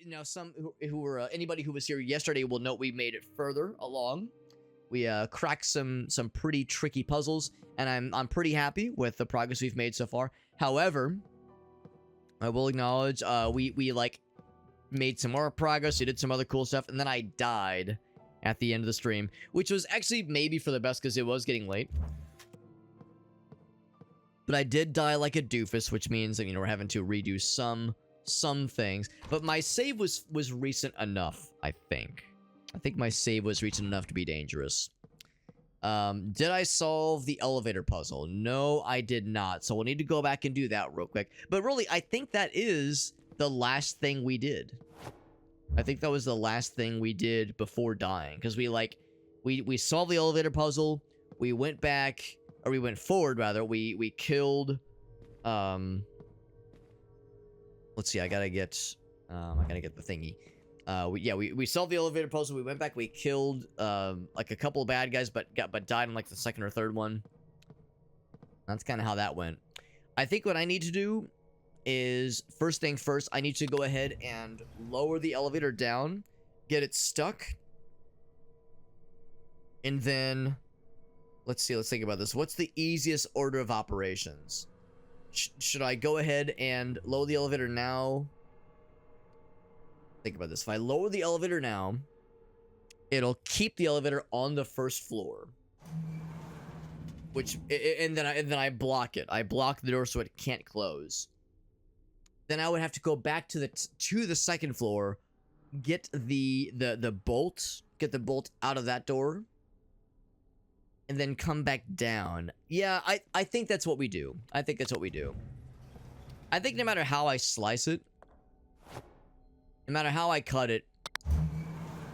now some who were anybody who was here yesterday will note we made it further along. We cracked some pretty tricky puzzles, and I'm pretty happy with the progress we've made so far. However, I will acknowledge we like made some more progress. We did some other cool stuff, and then I died at the end of the stream, which was actually maybe for the best because it was getting late. But I did die like a doofus, which means that, you know, we're having to redo some things. But my save was recent enough, I think. I think my save was recent enough to be dangerous. Did I solve the elevator puzzle? No, I did not. So we'll need to go back and do that real quick. But really, I think that is the last thing we did. I think that was the last thing we did before dying. Because we solved the elevator puzzle. We went back, or we went forward, rather. We killed, let's see, I gotta get the thingy. We solved the elevator puzzle. We went back. We killed like a couple of bad guys, but died in like the second or third one. That's kind of how that went. I think what I need to do is, first thing first, I need to go ahead and lower the elevator down, get it stuck, and then let's see. Let's think about this. What's the easiest order of operations? Should I go ahead and lower the elevator now? Think about this. If I lower the elevator now, it'll keep the elevator on the first floor. And then I block it. I block the door so it can't close. Then I would have to go back to the second floor, get the bolt, get the bolt out of that door, and then come back down. Yeah, I think that's what we do. I think that's what we do. I think no matter how I slice it, no matter how I cut it,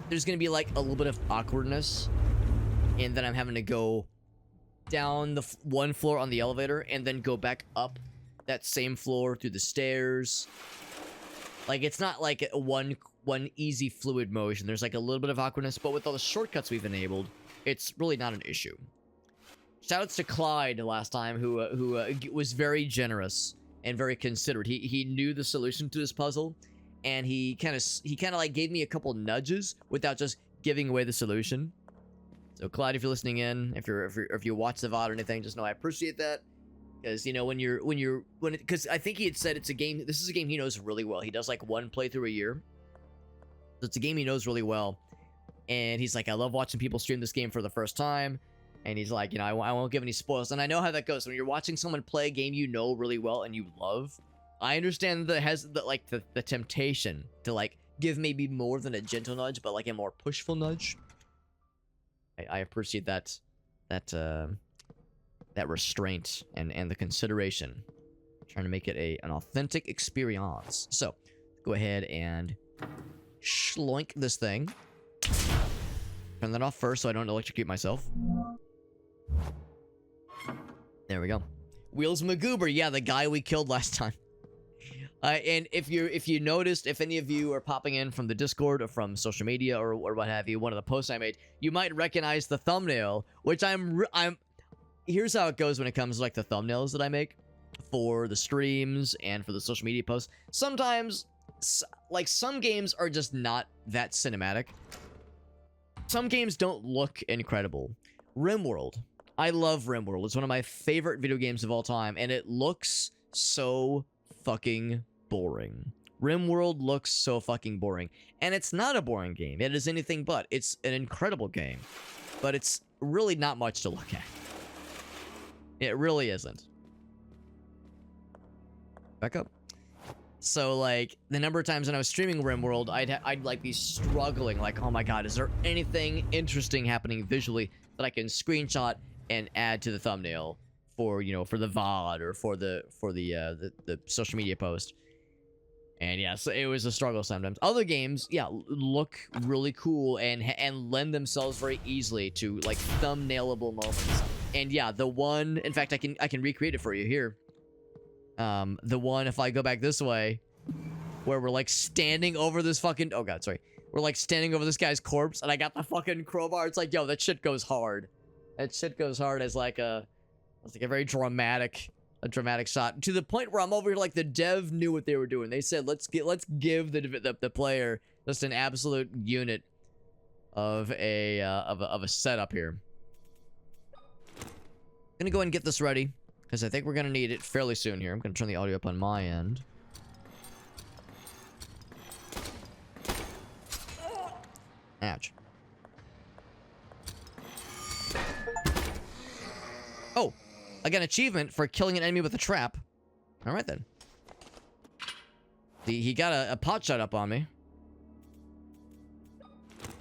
there's gonna be like a little bit of awkwardness, and then I'm having to go down the one floor on the elevator and then go back up that same floor through the stairs. Like, it's not like one easy fluid motion. There's like a little bit of awkwardness, but with all the shortcuts we've enabled, it's really not an issue. Shoutouts to Clyde last time, who was very generous and very considerate. He knew the solution to this puzzle, and he kind of like gave me a couple nudges without just giving away the solution. So Clyde, if you're listening in, if you watch the VOD or anything, just know I appreciate that. Because, you know, because I think he had said this is a game he knows really well. He does like one playthrough a year. So it's a game he knows really well. And he's like, I love watching people stream this game for the first time. And he's like, you know, I won't give any spoilers. And I know how that goes. When you're watching someone play a game you know really well and you love, I understand that it has the temptation to like give maybe more than a gentle nudge, but like a more pushful nudge. I appreciate that restraint and the consideration, trying to make it an authentic experience. So go ahead and schloink this thing. Turn that off first so I don't electrocute myself. There we go. Wheels Magoober, yeah, the guy we killed last time. And if you noticed, if any of you are popping in from the Discord or from social media or what have you, one of the posts I made, you might recognize the thumbnail, which here's how it goes when it comes to like the thumbnails that I make for the streams and for the social media posts. Sometimes, like, some games are just not that cinematic. Some games don't look incredible. RimWorld. I love RimWorld. It's one of my favorite video games of all time, and it looks so fucking boring. RimWorld looks so fucking boring. And it's not a boring game. It is anything but. It's an incredible game. But it's really not much to look at. It really isn't. Back up. So, like, the number of times when I was streaming RimWorld, I'd like be struggling, like, oh my god, is there anything interesting happening visually that I can screenshot and add to the thumbnail for, you know, for the VOD or for the social media post? And yeah, so it was a struggle sometimes. Other games, yeah, look really cool and lend themselves very easily to like thumbnailable moments. And yeah, the one, in fact, I can recreate it for you here. The one, if I go back this way, where we're like standing over this fucking, oh god, sorry. We're like standing over this guy's corpse and I got the fucking crowbar. It's like, yo, that shit goes hard. That shit goes hard as like a very dramatic a dramatic shot to the point where I'm over here like the dev knew what they were doing. They said let's give the player just an absolute unit of a setup here. Gonna go ahead and get this ready because I think we're gonna need it fairly soon here. I'm gonna turn the audio up on my end. Ouch. Oh, I got an achievement for killing an enemy with a trap. All right then. He got a pot shot up on me.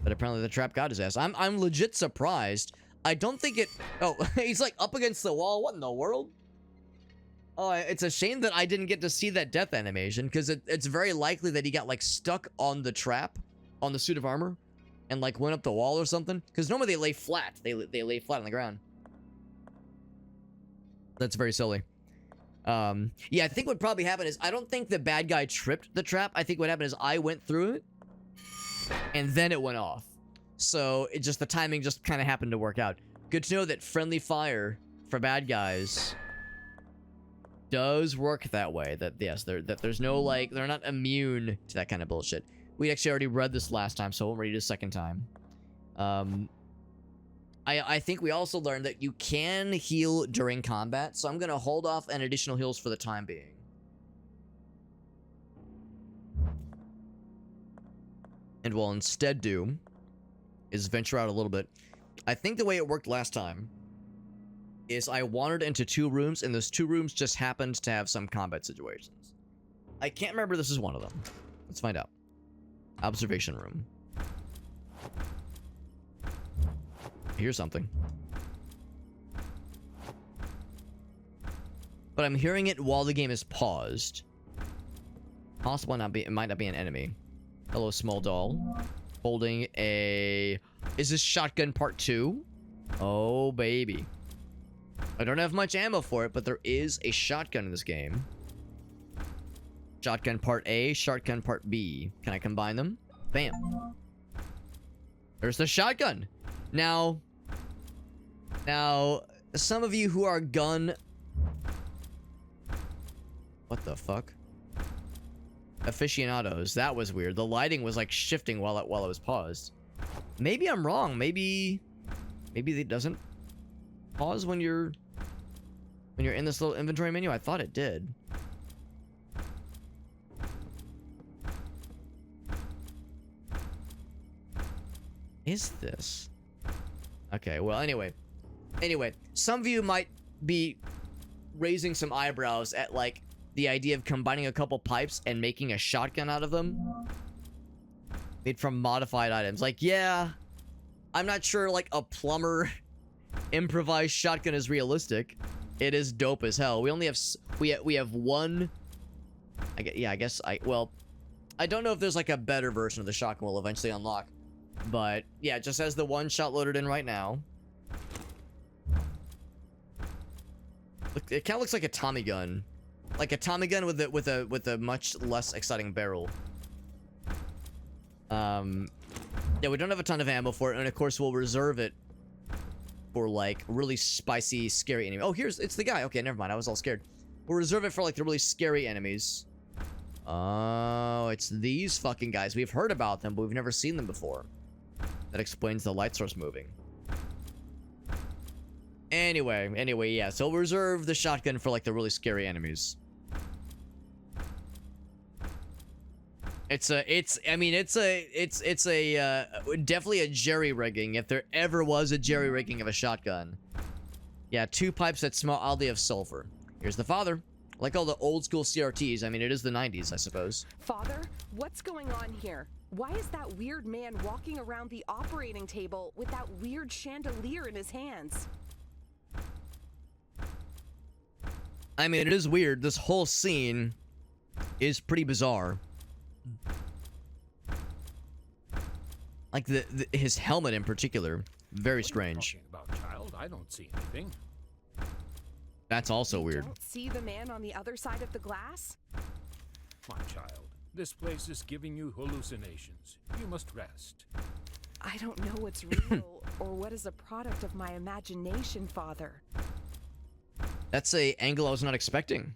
But apparently the trap got his ass. I'm legit surprised. I don't think it... Oh, he's like up against the wall. What in the world? Oh, it's a shame that I didn't get to see that death animation because it's very likely that he got like stuck on the trap on the suit of armor and like went up the wall or something. Because normally they lay flat. They lay flat on the ground. That's very silly. Yeah, I think what probably happened is I don't think the bad guy tripped the trap. I think what happened is I went through it and then it went off. So it just, the timing just kind of happened to work out. Good to know that friendly fire for bad guys does work that way. That yes, that there's no like, they're not immune to that kind of bullshit. We actually already read this last time, so I won't read it a second time. I think we also learned that you can heal during combat, so I'm gonna hold off on additional heals for the time being. And what we'll instead do is venture out a little bit. I think the way it worked last time is I wandered into 2 rooms, and those 2 rooms just happened to have some combat situations. I can't remember this is one of them. Let's find out. Observation room. Here's something. But I'm hearing it while the game is paused. Possibly not be, it might not be an enemy. Hello, small doll. Holding a... Is this shotgun part 2? Oh, baby. I don't have much ammo for it, but there is a shotgun in this game. Shotgun part A, shotgun part B. Can I combine them? Bam. There's the shotgun. Now, some of you who are gun... What the fuck? Aficionados. That was weird. The lighting was like shifting while it was paused. Maybe I'm wrong. Maybe it doesn't pause when you're in this little inventory menu. I thought it did. Is this? Okay, well, anyway, some of you might be raising some eyebrows at like the idea of combining a couple pipes and making a shotgun out of them made from modified items. Like, yeah, I'm not sure like a plumber improvised shotgun is realistic. It is dope as hell. We only have we have one. I guess well, I don't know if there's like a better version of the shotgun we'll eventually unlock, but yeah, it just has the one shot loaded in right now. Look, it kind of looks like a Tommy gun. Like a Tommy gun with a much less exciting barrel. Yeah, we don't have a ton of ammo for it, and of course we'll reserve it for like really spicy, scary enemy. Oh, it's the guy. Okay, never mind. I was all scared. We'll reserve it for like the really scary enemies. Oh, it's these fucking guys. We've heard about them, but we've never seen them before. That explains the light source moving. Anyway, yeah. So we'll reserve the shotgun for like the really scary enemies. It's definitely a jerry-rigging, if there ever was a jerry-rigging of a shotgun. Yeah, 2 pipes that smell oddly of sulfur. Here's the father. Like all the old school CRTs, I mean, it is the 90s, I suppose. Father, what's going on here? Why is that weird man walking around the operating table with that weird chandelier in his hands? I mean, it is weird. This whole scene is pretty bizarre. Like his helmet in particular, very strange. What are you talking about, child? I don't see anything. That's also weird. Don't see the man on the other side of the glass? My child, this place is giving you hallucinations. You must rest. I don't know what's real or what is a product of my imagination, Father. That's a angle I was not expecting.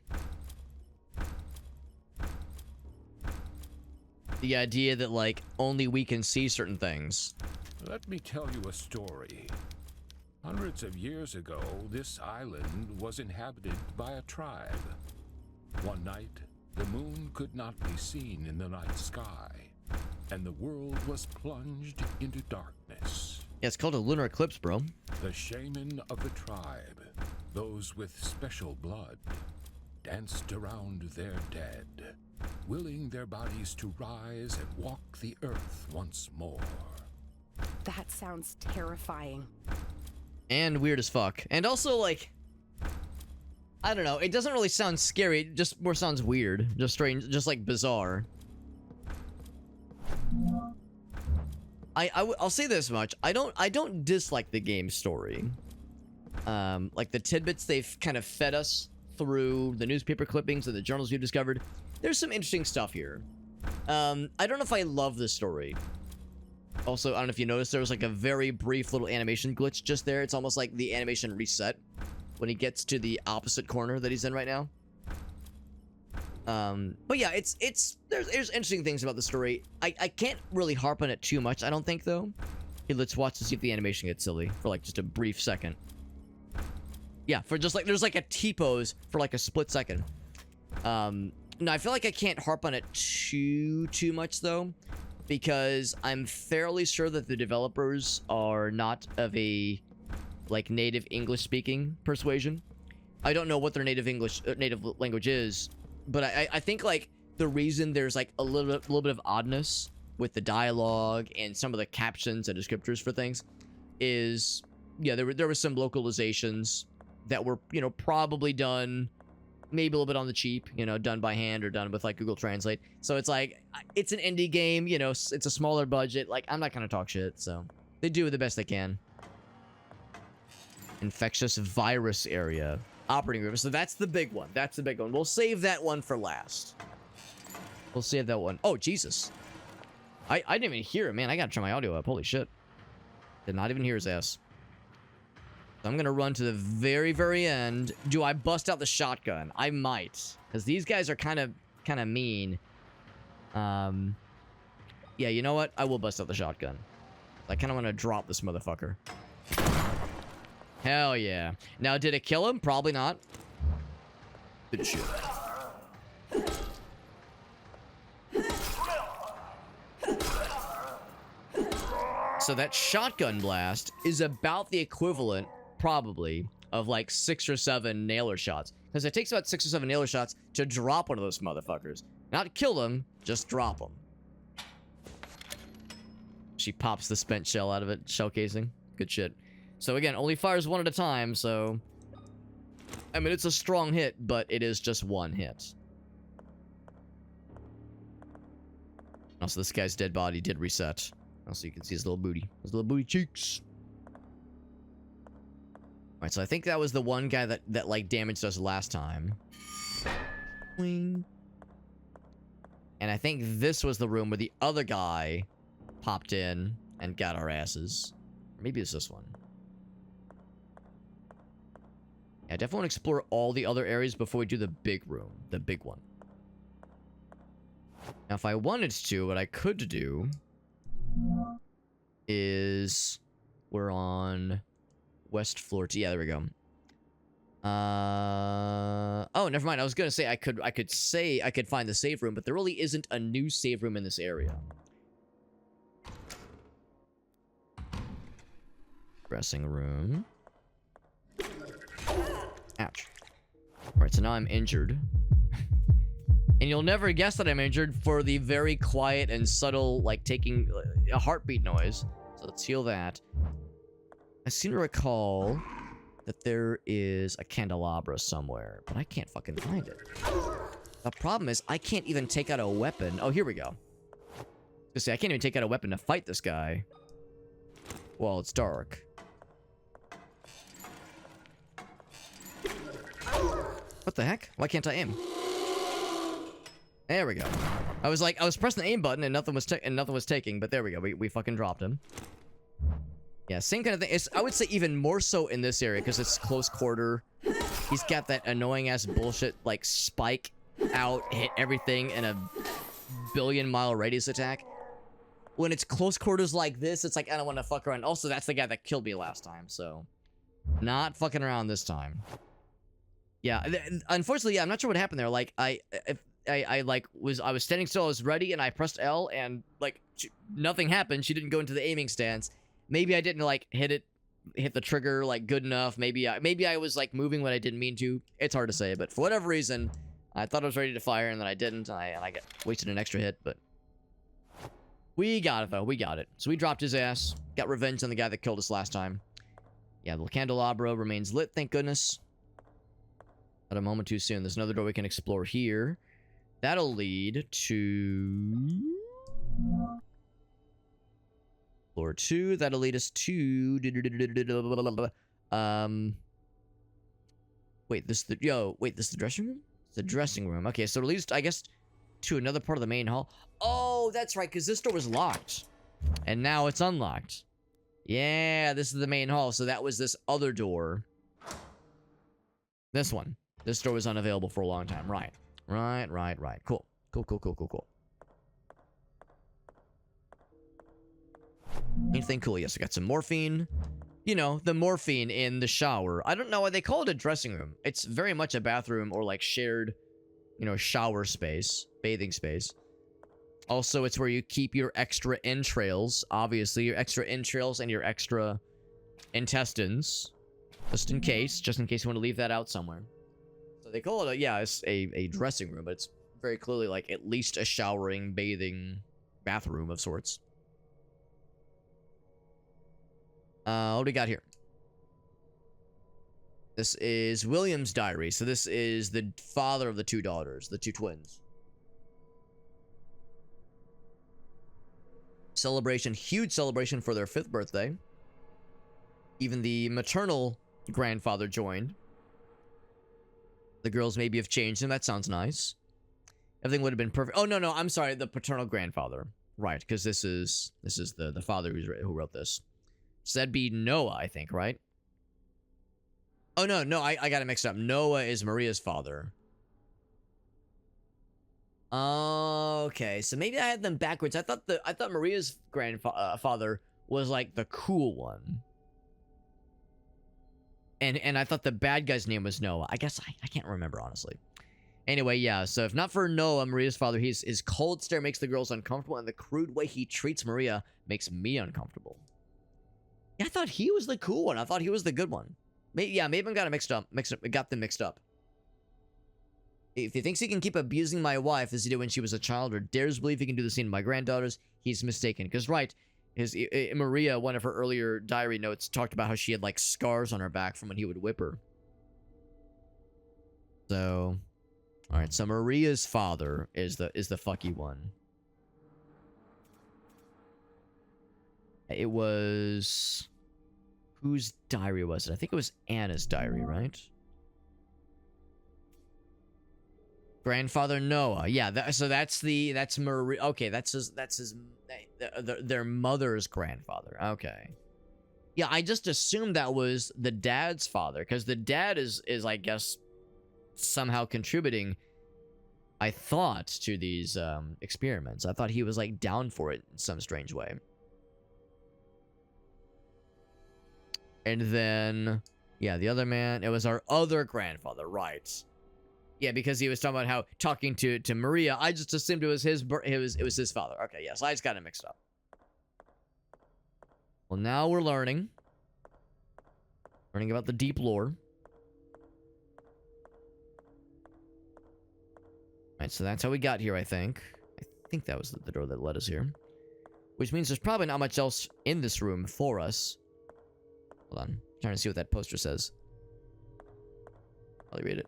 The idea that, like, only we can see certain things. Let me tell you a story. Hundreds of years ago, this island was inhabited by a tribe. One night, the moon could not be seen in the night sky, and the world was plunged into darkness. Yeah, it's called a lunar eclipse, bro. The shaman of the tribe, those with special blood, danced around their dead, willing their bodies to rise and walk the earth once more. That sounds terrifying. And weird as fuck. And also, like, I don't know. It doesn't really sound scary. It just more sounds weird. Just strange. Just, like, bizarre. I'll say this much. I don't dislike the game's story. Like, the tidbits they've kind of fed us through the newspaper clippings and the journals we've discovered. There's some interesting stuff here. I don't know if I love this story. Also, I don't know if you noticed, there was like a very brief little animation glitch just there. It's almost like the animation reset when he gets to the opposite corner that he's in right now. But yeah, there's interesting things about the story. I can't really harp on it too much, I don't think, though. Okay, let's watch to see if the animation gets silly for like just a brief second. Yeah, for just like, there's like a T-pose for like a split second. No, I feel like I can't harp on it too much, though, because I'm fairly sure that the developers are not of a, like, native English-speaking persuasion. I don't know what their native language is, but I think, like, the reason there's, like, a little bit of oddness with the dialogue and some of the captions and descriptors for things is, yeah, there were some localizations that were, you know, probably done maybe a little bit on the cheap, you know, done by hand or done with, like, Google Translate. So it's like, it's an indie game, you know, it's a smaller budget. Like, I'm not gonna talk shit, so they do the best they can. Infectious virus area. Operating room. So that's the big one. That's the big one. We'll save that one for last. We'll save that one. Oh, Jesus. I didn't even hear it, man. I gotta turn my audio up. Holy shit. Did not even hear his ass. So I'm gonna run to the very, very end. Do I bust out the shotgun? I might, because these guys are kind of mean. Yeah, you know what? I will bust out the shotgun. I kind of want to drop this motherfucker. Hell yeah! Now, did it kill him? Probably not. Good shit. So that shotgun blast is about the equivalent, probably, of like 6 or 7 nailer shots. Because it takes about 6 or 7 nailer shots to drop one of those motherfuckers. Not kill them, just drop them. She pops the spent shell out of it, shell casing. Good shit. So again, only fires one at a time, so... I mean, it's a strong hit, but it is just one hit. Also, this guy's dead body did reset. Also, you can see his little booty. His little booty cheeks. Alright, so I think that was the one guy that like, damaged us last time. Wing. And I think this was the room where the other guy popped in and got our asses. Or maybe it's this one. Yeah, I definitely want to explore all the other areas before we do the big room. The big one. Now, if I wanted to, what I could do is we're on West Floor. Yeah, there we go. Oh, never mind. I was gonna say I could find the save room, but there really isn't a new save room in this area. Dressing room. Ouch. Alright, so now I'm injured. And you'll never guess that I'm injured for the very quiet and subtle, like, taking a heartbeat noise. So let's heal that. I seem to recall that there is a candelabra somewhere, but I can't fucking find it. The problem is, I can't even take out a weapon. Oh, here we go. I can't even take out a weapon to fight this guy. Well, it's dark. What the heck? Why can't I aim? There we go. I was pressing the aim button and nothing was taking, but there we go. We fucking dropped him. Yeah, same kind of thing. It's, I would say even more so in this area because it's close quarter. He's got that annoying ass bullshit like spike out, hit everything in a billion-mile radius attack. When it's close quarters like this, it's like I don't want to fuck around. Also, that's the guy that killed me last time, so not fucking around this time. Yeah, unfortunately, yeah, I'm not sure what happened there. Like I was standing still, I was ready, and I pressed L, and like nothing happened. She didn't go into the aiming stance. Maybe I didn't like hit the trigger like good enough. Maybe I was like moving when I didn't mean to. It's hard to say, but for whatever reason, I thought I was ready to fire, and then I didn't, and I got wasted an extra hit. But we got it though. We got it. So we dropped his ass. Got revenge on the guy that killed us last time. Yeah, the candelabra remains lit. Thank goodness. Not a moment too soon. There's another door we can explore here. That'll lead to floor 2. That'll lead us to wait, this is the dressing room? It's the dressing room. Okay, so it leads, I guess, to another part of the main hall. Oh, that's right, because this door was locked. And now it's unlocked. Yeah, this is the main hall. So that was this other door. This one. This door was unavailable for a long time. Right. Cool. Cool. Anything cool? Yes, I got some morphine. You know, the morphine in the shower. I don't know why they call it a dressing room. It's very much a bathroom or like shared, you know, shower space, bathing space. Also, it's where you keep your extra entrails. Obviously, your extra entrails and your extra intestines. Just in case you want to leave that out somewhere. So they call it it's a dressing room, but it's very clearly like at least a showering, bathing bathroom of sorts. What do we got here? This is William's diary. So this is the father of the 2 daughters, the 2 twins. Celebration, huge celebration for their 5th birthday. Even the maternal grandfather joined. The girls maybe have changed him. That sounds nice. Everything would have been perfect. Oh, no, I'm sorry. The paternal grandfather. Right, because this is the father who wrote this. So that'd be Noah, I think, right? Oh, no, I got it mixed up. Noah is Maria's father. Okay, so maybe I had them backwards. I thought Maria's grandfather was like the cool one. And I thought the bad guy's name was Noah. I guess I can't remember, honestly. Anyway, yeah, so if not for Noah, Maria's father, his cold stare makes the girls uncomfortable, and the crude way he treats Maria makes me uncomfortable. Yeah, I thought he was the cool one. I thought he was the good one. Maybe I got it mixed up. Got them mixed up. If he thinks he can keep abusing my wife as he did when she was a child, or dares believe he can do the same to my granddaughters, he's mistaken. Because, right, Maria, one of her earlier diary notes, talked about how she had, like, scars on her back from when he would whip her. So, alright, so Maria's father is the fucky one. It was... Whose diary was it? I think it was Anna's diary, right? Grandfather Noah. Yeah, so that's Maria. Okay, that's their mother's grandfather. Okay. Yeah, I just assumed that was the dad's father, because the dad is I guess somehow contributing, I thought, to these experiments. I thought he was like down for it in some strange way. And then, yeah, the other man, it was our other grandfather, right? Yeah, because he was talking to Maria. I just assumed it was his father. Okay, yes, I just got it mixed up. Well, now we're learning about the deep lore. Alright, so that's how we got here, I think. I think that was the door that led us here. Which means there's probably not much else in this room for us. Hold on. I'm trying to see what that poster says. I'll read it.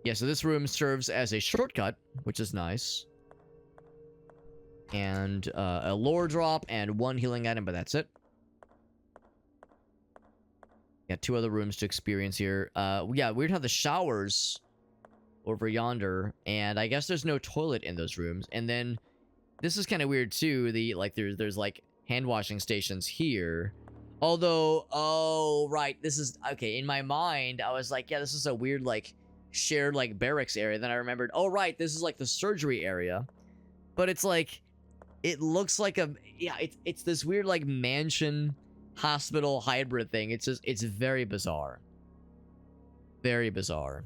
Yeah, so this room serves as a shortcut, which is nice. And a lore drop and 1 healing item, but that's it. Got 2 other rooms to experience here. Yeah, weird how the showers over yonder, and I guess there's no toilet in those rooms. And then this is kind of weird too. There's like hand washing stations here, Although, oh, right. This is, okay, in my mind, I was like, yeah, this is a weird, like, shared, like, barracks area. Then I remembered, oh, right, this is, like, the surgery area. But it's, like, it looks like a, yeah, it's this weird, like, mansion hospital hybrid thing. It's just, it's very bizarre. Very bizarre.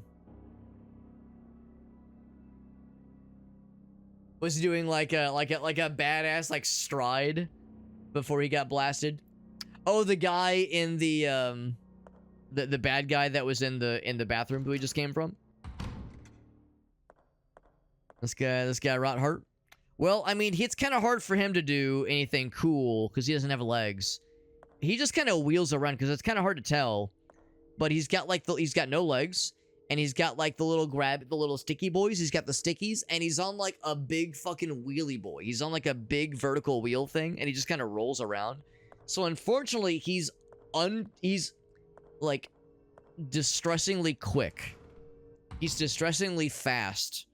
Was he doing, like a badass, like, stride before he got blasted? Oh, the guy in the bad guy that was in the bathroom we just came from. This guy Rot Hart. Well, I mean, it's kind of hard for him to do anything cool because he doesn't have legs. He just kind of wheels around because it's kind of hard to tell. But he's got like he's got no legs, and he's got like the little sticky boys. He's got the stickies, and he's on like a big fucking wheelie boy. He's on like a big vertical wheel thing, and he just kind of rolls around. So unfortunately, he's like distressingly quick. He's distressingly fast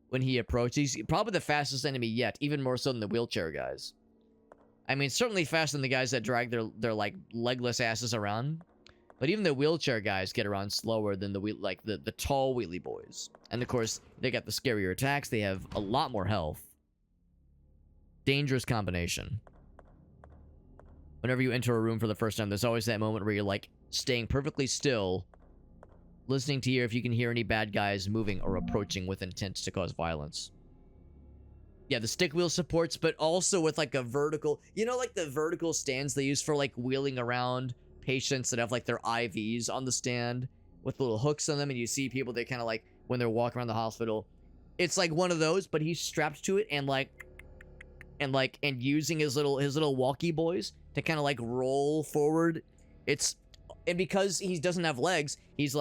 when he approaches. He's probably the fastest enemy yet, even more so than the wheelchair guys. I mean, certainly faster than the guys that drag their like legless asses around. But even the wheelchair guys get around slower than the tall wheelie boys. And of course, they got the scarier attacks. They have a lot more health. Dangerous combination. Whenever you enter a room for the first time, there's always that moment where you're like staying perfectly still, listening to hear if you can hear any bad guys moving or approaching with intent to cause violence. Yeah, the stick wheel supports, but also with like a vertical, you know, like the vertical stands they use for like wheeling around patients that have like their IVs on the stand with little hooks on them, and you see people that kind of like when they're walking around the hospital, it's like one of those, but he's strapped to it and using his little walkie boys to kind of like roll forward. And because he doesn't have legs, he's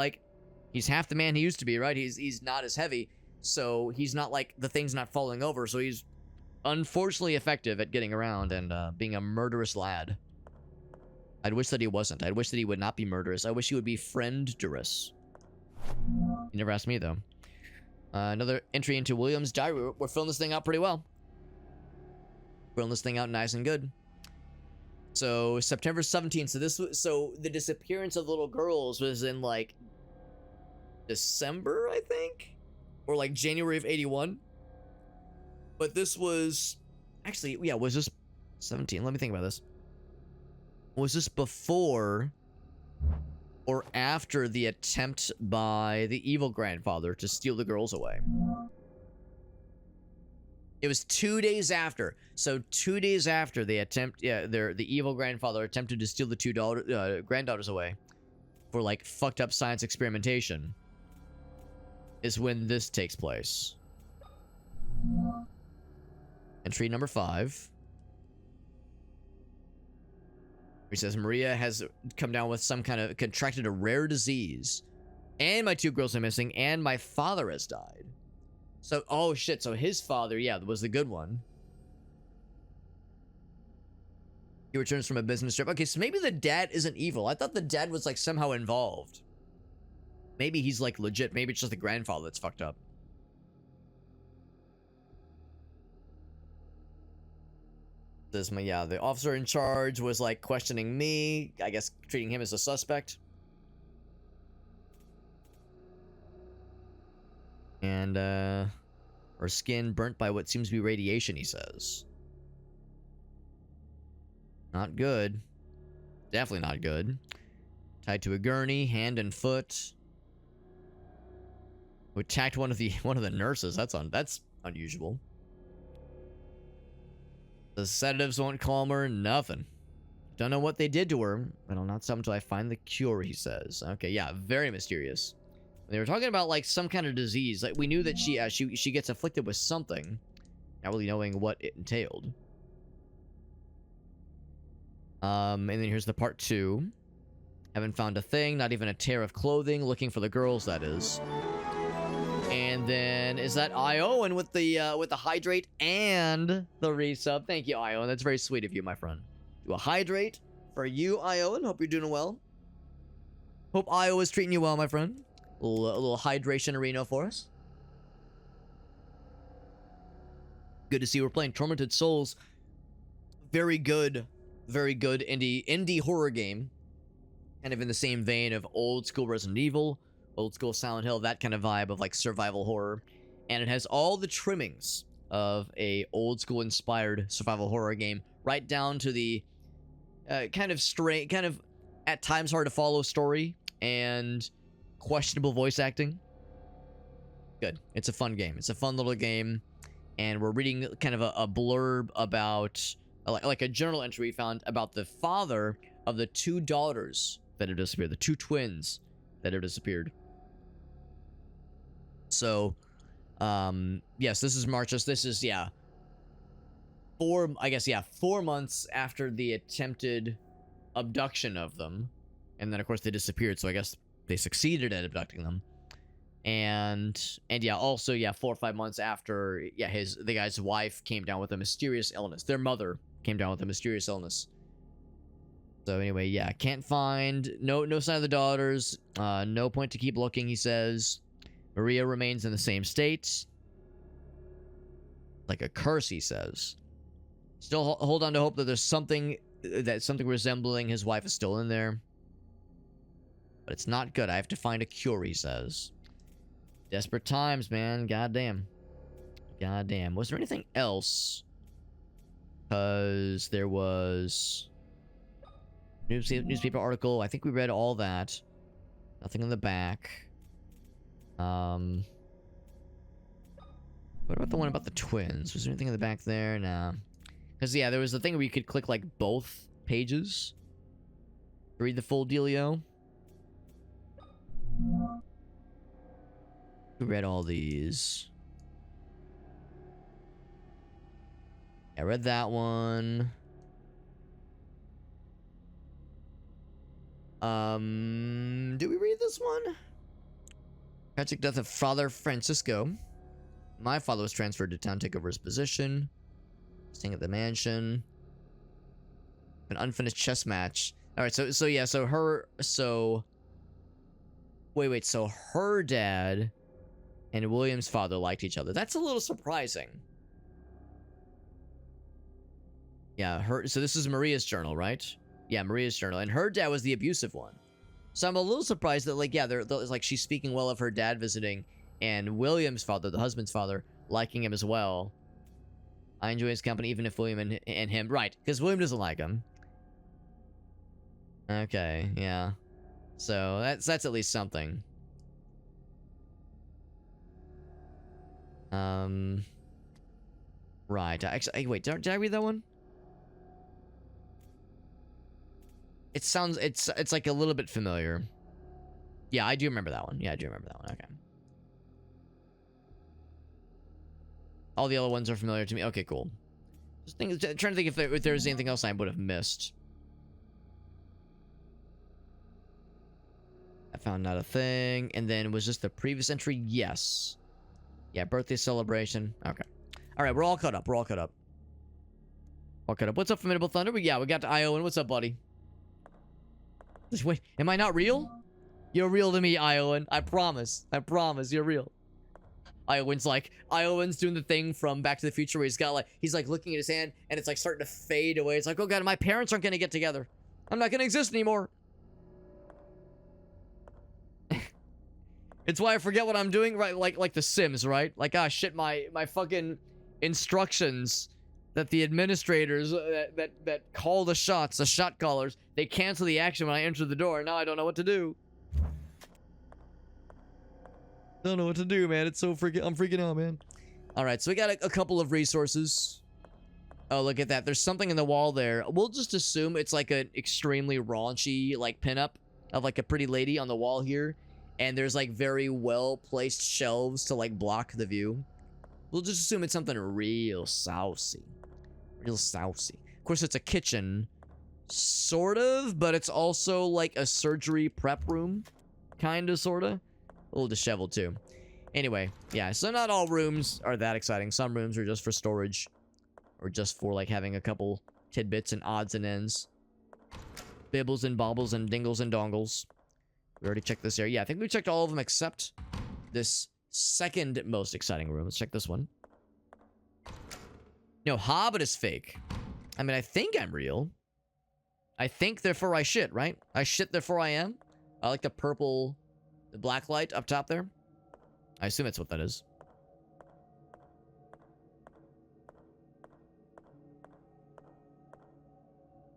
half the man he used to be, right? He's not as heavy, so he's not like the thing's not falling over, so he's unfortunately effective at getting around and being a murderous lad. I'd wish that he wasn't. I'd wish that he would not be murderous. I wish he would be friend-durous. You never asked me, though. Another entry into William's diary. We're filling this thing out pretty well. Filling this thing out nice and good. So, September 17th. So the disappearance of the little girls was in, like, December, I think? Or, like, January of 81. But this was... Actually, yeah, was this 17? Let me think about this. Was this before or after the attempt by the evil grandfather to steal the girls away? It was 2 days after. So 2 days after the attempt, the evil grandfather attempted to steal the two granddaughters away for like fucked up science experimentation, is when this takes place. Entry number 5. He says, Maria has come down with some kind of, contracted a rare disease. And my 2 girls are missing, and my father has died. So, oh shit, so his father, yeah, was the good one. He returns from a business trip. Okay, so maybe the dad isn't evil. I thought the dad was, like, somehow involved. Maybe he's, like, legit. Maybe it's just the grandfather that's fucked up. The officer in charge was like questioning me, I guess treating him as a suspect. And her skin burnt by what seems to be radiation, he says. Not good. Definitely not good. Tied to a gurney, hand and foot. Who attacked one of the nurses. That's unusual. The sedatives won't calm her, nothing. Don't know what they did to her, but I'll not stop until I find the cure, he says. Okay, yeah, very mysterious. They were talking about, like, some kind of disease. Like, we knew that she gets afflicted with something, not really knowing what it entailed. And then here's the part 2. Haven't found a thing, not even a tear of clothing, looking for the girls, that is. And then, is that Iowan with the hydrate and the resub? Thank you, Iowan. That's very sweet of you, my friend. Do a hydrate for you, Iowan. Hope you're doing well. Hope Iowa's treating you well, my friend. A little hydration arena for us. Good to see we're playing Tormented Souls. Very good Very good indie horror game. Kind of in the same vein of old school Resident Evil, old school Silent Hill, that kind of vibe of like survival horror. And it has all the trimmings of a old school inspired survival horror game, right down to the kind of at times hard to follow story and questionable voice acting. Good. It's a fun game. It's a fun little game. And we're reading kind of a blurb about, like a journal entry we found about the father of the two daughters that have disappeared, the two twins that have disappeared. So, yes, this is March. This is, yeah, 4 months after the attempted abduction of them. And then, of course, they disappeared, so I guess they succeeded at abducting them. And yeah, also, yeah, 4 or 5 months after, yeah, the guy's wife came down with a mysterious illness. Their mother came down with a mysterious illness. So anyway, yeah, can't find, no sign of the daughters. No point to keep looking, he says. Maria remains in the same state. Like a curse, he says. Still hold on to hope that there's something resembling his wife is still in there. But it's not good. I have to find a cure, he says. Desperate times, man. Goddamn. Goddamn. Was there anything else? Because there was newspaper article. I think we read all that. Nothing in the back. What about the one about the twins? Was there anything in the back there? Nah. Because, yeah, there was the thing where you could click, like, both pages to read the full dealio. We read all these. I read that one. Do we read this one? Tragic death of Father Francisco. My father was transferred to town to take over his position. Staying at the mansion. An unfinished chess match. Alright, so her dad and William's father liked each other. That's a little surprising. Yeah, so this is Maria's journal, right? Yeah, Maria's journal. And her dad was the abusive one. So I'm a little surprised that, like, yeah, it's like she's speaking well of her dad visiting, and William's father, the husband's father, liking him as well. I enjoy his company, even if William and him... Right, because William doesn't like him. Okay, yeah. So, that's at least something. Right. Actually, wait, did I read that one? It sounds... It's like a little bit familiar. Yeah, I do remember that one. Yeah, I do remember that one. Okay. All the other ones are familiar to me. Okay, cool. Trying to think if there's anything else I would have missed. I found not a thing. And then was this the previous entry? Yes. Yeah, birthday celebration. Okay. Alright, we're all caught up. We're all caught up. All caught up. What's up, Formidable Thunder? Yeah, we got to Iowan. What's up, buddy? Wait, am I not real? You're real to me, Iowan. I promise. I promise, you're real. Iowan's doing the thing from Back to the Future where he's like looking at his hand and it's like starting to fade away. It's like, oh god, my parents aren't gonna get together. I'm not gonna exist anymore. It's why I forget what I'm doing, right? Like The Sims, right? Like, ah, shit, my fucking instructions that the administrators that call the shots, the shot callers, they cancel the action when I enter the door. Now I don't know what to do. Don't know what to do, man. It's so freaking... I'm freaking out, man. Alright, so we got a couple of resources. Oh, look at that. There's something in the wall there. We'll just assume it's like an extremely raunchy, like, pinup of, like, a pretty lady on the wall here. And there's, like, very well-placed shelves to, like, block the view. We'll just assume it's something real saucy. Real saucy. Of course, it's a kitchen. Sort of, but it's also, like, a surgery prep room. Kinda, sorta. A little disheveled, too. Anyway, yeah, so not all rooms are that exciting. Some rooms are just for storage. Or just for, like, having a couple tidbits and odds and ends. Bibbles and bobbles and dingles and dongles. We already checked this area. Yeah, I think we checked all of them except this second most exciting room. Let's check this one. No, Hobbit is fake. I mean, I think I'm real. I think therefore I shit, right? I shit therefore I am. I like the purple, the black light up top there. I assume that's what that is.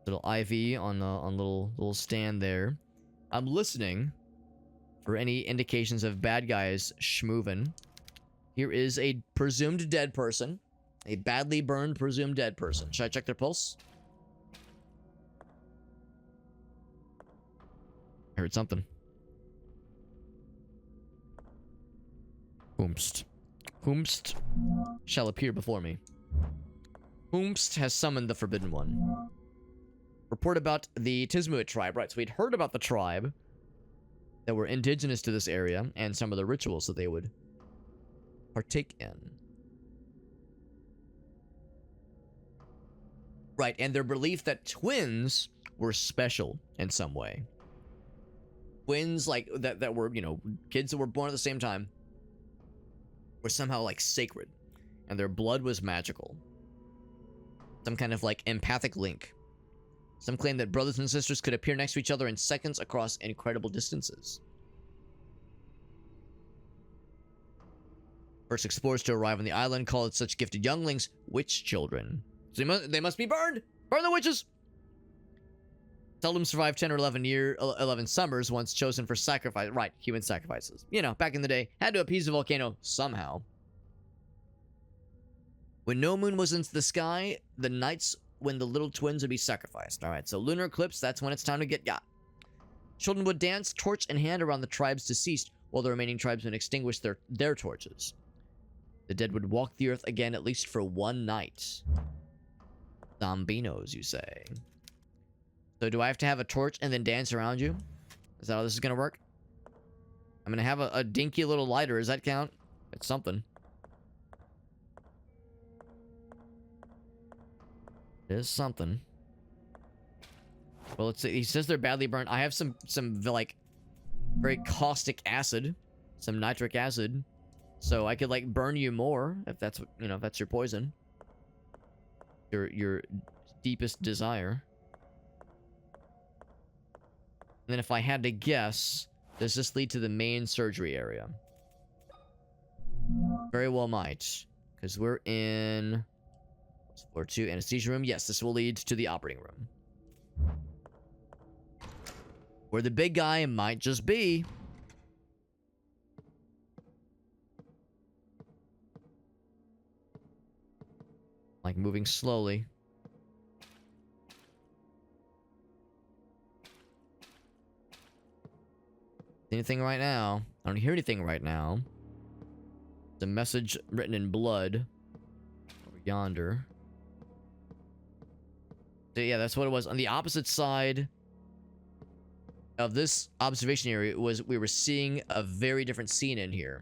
Little IV on the little stand there. I'm listening for any indications of bad guys schmoovin'. Here is a presumed dead person. A badly burned presumed dead person. Should I check their pulse? I heard something. Whomst. Whomst shall appear before me. Whomst has summoned the Forbidden One. Report about the Tizmuit tribe. Right, so we'd heard about the tribe that were indigenous to this area and some of the rituals that they would partake in. Right, and their belief that twins were special in some way. Twins, like, that were, you know, kids that were born at the same time were somehow, like, sacred. And their blood was magical. Some kind of, like, empathic link. Some claim that brothers and sisters could appear next to each other in seconds across incredible distances. First explorers to arrive on the island called such gifted younglings witch children. So they must be burned! Burn the witches! Seldom survived 10 or 11 summers once chosen for sacrifice. Right, human sacrifices. You know, back in the day, had to appease the volcano somehow. When no moon was in the sky, the nights when the little twins would be sacrificed. Alright, so lunar eclipse, that's when it's time to get got. Children would dance, torch in hand around the tribe's deceased, while the remaining tribesmen extinguished their torches. The dead would walk the earth again at least for one night. Zombinos, you say. So do I have to have a torch and then dance around you? Is that how this is gonna work? I'm gonna have a dinky little lighter. Does that count? It's something. It is something. Well, let's see. He says they're badly burned. I have some like very caustic acid, some nitric acid, so I could like burn you more if that's what, you know, if that's your poison, your deepest desire. And then if I had to guess, does this lead to the main surgery area? Very well might, because we're in floor 2, anesthesia room. Yes, this will lead to the operating room, where the big guy might just be. Like moving slowly. Anything right now? I don't hear anything right now. It's a message written in blood over yonder. So yeah, that's what it was. On the opposite side of this observation area was we were seeing a very different scene in here.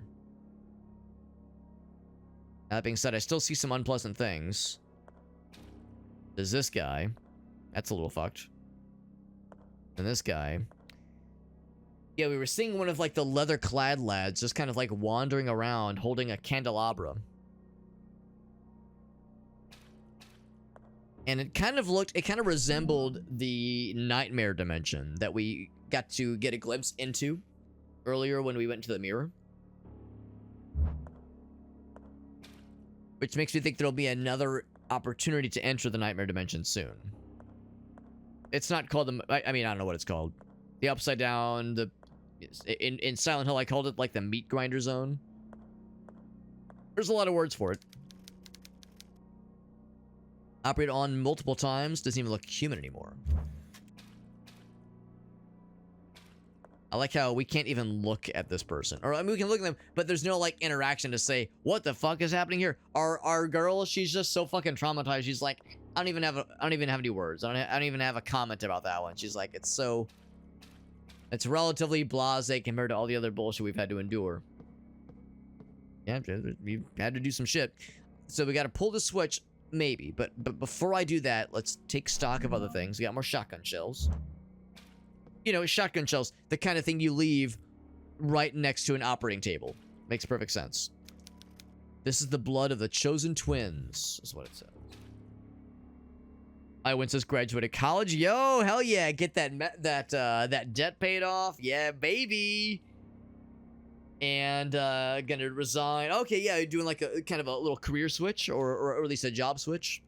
That being said, I still see some unpleasant things. There's this guy. That's a little fucked. And this guy. Yeah, we were seeing one of like the leather-clad lads just kind of like wandering around holding a candelabra. And it kind of resembled the nightmare dimension that we got to get a glimpse into earlier when we went to the mirror. Which makes me think there'll be another opportunity to enter the nightmare dimension soon. It's not called the... I mean, I don't know what it's called. The upside down, the... In Silent Hill, I called it like the meat grinder zone. There's a lot of words for it. Operate on multiple times. Doesn't even look human anymore. I like how we can't even look at this person. Or, I mean, we can look at them, but there's no, like, interaction to say, what the fuck is happening here? Our girl, she's just so fucking traumatized. She's like, I don't even have any words. I don't even have a comment about that one. She's like, it's relatively blasé compared to all the other bullshit we've had to endure. Yeah, we've had to do some shit. So we gotta pull the switch, maybe. But before I do that, let's take stock of other things. We got more shotgun shells. You know, shotgun shells, the kind of thing you leave right next to an operating table. Makes perfect sense. This is the blood of the chosen twins, is what it says. I went to graduated college. Yo, hell yeah, get that debt paid off. Yeah, baby. And gonna resign. Okay, yeah, you're doing like a kind of a little career switch or at least a job switch.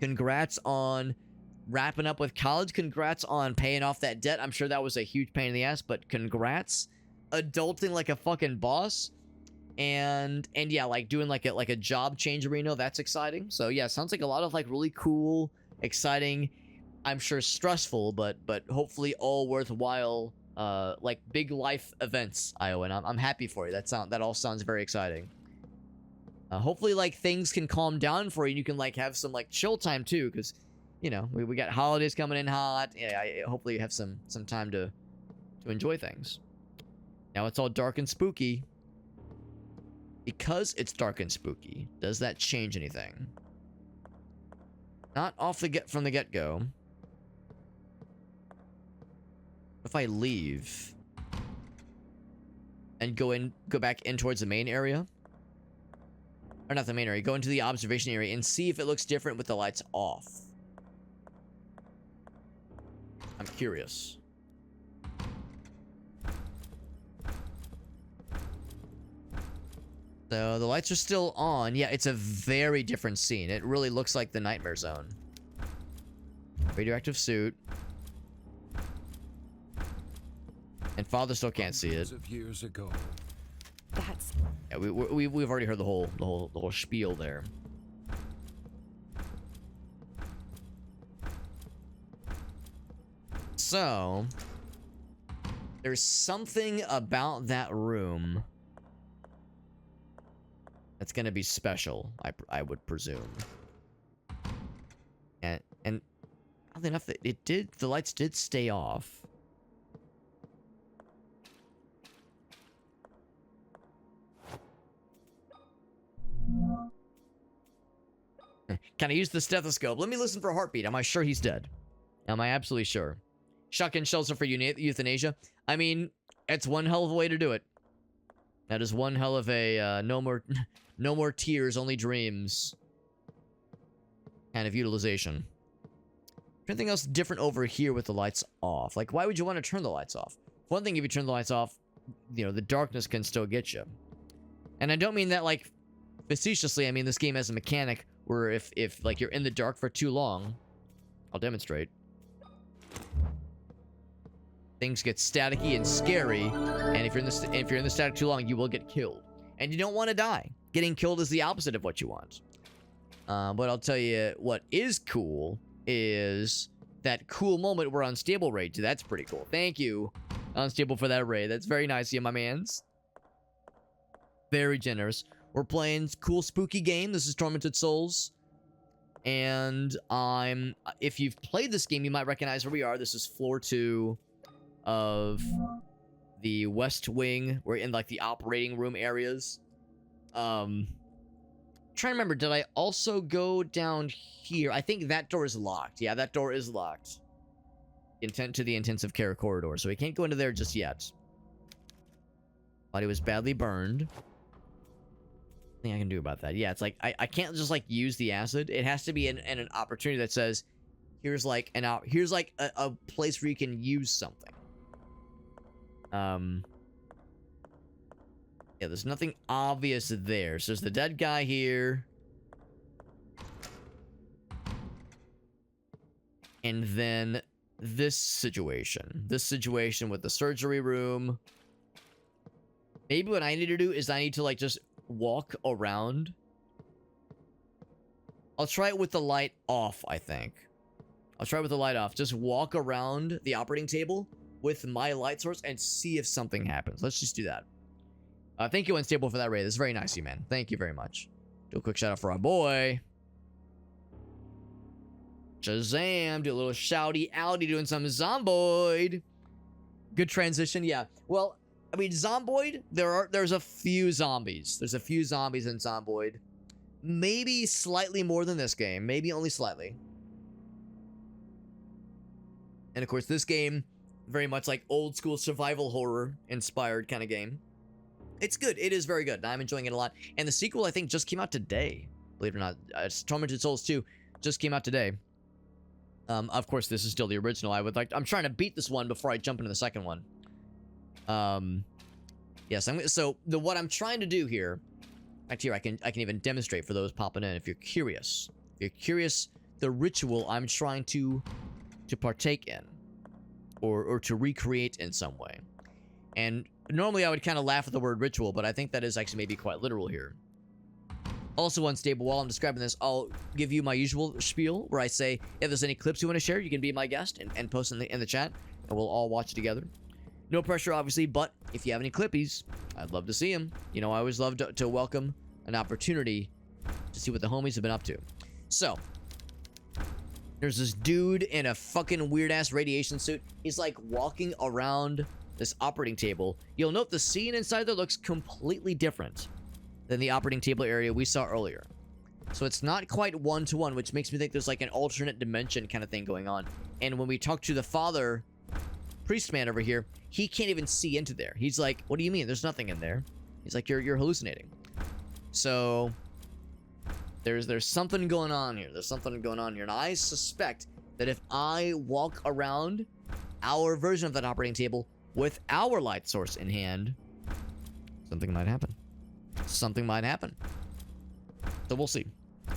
Congrats on wrapping up with college. Congrats on paying off that debt. I'm sure that was a huge pain in the ass, but congrats. Adulting like a fucking boss. And yeah, like doing like a job change, Reno. That's exciting. So yeah, sounds like a lot of like really cool, exciting, I'm sure stressful, but hopefully all worthwhile like big life events, Iowa. And I'm happy for you. That all sounds very exciting. Hopefully like things can calm down for you and you can like have some like chill time too, because you know, we got holidays coming in hot. Yeah, hopefully you have some time to enjoy things. Now it's all dark and spooky. Because it's dark and spooky, does that change anything? Not from the get-go. If I leave and go back in towards the main area, or not the main area, go into the observation area and see if it looks different with the lights off. I'm curious. So the lights are still on. Yeah, it's a very different scene. It really looks like the Nightmare Zone. Radioactive suit. And father still can't see it. Of years ago. That's... Yeah, we've already heard the whole spiel there. So there's something about that room that's gonna be special, I would presume. And oddly enough, the lights did stay off. Can I use the stethoscope? Let me listen for a heartbeat. Am I sure he's dead? Am I absolutely sure? Shotgun shells are for euthanasia. I mean, it's one hell of a way to do it. That is one hell of a no more tears, only dreams kind of utilization. Anything else different over here with the lights off? Like, why would you want to turn the lights off? One thing, if you turn the lights off, you know, the darkness can still get you. And I don't mean that, like, facetiously. I mean, this game has a mechanic where if like, you're in the dark for too long, I'll demonstrate. Things get staticky and scary, and if you're in the static too long, you will get killed. And you don't want to die. Getting killed is the opposite of what you want. But I'll tell you what is cool is that cool moment where Unstable raid. That's pretty cool. Thank you, Unstable, for that raid. That's very nice of you, my mans. Very generous. We're playing cool spooky game. This is Tormented Souls. And if you've played this game, you might recognize where we are. This is floor 2 of the West Wing. We're in like the operating room areas. Trying to remember, did I also go down here? I think that door is locked. Yeah, that door is locked. To the intensive care corridor, so we can't go into there just yet. Body was badly burned. Nothing I can do about that. Yeah, it's like I can't just like use the acid. It has to be in an opportunity that says, here's like a place where you can use something. Yeah, there's nothing obvious there. So there's the dead guy here. And then this situation with the surgery room. Maybe what I need to do is I need to like just walk around. I'll try it with the light off, I think. I'll try it with the light off. Just walk around the operating table with my light source and see if something happens. Let's just do that. Thank you, Unstable, for that raid. That's very nice of you, man. Thank you very much. Do a quick shout out for our boy. Shazam. Do a little shouty outy doing some Zomboid. Good transition. Yeah. Well, I mean, Zomboid, there's a few zombies. There's a few zombies in Zomboid. Maybe slightly more than this game. Maybe only slightly. And of course, this game, very much like old school survival horror inspired kind of game. It's good. It is very good. I'm enjoying it a lot. And the sequel, I think, just came out today. Believe it or not. It's Tormented Souls 2 just came out today. Of course, this is still the original. I'm trying to beat this one before I jump into the second one. Yes, what I'm trying to do here, right here, I can even demonstrate for those popping in if you're curious. If you're curious, the ritual I'm trying to partake in, or to recreate in some way. And normally I would kind of laugh at the word ritual, but I think that is actually maybe quite literal here. Also unstable, while I'm describing this, I'll give you my usual spiel where I say, if there's any clips you want to share, you can be my guest and post in the chat, and we'll all watch it together. No pressure, obviously, but if you have any clippies, I'd love to see them. You know, I always love to welcome an opportunity to see what the homies have been up to. So, there's this dude in a fucking weird-ass radiation suit. He's, like, walking around this operating table. You'll note the scene inside there looks completely different than the operating table area we saw earlier. So it's not quite one-to-one, which makes me think there's, like, an alternate dimension kind of thing going on. And when we talk to the father priest man over here, he can't even see into there. He's like, what do you mean? There's nothing in there. He's like, you're hallucinating. So there's something going on here. There's something going on here. And I suspect that if I walk around our version of that operating table with our light source in hand, something might happen. Something might happen. So we'll see.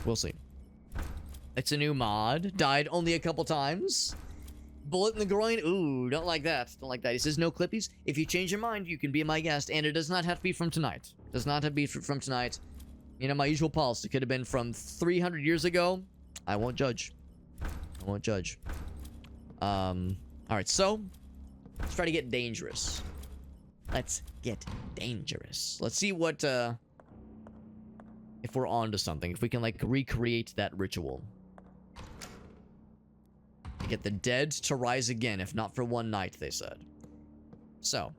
We'll see. It's a new mod. Died only a couple times. Bullet in the groin. Ooh, don't like that. Don't like that. He says no clippies. If you change your mind, you can be my guest. And it does not have to be from tonight. It does not have to be from tonight. You know, my usual policy. It could have been from 300 years ago. I won't judge. I won't judge. Alright, so let's try to get dangerous. Let's get dangerous. Let's see what, if we're on to something. If we can, like, recreate that ritual. Get the dead to rise again, if not for one night, they said. So,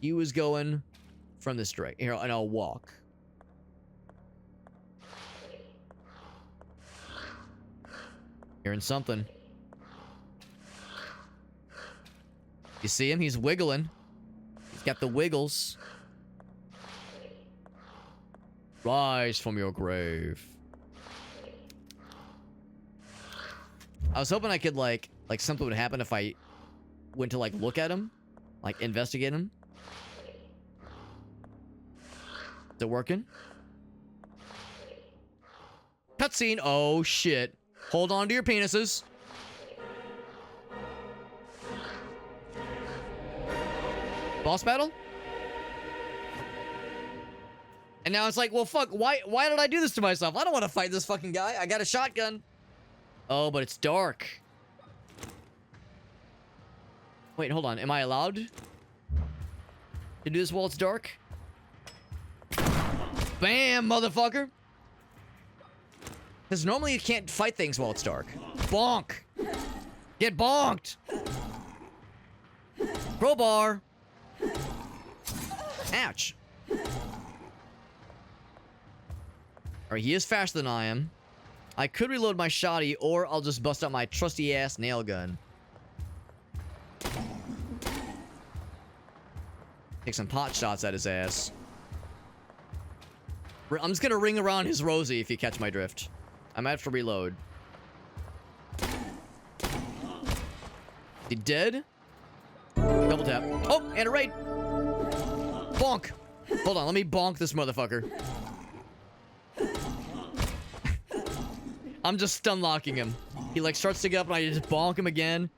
he was going from this direction. Here, and I'll walk. Hearing something. You see him? He's wiggling. He's got the wiggles. Rise from your grave. I was hoping I could, like something would happen if I went to, like, look at him. Like, investigate him. Is it working? Cutscene. Oh, shit. Hold on to your penises. Boss battle? And now it's like, well, fuck, why did I do this to myself? I don't want to fight this fucking guy. I got a shotgun. Oh, but it's dark. Wait, hold on. Am I allowed to do this while it's dark? Bam, motherfucker. Because normally you can't fight things while it's dark. Bonk. Get bonked. Crowbar. Ouch. Alright, he is faster than I am. I could reload my shotty, or I'll just bust out my trusty-ass nail gun. Take some pot shots at his ass. I'm just gonna ring around his Rosie if you catch my drift. I might have to reload. He dead? Double tap. Oh, and a raid! Bonk! Hold on, let me bonk this motherfucker. I'm just stun locking him. He, like, starts to get up and I just bonk him again.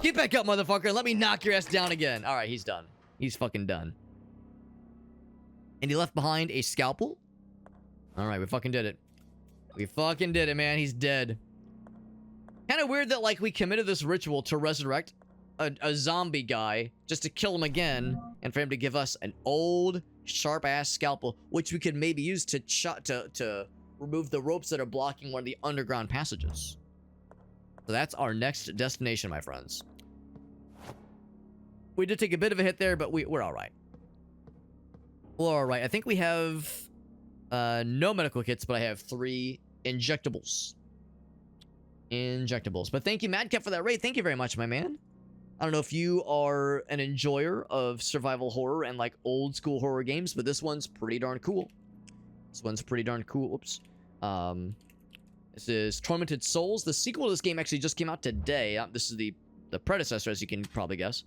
Get back up, motherfucker, and let me knock your ass down again. Alright, he's done. He's fucking done. And he left behind a scalpel? Alright, we fucking did it. We fucking did it, man. He's dead. Kind of weird that, like, we committed this ritual to resurrect a zombie guy just to kill him again, and for him to give us an old, sharp-ass scalpel, which we could maybe use to remove the ropes that are blocking one of the underground passages. So that's our next destination, my friends. We did take a bit of a hit there, but we're alright. We're alright. I think we have no medical kits, but I have 3 injectables. But thank you, Madcap, for that raid. Thank you very much, my man. I don't know if you are an enjoyer of survival horror and, like, old school horror games, but this one's pretty darn cool. This one's pretty darn cool. Oops. This is Tormented Souls. The sequel to this game actually just came out today. This is the predecessor, as you can probably guess.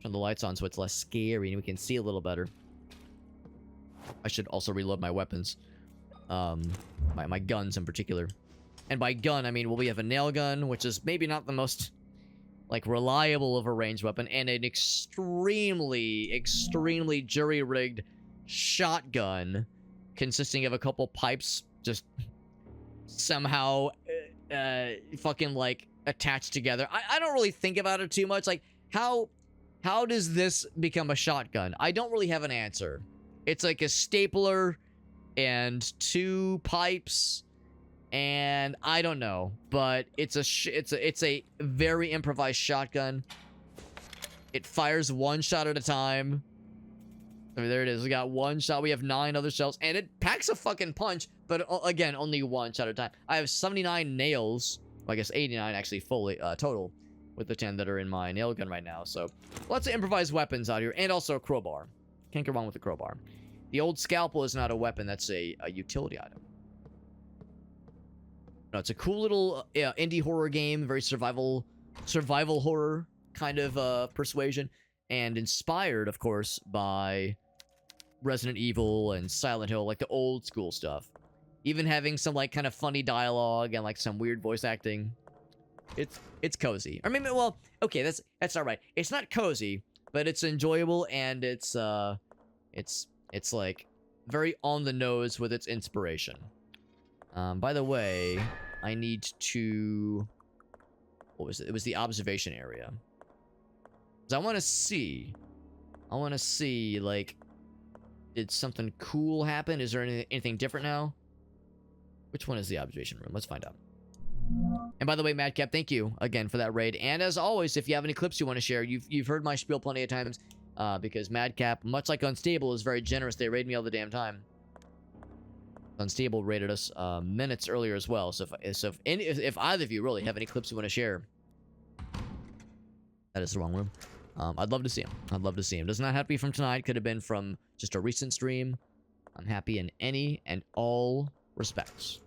Turn the lights on so it's less scary and we can see a little better. I should also reload my weapons. My guns in particular. And by gun, I mean, well, we have a nail gun, which is maybe not the most, like, reliable of a ranged weapon, and an extremely jury-rigged shotgun consisting of a couple pipes just somehow fucking, like, attached together. I don't really think about it too much. Like, how does this become a shotgun? I don't really have an answer. It's like a stapler and 2 pipes, and I don't know, but it's a very improvised shotgun. It fires 1 shot at a time. I mean, there it is. We got 1 shot. We have 9 other shells, and it packs a fucking punch. But again, only 1 shot at a time. I have 79 nails. Well, I guess 89 actually fully total, with the 10 that are in my nail gun right now. So lots of improvised weapons out here, and also a crowbar. Can't go wrong with the crowbar. The old scalpel is not a weapon. That's a utility item. No, it's a cool little indie horror game, very survival horror kind of persuasion, and inspired, of course, by Resident Evil and Silent Hill, like the old school stuff. Even having some like kind of funny dialogue and like some weird voice acting. It's cozy. I mean, well, okay, that's all right. It's not cozy, but it's enjoyable, and it's like very on the nose with its inspiration. By the way, I need to... What was it? It was the observation area. 'Cause I want to see, like, did something cool happen? Is there anything different now? Which one is the observation room? Let's find out. And by the way, Madcap, thank you again for that raid. And as always, if you have any clips you want to share, you've heard my spiel plenty of times. Because Madcap, much like Unstable, is very generous. They raid me all the damn time. Unstable raided us minutes earlier as well. So if either of you really have any clips you want to share, that is the wrong room. I'd love to see him. I'd love to see him. Does not have to be from tonight. Could have been from just a recent stream. I'm happy in any and all respects.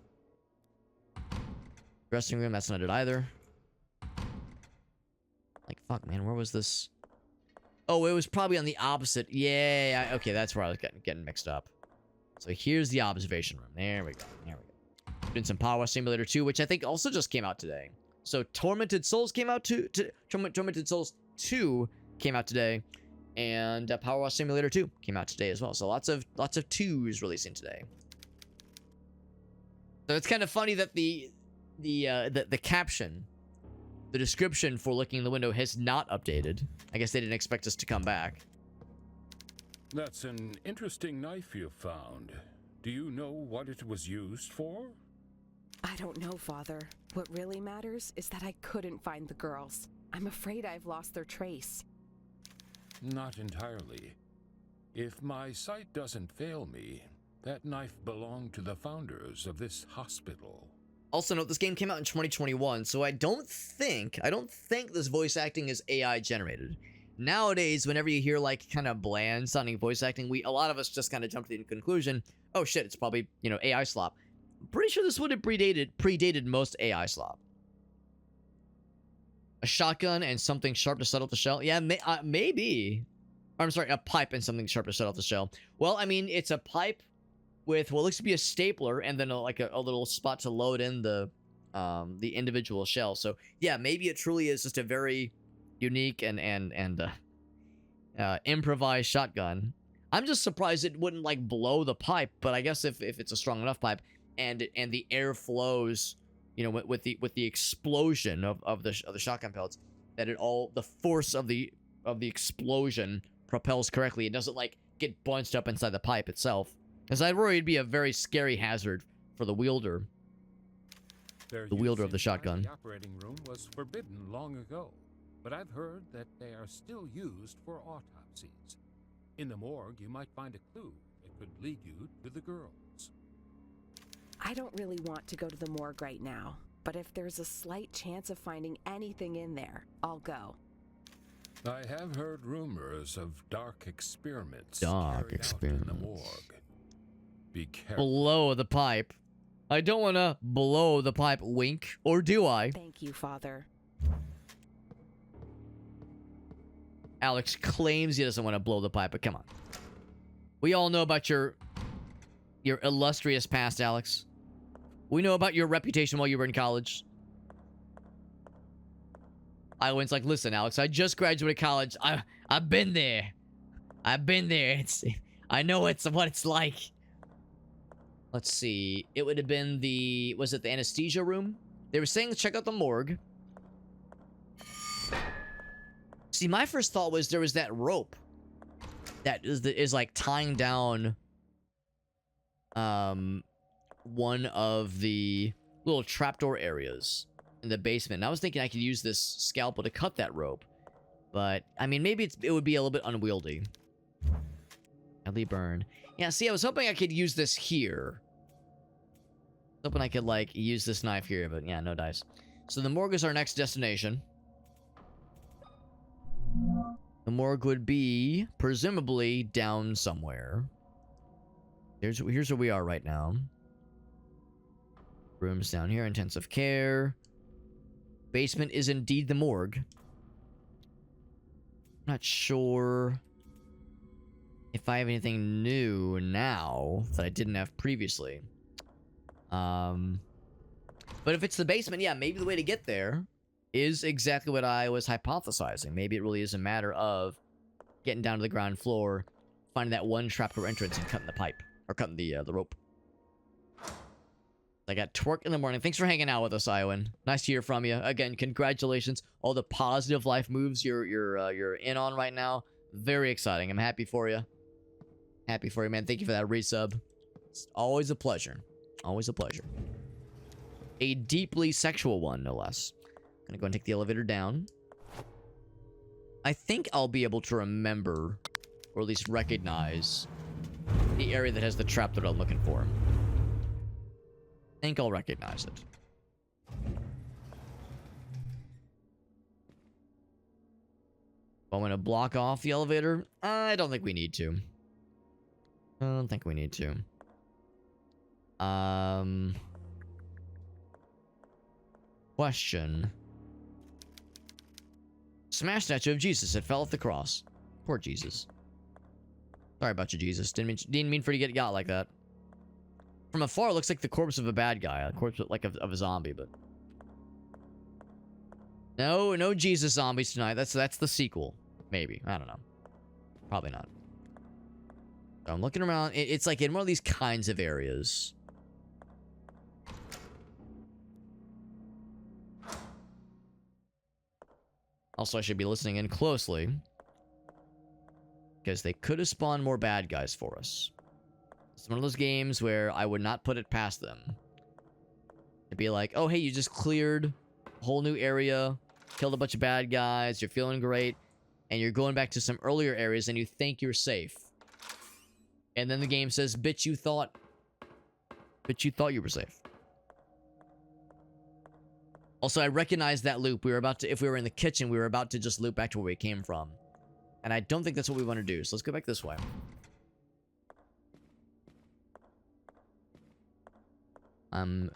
Dressing room, that's not it either. Like, fuck, man, where was this? Oh, it was probably on the opposite. Yeah, okay, that's where I was getting mixed up. So here's the observation room. There we go. Doing some Power Wash Simulator 2, which I think also just came out today. So Tormented Souls came out Tormented Souls 2 came out today, and Power Wash Simulator 2 came out today as well. So lots of 2s releasing today. So it's kind of funny that the caption, the description for looking in the window has not updated. I guess they didn't expect us to come back. That's an interesting knife you found. Do you know what it was used for? I don't know, Father. What really matters is that I couldn't find the girls. I'm afraid I've lost their trace. Not entirely. If my sight doesn't fail me, that knife belonged to the founders of this hospital. Also note, this game came out in 2021, so I don't think this voice acting is AI generated. Nowadays, whenever you hear like kind of bland sounding voice acting, a lot of us just kind of jump to the conclusion, oh shit, it's probably, AI slop. I'm pretty sure this would have predated most AI slop. A shotgun and something sharp to set off the shell? Yeah, maybe. I'm sorry, a pipe and something sharp to set off the shell. Well, I mean, it's a pipe with what looks to be a stapler and then a little spot to load in the individual shell. So yeah, maybe it truly is just a very unique and improvised shotgun. I'm just surprised it wouldn't like blow the pipe, but I guess if it's a strong enough pipe and the air flows, with the explosion of the shotgun pellets, that the force of the explosion propels correctly. It doesn't like get bunched up inside the pipe itself. As I worry, it'd be a very scary hazard for the wielder. The wielder of the shotgun. The operating room was forbidden long ago, but I've heard that they are still used for autopsies. In the morgue, you might find a clue that could lead you to the girls. I don't really want to go to the morgue right now, but if there's a slight chance of finding anything in there, I'll go. I have heard rumors of dark experiments Dark carried out in the morgue. Be careful. Below the pipe. I don't want to blow the pipe, wink. Or do I? Thank you, Father. Alex claims he doesn't want to blow the pipe, but come on. We all know about your illustrious past, Alex. We know about your reputation while you were in college. Iowin's like, listen, Alex, I just graduated college. I've been there. I've been there. I know what it's like. Let's see. It would have been was it the anesthesia room? They were saying check out the morgue. See, my first thought was there was that rope that is like tying down one of the little trapdoor areas in the basement. And I was thinking I could use this scalpel to cut that rope. But, I mean, maybe it would be a little bit unwieldy. Deadly burn. Yeah, see, I was hoping I could use this here. Hoping I could, like, use this knife here, but yeah, no dice. So the morgue is our next destination. The morgue would be, presumably, down somewhere. Here's where we are right now. Rooms down here, intensive care. Basement is indeed the morgue. Not sure if I have anything new now that I didn't have previously. But if it's the basement, yeah, maybe the way to get there is exactly what I was hypothesizing. Maybe it really is a matter of getting down to the ground floor, finding that one trapdoor entrance, and cutting the pipe. Or cutting the rope. I got twerk in the morning. Thanks for hanging out with us, Iowin. Nice to hear from you. Again, congratulations. All the positive life moves you're in on right now. Very exciting. I'm happy for you. Happy for you, man. Thank you for that resub. It's always a pleasure. Always a pleasure. A deeply sexual one, no less. I'm gonna go and take the elevator down. I think I'll be able to remember, or at least recognize, the area that has the trap that I'm looking for. I think I'll recognize it. I'm gonna block off the elevator. I don't think we need to. I don't think we need to. Question. Smash statue of Jesus. It fell off the cross. Poor Jesus. Sorry about you, Jesus. Didn't mean for you to get got like that. From afar, it looks like the corpse of a bad guy. A corpse like of a zombie, but... No Jesus zombies tonight. That's the sequel. Maybe. I don't know. Probably not. So I'm looking around. It's like in one of these kinds of areas. Also, I should be listening in closely. Because they could have spawned more bad guys for us. It's one of those games where I would not put it past them. To be like, oh, hey, you just cleared a whole new area, killed a bunch of bad guys, you're feeling great, and you're going back to some earlier areas and you think you're safe. And then the game says, bitch, you thought you were safe. Also, I recognize that loop. If we were in the kitchen, we were about to just loop back to where we came from. And I don't think that's what we want to do. So let's go back this way. I'm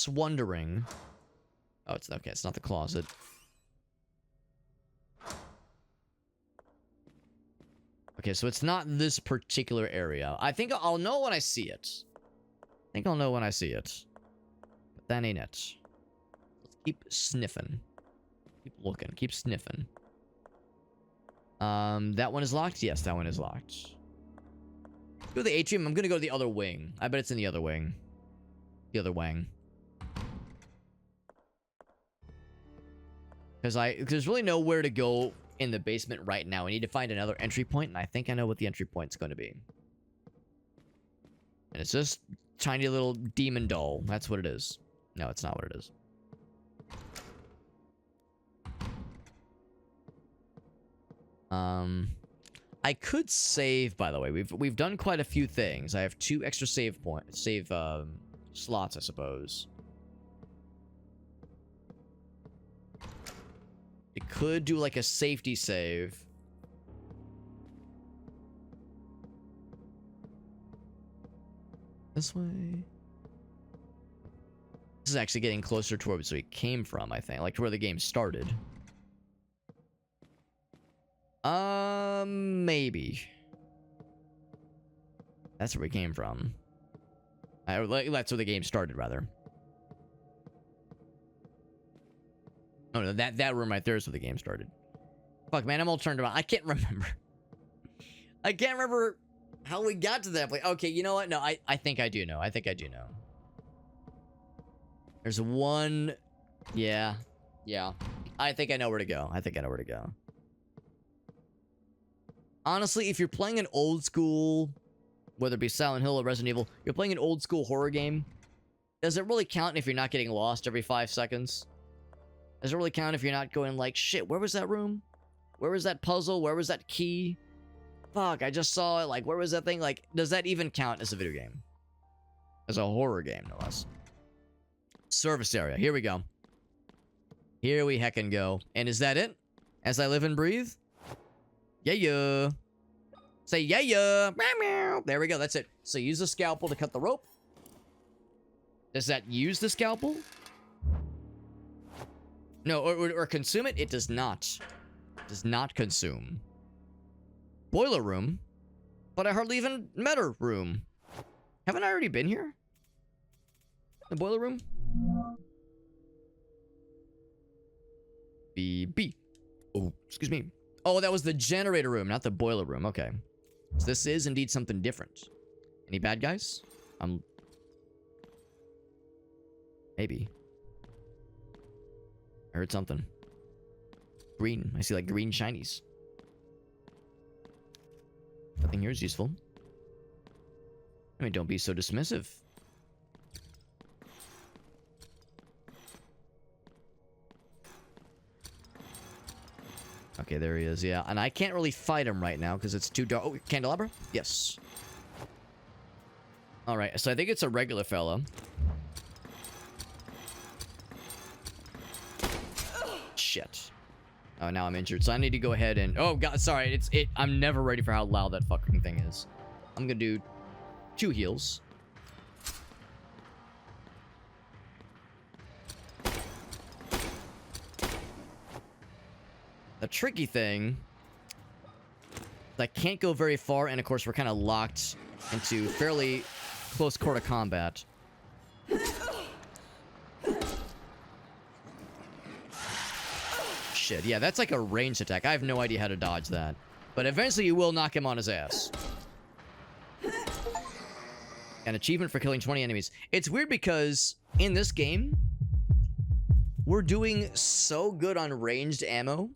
wondering. Oh, it's okay. It's not the closet. Okay, so it's not this particular area. I think I'll know when I see it. But that ain't it. Let's keep sniffing. Keep looking. Keep sniffing. That one is locked? Yes, that one is locked. Go to the atrium. I'm gonna go to the other wing. I bet it's in the other wing. The other wing. Because there's really nowhere to go in the basement right now. I need to find another entry point, and I think I know what the entry point's going to be. And it's just tiny little demon doll. That's what it is. No, it's not what it is. I could save, by the way. We've done quite a few things. I have 2 extra save slots, I suppose. It could do like a safety save. This way. This is actually getting closer to where we came from, I think. Like, to where the game started. Maybe. That's where we came from. That's where the game started, rather. Oh, no, that room right there is where the game started. Fuck, man, I'm all turned around. I can't remember. I can't remember how we got to that place. Okay, you know what? No, I think I do know. I think I do know. There's one... Yeah. Yeah. I think I know where to go. I think I know where to go. Honestly, if you're playing an old school, whether it be Silent Hill or Resident Evil, you're playing an old school horror game, does it really count if you're not getting lost every 5 seconds? Does it really count if you're not going like, shit, where was that room? Where was that puzzle? Where was that key? Fuck, I just saw it. Like, where was that thing? Like, does that even count as a video game? As a horror game, no less. Service area. Here we go. Here we heckin' go. And is that it? As I live and breathe? Yeah, yeah. Say yeah, yeah. Meow, meow. There we go. That's it. So use the scalpel to cut the rope. Does that use the scalpel? No, or consume it? It does not. It does not consume. Boiler room? But I hardly even met her room. Haven't I already been here? The boiler room? B. Oh, excuse me. Oh, that was the generator room, not the boiler room. Okay. So this is indeed something different. Any bad guys? Maybe. I heard something. Green. I see like green shinies. Nothing here is useful. I mean, don't be so dismissive. Okay, there he is, yeah. And I can't really fight him right now because it's too dark. Oh, candelabra? Yes. Alright, so I think it's a regular fella. Shit. Oh, now I'm injured. So I need to go ahead and... Oh, God, sorry. I'm never ready for how loud that fucking thing is. I'm gonna do 2 heals. The tricky thing is I can't go very far, and of course we're kind of locked into fairly close quarter combat. Shit, yeah, that's like a ranged attack. I have no idea how to dodge that. But eventually you will knock him on his ass. An achievement for killing 20 enemies. It's weird because in this game, we're doing so good on ranged ammo.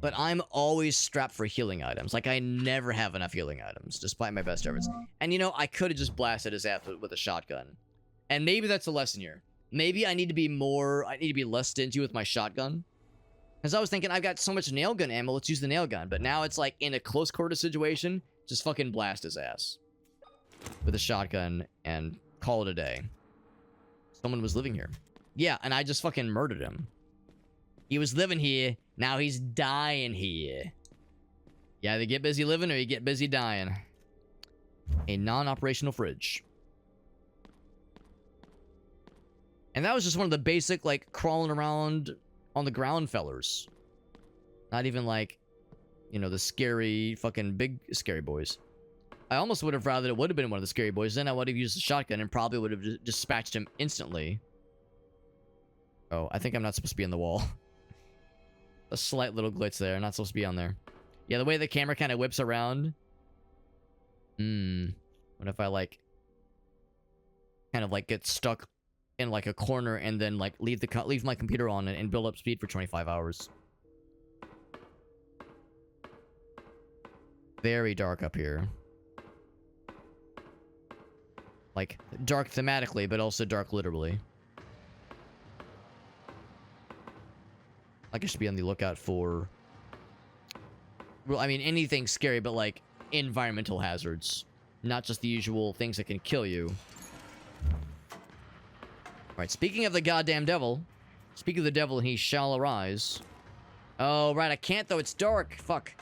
But I'm always strapped for healing items. Like, I never have enough healing items, despite my best efforts. And, you know, I could have just blasted his ass with a shotgun. And maybe that's a lesson here. Maybe I need to be less stingy with my shotgun. Because I was thinking, I've got so much nail gun ammo, let's use the nail gun. But now it's like, in a close quarter situation, just fucking blast his ass with a shotgun and call it a day. Someone was living here. Yeah, and I just fucking murdered him. He was living here, now he's dying here. You either get busy living or you get busy dying. A non-operational fridge. And that was just one of the basic, like, crawling around on the ground fellers. Not even, like, you know, the scary, fucking big scary boys. I almost would have rather it would have been one of the scary boys. Then I would have used the shotgun and probably would have dispatched him instantly. Oh, I think I'm not supposed to be on the wall. A slight little glitch there. Not supposed to be on there. Yeah, the way the camera kind of whips around. What if I, like, kind of, like, get stuck in, like, a corner and then, like, leave my computer on and build up speed for 25 hours. Very dark up here. Like, dark thematically, but also dark literally. Like, I should be on the lookout for... Well, I mean, anything scary, but, like, environmental hazards. Not just the usual things that can kill you. Alright, speaking of the goddamn devil. Speaking of the devil, he shall arise. Oh, right, I can't, though. It's dark. Fuck.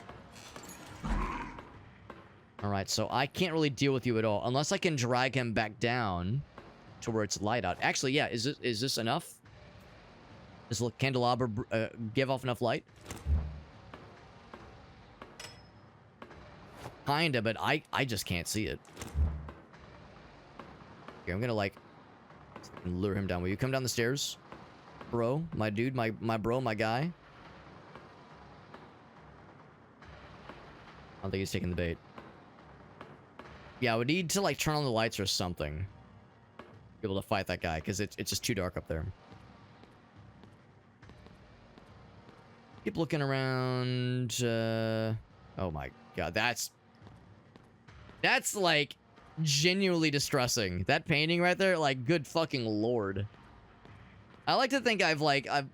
Alright, so I can't really deal with you at all. Unless I can drag him back down to where it's light out. Actually, yeah, is this enough? Does the candelabra give off enough light? Kinda, but I just can't see it. Here, I'm gonna like lure him down. Will you come down the stairs? Bro, my dude, my bro, my guy. I don't think he's taking the bait. Yeah, I would need to like turn on the lights or something. Be able to fight that guy, because it's just too dark up there. Keep looking around. Oh my god, that's like genuinely distressing. That painting right there, like, good fucking lord. I like to think I've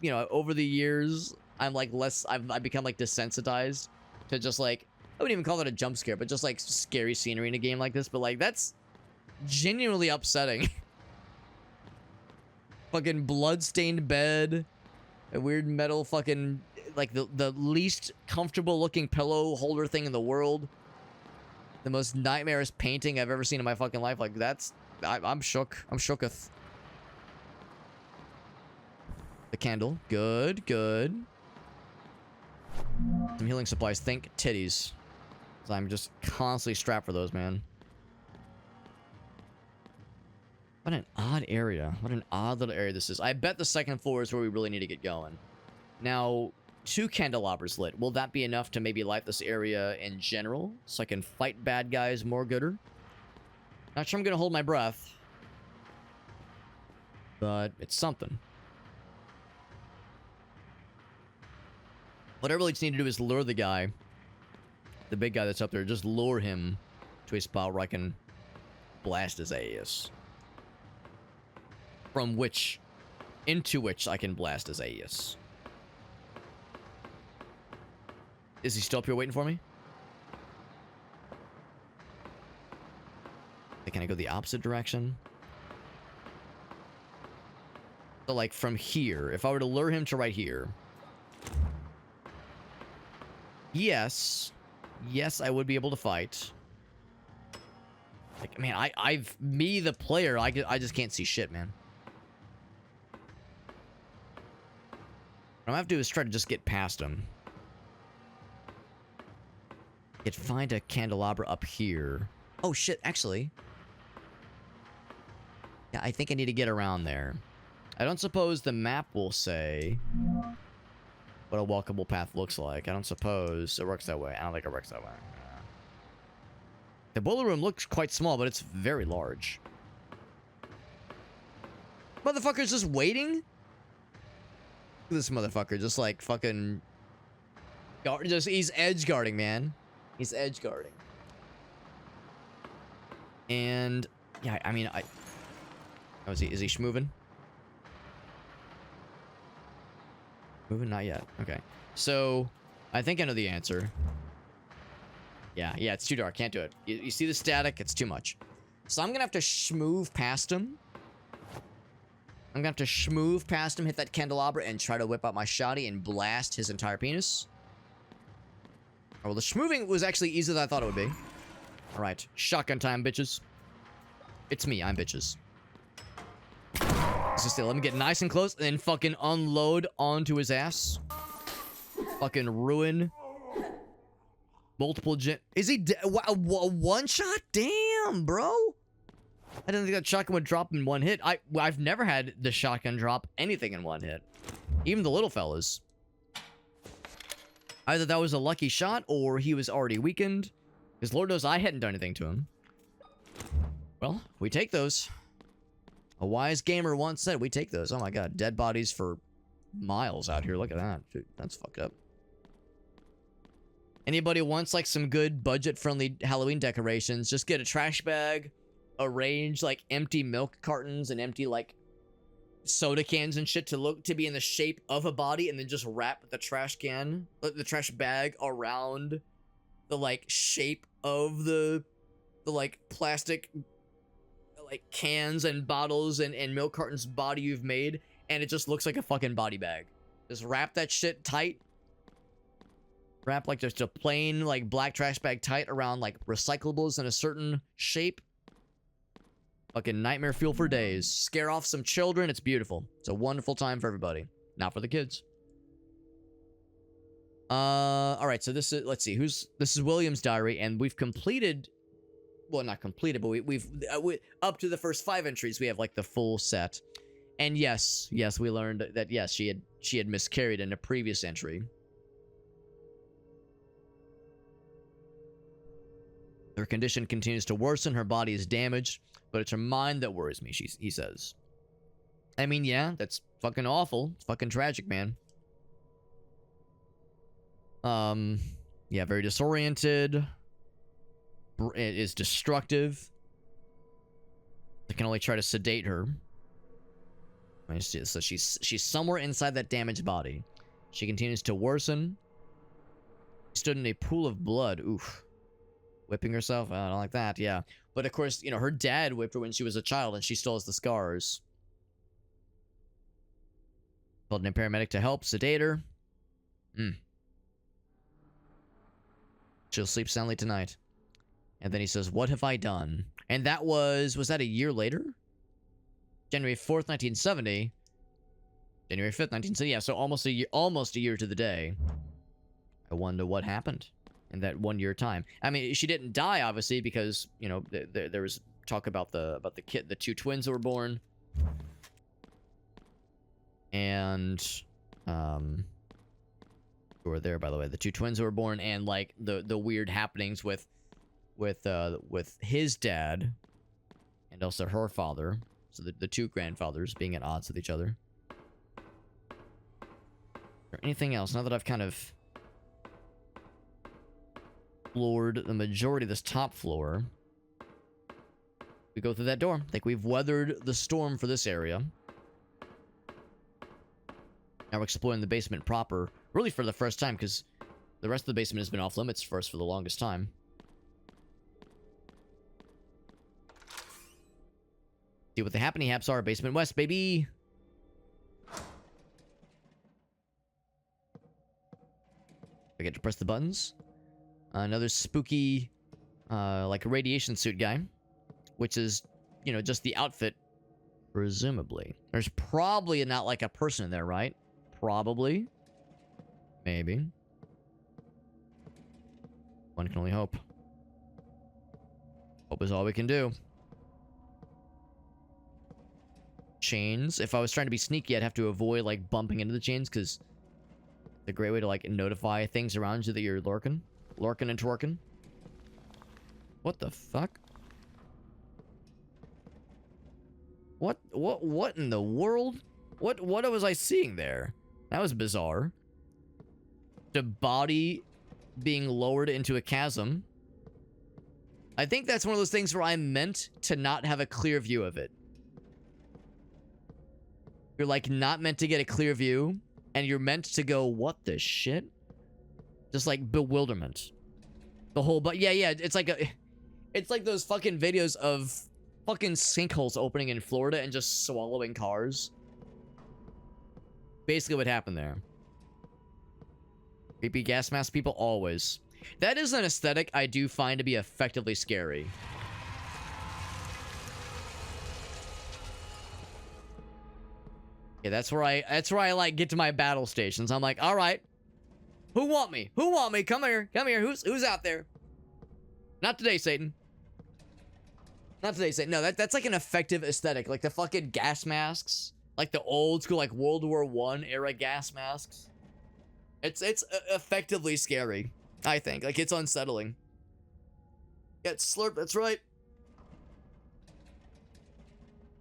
you know, over the years, I'm like I've become like desensitized to just like, I wouldn't even call it a jump scare, but just like scary scenery in a game like this. But like, that's genuinely upsetting. Fucking blood-stained bed, a weird metal fucking, like the least comfortable looking pillow holder thing in the world. The most nightmarish painting I've ever seen in my fucking life. Like, that's, I'm shook. I'm shooketh. The candle. Good, good. Some healing supplies. Think titties. So I'm just constantly strapped for those, man. What an odd area. What an odd little area this is. I bet the second floor is where we really need to get going. Now, 2 candelabras lit. Will that be enough to maybe light this area in general? So I can fight bad guys more gooder? Not sure I'm going to hold my breath. But it's something. What I really just need to do is lure the guy. The big guy that's up there. Just lure him to a spot where I can blast his ass. From which, into which I can blast his ass. Is he still up here waiting for me? Can I go the opposite direction? So like from here, if I were to lure him to right here. Yes. Yes, I would be able to fight. Like, man, me, the player, I just can't see shit, man. What I'm gonna have to do is try to just get past him. Find a candelabra up here. Oh shit, actually. Yeah, I think I need to get around there. I don't suppose the map will say what a walkable path looks like. I don't suppose it works that way. I don't think it works that way. The boiler room looks quite small, but it's very large. Motherfucker's just waiting? Look at this motherfucker, just like fucking... he's edge guarding, man. He's edge guarding. And yeah, I mean, oh, is he schmoving? Moving? Not yet. Okay. So I think I know the answer. Yeah, it's too dark. Can't do it. You see the static? It's too much. So I'm gonna have to schmoove past him. I'm gonna have to schmoove past him, hit that candelabra, and try to whip out my shotty and blast his entire penis. Oh, well, the schmooving was actually easier than I thought it would be. Alright. Shotgun time, bitches. It's me. I'm bitches. So still, let me get nice and close and then fucking unload onto his ass. Fucking ruin. Multiple is he one shot? Damn, bro. I didn't think that shotgun would drop in one hit. I've never had the shotgun drop anything in one hit. Even the little fellas. Either that was a lucky shot or he was already weakened. Because Lord knows I hadn't done anything to him. Well, we take those. A wise gamer once said we take those. Oh my god, dead bodies for miles out here. Look at that. Dude, that's fucked up. Anybody wants like some good budget-friendly Halloween decorations, just get a trash bag, arrange like empty milk cartons and empty like soda cans and shit to be in the shape of a body, and then just wrap the trash bag around the like shape of the like plastic like cans and bottles and milk cartons body you've made, and it just looks like a fucking body bag. Just wrap that shit tight. Wrap like just a plain like black trash bag tight around like recyclables in a certain shape. Fucking nightmare fuel for days. Scare off some children. It's beautiful. It's a wonderful time for everybody. Not for the kids. All right. So this is, let's see, this is William's diary, and we've completed, well, not completed, but we've up to the first 5 entries. We have like the full set. And yes, we learned that yes, she had miscarried in a previous entry. Her condition continues to worsen. Her body is damaged, but it's her mind that worries me, he says. I mean, yeah, that's fucking awful. It's fucking tragic, man. Yeah, very disoriented. It is destructive. I can only try to sedate her. So she's somewhere inside that damaged body. She continues to worsen. She stood in a pool of blood. Oof. Whipping herself? I don't like that, yeah. But of course, you know, her dad whipped her when she was a child, and she still has the scars. Called in a paramedic to help sedate her. She'll sleep soundly tonight. And then he says, "What have I done?" And that was that a year later? January 4th, 1970. January 5th, 1970. Yeah, so almost a year to the day. I wonder what happened in that 1 year time. I mean, she didn't die, obviously, because, you know, there was talk about the kid, the 2 twins that were born. And, who were there, by the way? The 2 twins who were born, and, like, the weird happenings with his dad, and also her father. So the 2 grandfathers being at odds with each other. Or anything else? Now that I've kind of explored the majority of this top floor, we go through that door. I think we've weathered the storm for this area. Now we're exploring the basement proper, really for the first time, because the rest of the basement has been off limits for us for the longest time. See what the happening haps are. Basement west, baby. I get to press the buttons. Another spooky, like radiation suit guy, which is, you know, just the outfit, presumably. There's probably not like a person in there, right? Probably. Maybe. One can only hope. Hope is all we can do. Chains. If I was trying to be sneaky, I'd have to avoid, like, bumping into the chains, because it's a great way to, like, notify things around you that you're lurking. Lurking and twerking. What the fuck? What in the world? What was I seeing there? That was bizarre. The body being lowered into a chasm. I think that's one of those things where I'm meant to not have a clear view of it. You're, like, not meant to get a clear view, and you're meant to go, what the shit? Just, like, bewilderment. The whole, but yeah, it's like those fucking videos of fucking sinkholes opening in Florida and just swallowing cars. Basically what happened there. Creepy gas mask people, always. That is an aesthetic I do find to be effectively scary. Yeah, that's where I like get to my battle stations. I'm like, all right, who want me? Who want me? Come here, come here. Who's out there? Not today, Satan. Not today, Satan. No, that's like an effective aesthetic, like the fucking gas masks, like the old school, like World War I era gas masks. It's effectively scary, I think. Like, it's unsettling. Yeah, it's slurp. That's right.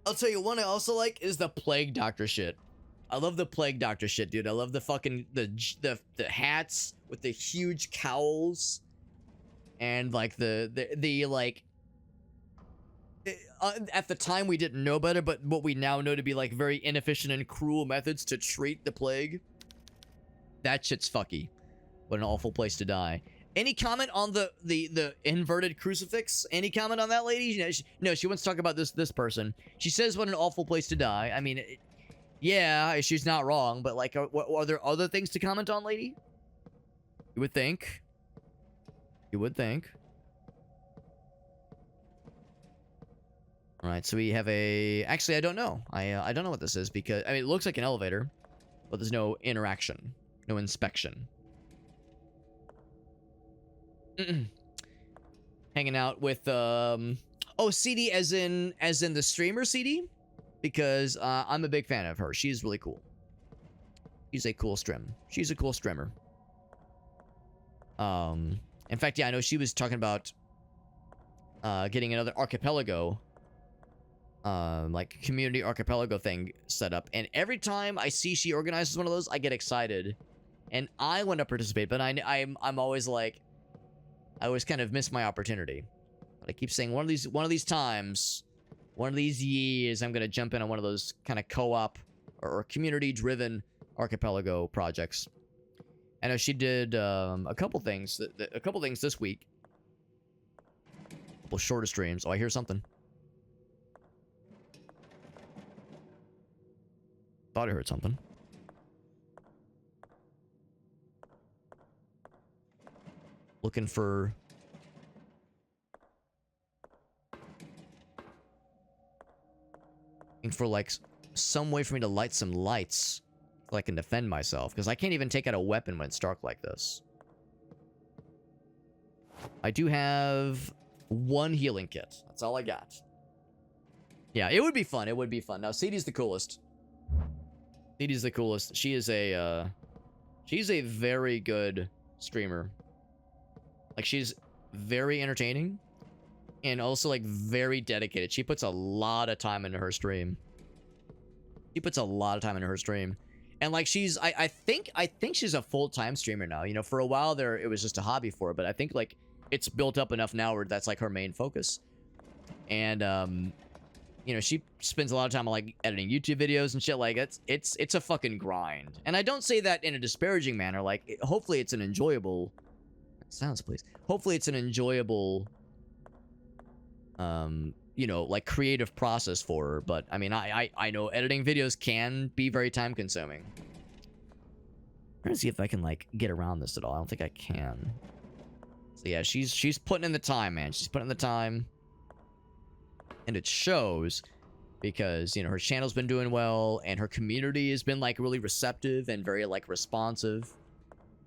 I'll tell you one I also like is the Plague Doctor shit. I love the Plague Doctor shit, dude. I love the fucking the hats with the huge cowls, and like the like. At the time we didn't know better, but what we now know to be like very inefficient and cruel methods to treat the plague. That shit's fucky. What an awful place to die. Any comment on the inverted crucifix? Any comment on that, lady? No, she wants to talk about this person. She says, what an awful place to die. I mean, yeah, she's not wrong, but like, are there other things to comment on, lady? You would think. You would think. All right, so we have a... Actually, I don't know. I don't know what this is because... I mean, it looks like an elevator, but there's no interaction. No inspection. Hanging out with... Oh, CD as in the streamer CD? Because I'm a big fan of her. She's really cool. She's a cool stream. She's a cool streamer. In fact, yeah, I know she was talking about getting another archipelago, like community archipelago thing set up. And every time I see she organizes one of those, I get excited, and I want to participate. But I'm always like, I always kind of miss my opportunity. But I keep saying one of these times, one of these years, I'm gonna jump in on one of those kind of co-op or community-driven archipelago projects. I know she did a couple things this week. A couple shorter streams. Oh, I hear something. Thought I heard something. Looking for... Looking for, like, some way for me to light some lights so I can defend myself. Because I can't even take out a weapon when it's dark like this. I do have one healing kit. That's all I got. Yeah, it would be fun. It would be fun. Now, CD's the coolest. CD's the coolest. She is a, she's a very good streamer. Like, she's very entertaining. And also, like, very dedicated. She puts a lot of time into her stream. She puts a lot of time into her stream. And, like, she's... I think she's a full-time streamer now. You know, for a while there, it was just a hobby for her. But I think, like, it's built up enough now where that's, like, her main focus. And, you know, she spends a lot of time on, like, editing YouTube videos and shit. Like, it's a fucking grind. And I don't say that in a disparaging manner. Like, hopefully it's an enjoyable... Silence, please. Hopefully it's an enjoyable... you know, like, creative process for her. But I mean, I know editing videos can be very time consuming. I'm trying to see if I can, like, get around this at all. I don't think I can. So yeah, she's putting in the time, man. She's putting in the time, and it shows because, you know, her channel's been doing well, and her community has been, like, really receptive and very, like, responsive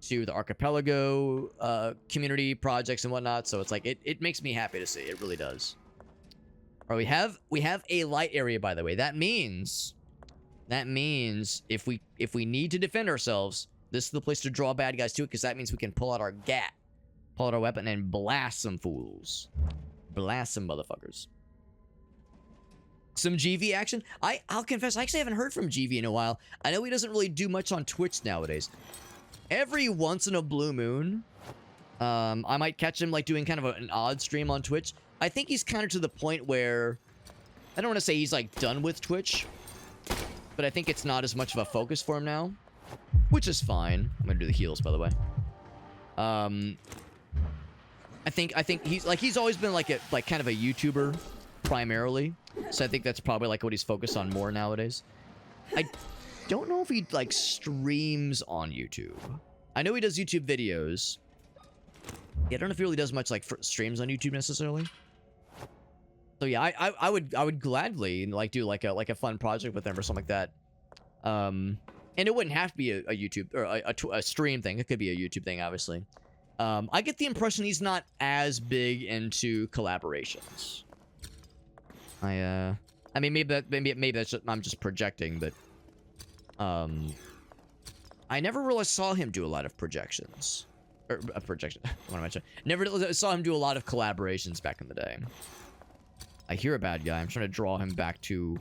to the archipelago community projects and whatnot. So it's like, it makes me happy to see. It really does. All right, we have a light area, by the way. That means if we need to defend ourselves, this is the place to draw bad guys to it, because that means we can pull out our gat, pull out our weapon, and blast some fools, blast some motherfuckers. Some GV action. I'll confess, I actually haven't heard from GV in a while. I know he doesn't really do much on Twitch nowadays. Every once in a blue moon, I might catch him, like, doing kind of an odd stream on Twitch. I think he's kind of to the point where... I don't want to say he's, like, done with Twitch, but I think it's not as much of a focus for him now, which is fine. I'm gonna do the heals, by the way. I think he's always been, like, kind of a YouTuber, primarily, so I think that's probably, like, what he's focused on more nowadays. I don't know if he, like, streams on YouTube. I know he does YouTube videos. Yeah, I don't know if he really does much, like, streams on YouTube necessarily. So yeah, I would gladly, like, do like a fun project with him or something like that. And it wouldn't have to be a YouTube or a stream thing. It could be a YouTube thing, obviously. I get the impression he's not as big into collaborations. I mean, maybe that's just, I'm just projecting, but I never really saw him do a lot of projections. Or projection. What am I saying? Never saw him do a lot of collaborations back in the day. I hear a bad guy. I'm trying to draw him back to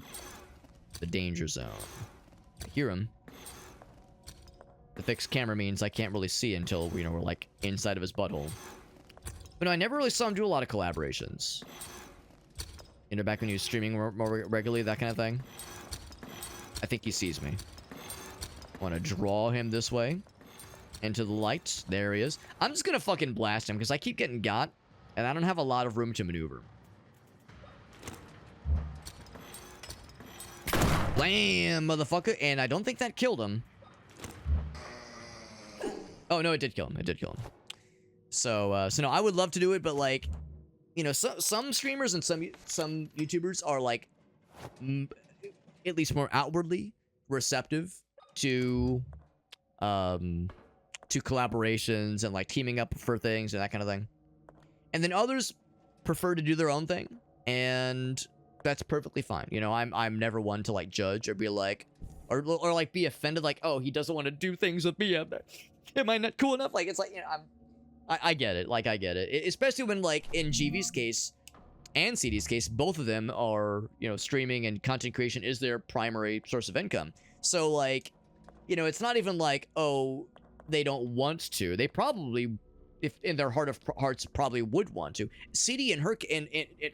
the danger zone. I hear him. The fixed camera means I can't really see until, you know, we're, like, inside of his butthole. But no, I never really saw him do a lot of collaborations. You know, back when he was streaming more regularly, that kind of thing. I think he sees me. I want to draw him this way. Into the light. There he is. I'm just gonna fucking blast him, because I keep getting got, and I don't have a lot of room to maneuver. Blam, motherfucker. And I don't think that killed him. Oh, no, it did kill him. It did kill him. So no, I would love to do it, but, like, you know, some streamers and some YouTubers are like at least more outwardly receptive to collaborations and like teaming up for things and that kind of thing. And then others prefer to do their own thing, and that's perfectly fine. You know, I'm never one to like judge or be like or like be offended like, oh, he doesn't want to do things with me. Am I not cool enough? Like, it's like, you know, I get it. Like, I get it. Especially when, like, in GV's case and CD's case, both of them are, you know, streaming and content creation is their primary source of income. So, like, you know, it's not even like, oh, they don't want to. They probably, if in their heart of hearts, probably would want to. CD, and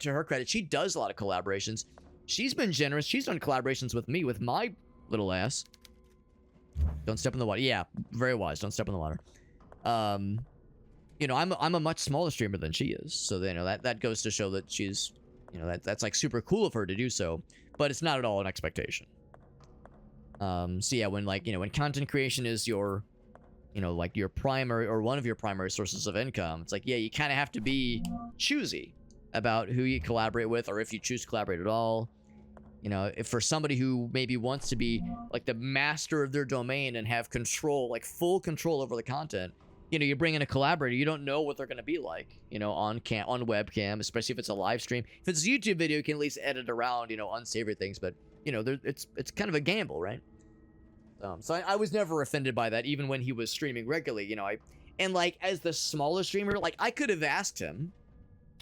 to her credit, she does a lot of collaborations. She's been generous. She's done collaborations with me, with my little ass. Don't step in the water. Yeah, very wise. Don't step in the water. You know, I'm a much smaller streamer than she is, so you know that goes to show that she's, you know, that's like super cool of her to do so, but it's not at all an expectation. So yeah, when like, you know, when content creation is your, you know, like your primary or one of your primary sources of income, it's like, yeah, you kind of have to be choosy about who you collaborate with, or if you choose to collaborate at all. You know, if for somebody who maybe wants to be like the master of their domain and have control, like full control over the content, you know, you bring in a collaborator, you don't know what they're going to be like, you know, on webcam, especially if it's a live stream. If it's a YouTube video, you can at least edit around, you know, unsavory things, but, you know, it's kind of a gamble, right? So I was never offended by that, even when he was streaming regularly, you know. And like, as the smaller streamer, like, I could have asked him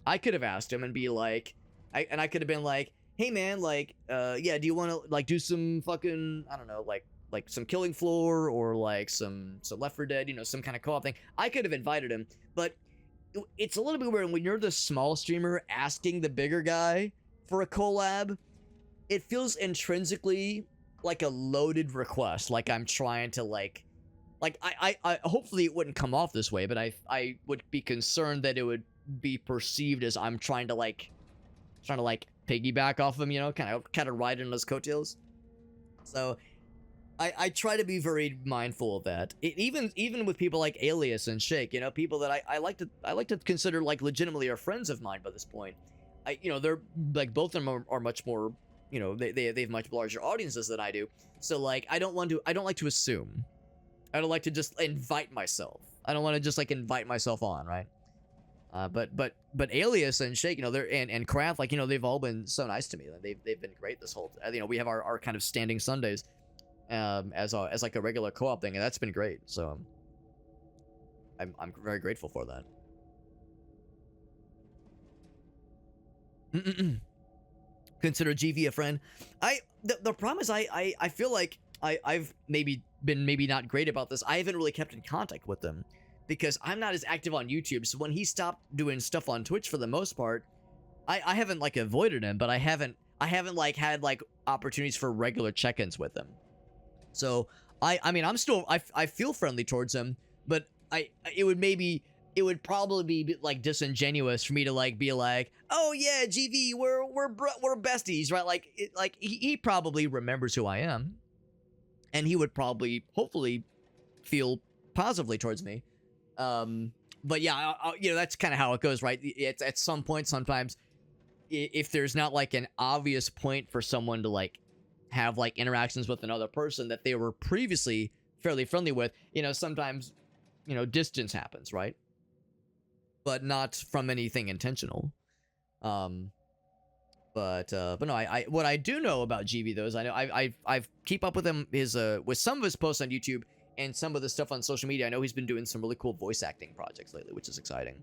and be like, I could have been like, hey man, like, yeah, do you want to like do some fucking, I don't know, like some Killing Floor or like some Left 4 Dead, you know, some kind of co-op thing. I could have invited him, but it's a little bit weird when you're the small streamer asking the bigger guy for a collab. It feels intrinsically like a loaded request, like I'm trying to like I hopefully it wouldn't come off this way, but I would be concerned that it would be perceived as I'm trying to like piggyback off of him, you know, kind of ride in his coattails. So I try to be very mindful of that. Even with people like Alias and Shake, you know, people that I like to consider like legitimately are friends of mine by this point. You know, they're like, both of them are much more, you know, they have much larger audiences than I do. So like, I don't like to assume. I don't like to just invite myself. I don't want to just like invite myself on, right? But Alias and Shake, you know, they're and Craft, like, you know, they've all been so nice to me. They've been great this whole. You know, we have our kind of standing Sundays, as like a regular co-op thing, and that's been great. So I'm very grateful for that. Consider GV a friend. The problem is I feel like I've maybe been not great about this. I haven't really kept in contact with them, because I'm not as active on YouTube. So when he stopped doing stuff on Twitch, for the most part, I haven't like avoided him, but I haven't like had like opportunities for regular check-ins with him. So I mean, I'm still, I feel friendly towards him, but it would probably be like disingenuous for me to like be like, oh yeah, GV, we're besties, right? Like he probably remembers who I am, and he would probably hopefully feel positively towards me. But yeah, you know, that's kind of how it goes, right? It's at some point, sometimes if there's not like an obvious point for someone to like have like interactions with another person that they were previously fairly friendly with, you know, sometimes, you know, distance happens, right? But not from anything intentional. But no, I what I do know about GV though is I know I've keep up with him with some of his posts on YouTube and some of the stuff on social media. I know he's been doing some really cool voice acting projects lately, which is exciting.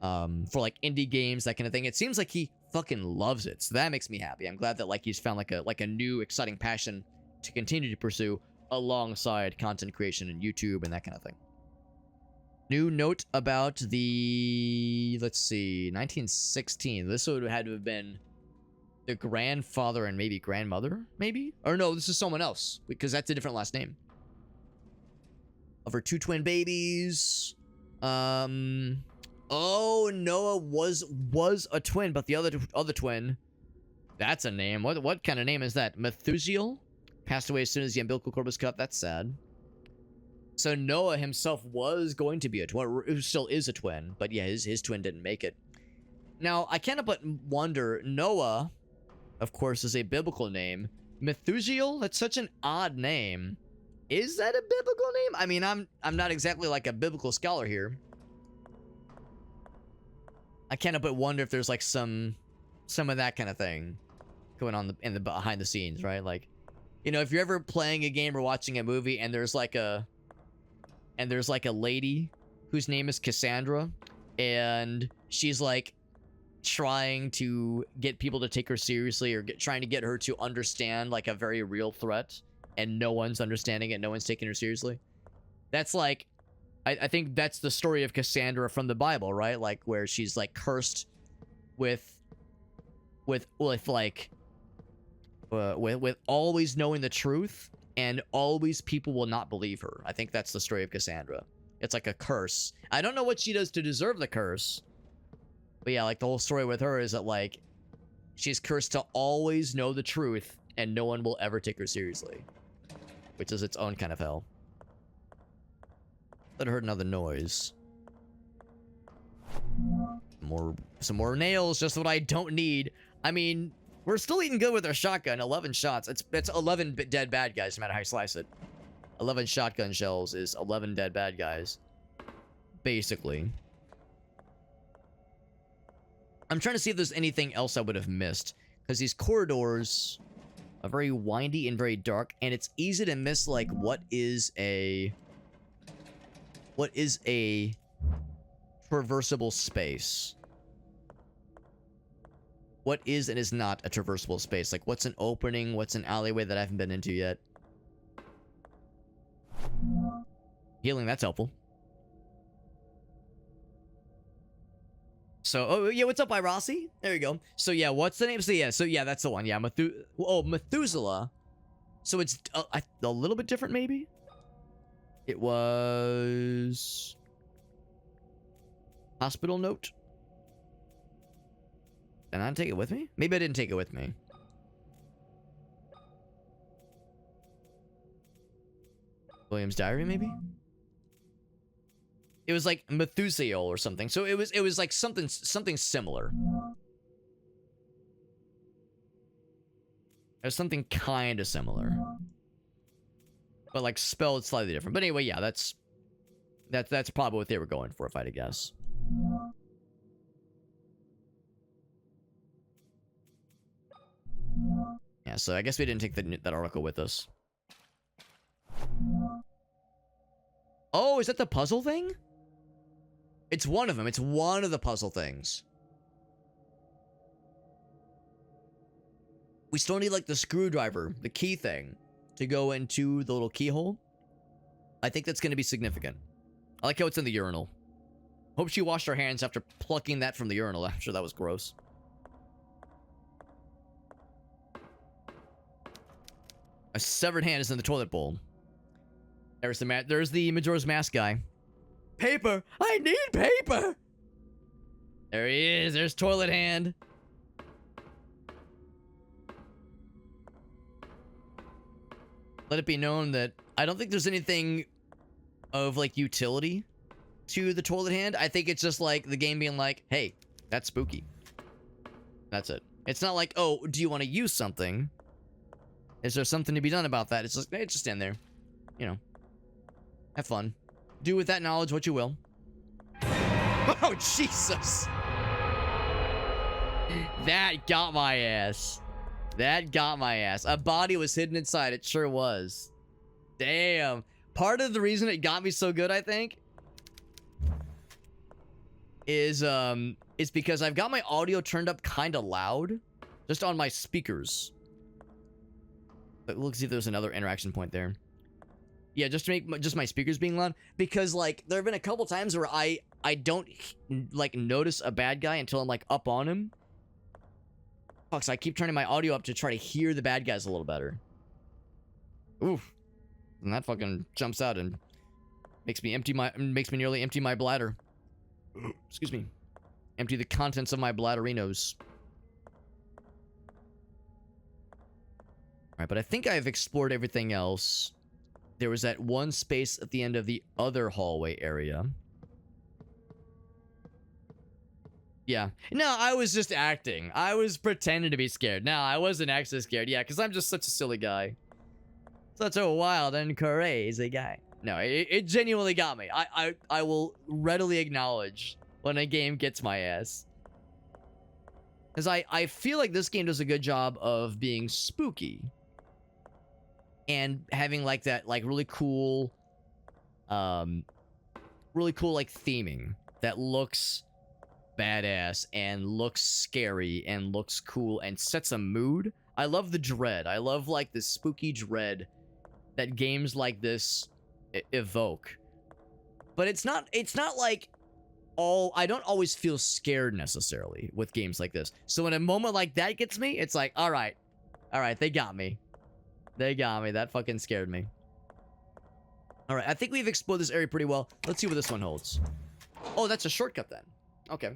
For like indie games, that kind of thing. It seems like he fucking loves it, so that makes me happy. I'm glad that like he's found like a new exciting passion to continue to pursue alongside content creation and YouTube and that kind of thing. New note about the, let's see, 1916. This would have had to have been the grandfather and maybe grandmother, maybe? Or no, this is someone else, because that's a different last name. Of her 2 twin babies. Oh, Noah was a twin, but the other twin, that's a name. What kind of name is that? Methusiel? Passed away as soon as the umbilical cord was cut. That's sad. So Noah himself was going to be a twin, or still is a twin, but yeah, his twin didn't make it. Now, I can't but wonder, Noah, of course, is a biblical name. Methusiel, that's such an odd name. Is that a biblical name? I mean, I'm not exactly like a biblical scholar here. I can't but wonder if there's like some of that kind of thing going on in the behind the scenes, right? Like, you know, if you're ever playing a game or watching a movie and there's like a lady whose name is Cassandra, and she's like trying to get people to take her seriously, or trying to get her to understand like a very real threat, and no one's understanding it, no one's taking her seriously. That's like, I think that's the story of Cassandra from the Bible, right? Like where she's like cursed with always knowing the truth, and always people will not believe her. I think that's the story of Cassandra. It's like a curse. I don't know what she does to deserve the curse, but yeah, like the whole story with her is that like she's cursed to always know the truth, and no one will ever take her seriously, which is its own kind of hell. Let her heard another noise. Some more nails, just what I don't need. I mean, we're still eating good with our shotgun. 11 shots. It's 11 dead bad guys, no matter how you slice it. 11 shotgun shells is 11 dead bad guys, basically. I'm trying to see if there's anything else I would have missed, because these corridors are very windy and very dark, and it's easy to miss like what is a traversable space. What is and is not a traversable space? Like, what's an opening? What's an alleyway that I haven't been into yet? Healing, that's helpful. So, oh yeah, what's up, Irasi? There you go. So yeah, what's the name? So yeah, that's the one. Yeah, Methuselah. So it's a little bit different, maybe? It was... hospital note? Did I not take it with me? Maybe I didn't take it with me. William's diary, maybe? It was like Methuselah or something. So it was like something similar. It was something kind of similar, but like spelled slightly different. But anyway, yeah, that's probably what they were going for, if I had to guess. Yeah, so I guess we didn't take that article with us. Oh, is that the puzzle thing? It's one of them. It's one of the puzzle things. We still need, like, the screwdriver, the key thing, to go into the little keyhole. I think that's going to be significant. I like how it's in the urinal. Hope she washed her hands after plucking that from the urinal. I'm sure that was gross. A severed hand is in the toilet bowl. There's the Majora's Mask guy. Paper! I need paper! There he is. There's toilet hand. Let it be known that I don't think there's anything of, like, utility to the toilet hand. I think it's just, like, the game being like, hey, that's spooky. That's it. It's not like, oh, do you want to use something? Is there something to be done about that? It's just, hey, just stand there. You know. Have fun. Do with that knowledge what you will. Oh, Jesus! That got my ass. That got my ass. A body was hidden inside. It sure was. Damn. Part of the reason it got me so good, I think, is because I've got my audio turned up kind of loud, just on my speakers. But we'll see if there's another interaction point there. Yeah, just to make just my speakers being loud, because like there have been a couple times where I don't like notice a bad guy until I'm like up on him. Fuck, so I keep turning my audio up to try to hear the bad guys a little better. Oof. And that fucking jumps out and makes me nearly empty my bladder. Excuse me. Empty the contents of my bladderinos. Alright, but I think I've explored everything else. There was that one space at the end of the other hallway area. Yeah. No, I was just acting. I was pretending to be scared. No, I wasn't actually scared. Yeah, because I'm just such a silly guy. Such a wild and crazy guy. No, it genuinely got me. I will readily acknowledge when a game gets my ass. Because I feel like this game does a good job of being spooky. And having like that like really cool like theming that looks badass and looks scary and looks cool and sets a mood. I love the dread. I love like the spooky dread that games like this evoke. But it's not like I don't always feel scared necessarily with games like this. So when a moment like that gets me, it's like, all right, they got me. They got me. That fucking scared me. All right, I think we've explored this area pretty well. Let's see what this one holds. Oh, that's a shortcut then. Okay.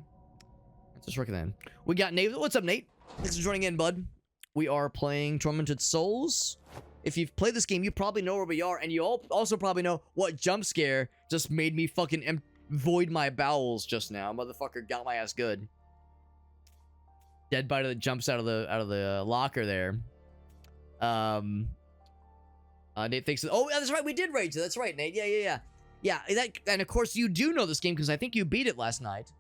That's a shortcut then. We got Nate. What's up, Nate? Thanks for joining in, bud. We are playing Tormented Souls. If you've played this game, you probably know where we are, and you also probably know what jump scare just made me fucking void my bowels just now. Motherfucker got my ass good. Dead body that jumps out of the locker there. Nate thinks. Oh, that's right. We did rage. That's right, Nate. Yeah. And of course, you do know this game because I think you beat it last night.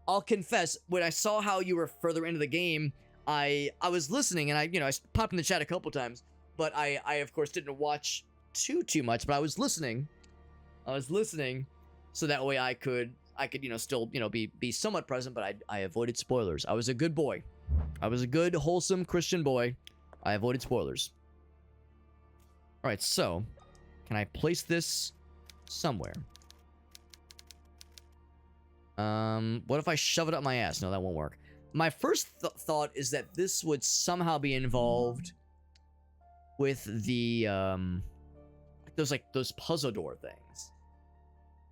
I'll confess, when I saw how you were further into the game, I was listening, and I popped in the chat a couple times, but I of course didn't watch too much, but I was listening. So that way I could still be somewhat present, but I avoided spoilers. I was a good boy. I was a good wholesome Christian boy. I avoided spoilers. All right, so can I place this somewhere? What if I shove it up my ass? No, that won't work. My first thought is that this would somehow be involved with the those puzzle door things,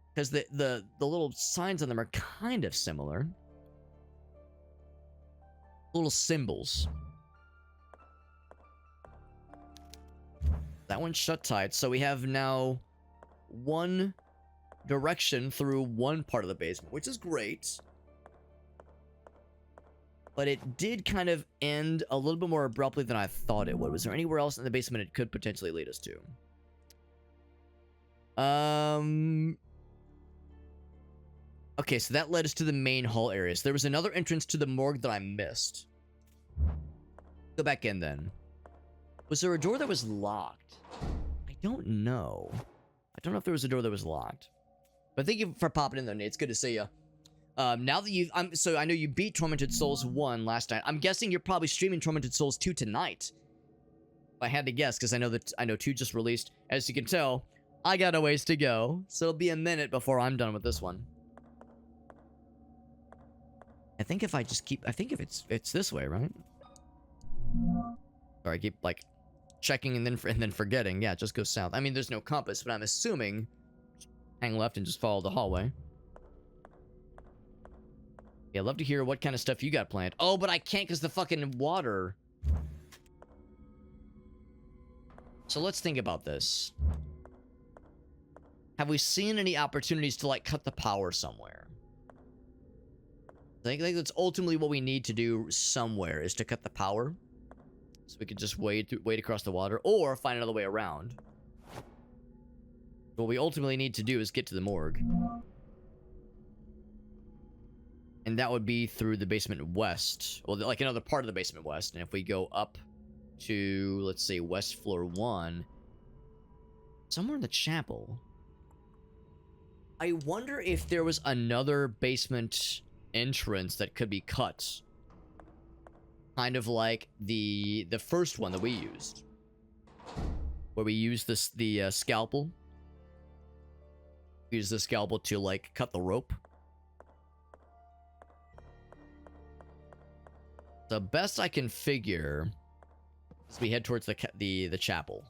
because the little signs on them are kind of similar. Little symbols. That one's shut tight, so we have now one direction through one part of the basement, which is great. But it did kind of end a little bit more abruptly than I thought it would. Was there anywhere else in the basement it could potentially lead us to? Okay, so that led us to the main hall areas. There was another entrance to the morgue that I missed. Go back in then. Was there a door that was locked? I don't know. I don't know if there was a door that was locked. But thank you for popping in there, Nate. It's good to see you. Now that so I know you beat Tormented Souls 1 last night. I'm guessing you're probably streaming Tormented Souls 2 tonight. If I had to guess, because I know 2 just released. As you can tell, I got a ways to go. So it'll be a minute before I'm done with this one. I think if I just keep... I think if it's this way, right? Or I keep, like, checking and then forgetting. Yeah, just go south. I mean, there's no compass, but I'm assuming... Hang left and just follow the hallway. Yeah, I'd love to hear what kind of stuff you got planned. Oh, but I can't because the fucking water. So let's think about this. Have we seen any opportunities to, like, cut the power somewhere? I think that's ultimately what we need to do somewhere, is to cut the power. So we could just wade across the water, or find another way around. What we ultimately need to do is get to the morgue. And that would be through the basement west. Well, like another part of the basement west. And if we go up to, let's say, west floor 1. Somewhere in the chapel. I wonder if there was another basement entrance that could be cut. Kind of like the first one that we used. Where we used the scalpel. Use the scalpel to, like, cut the rope. The best I can figure is we head towards the chapel.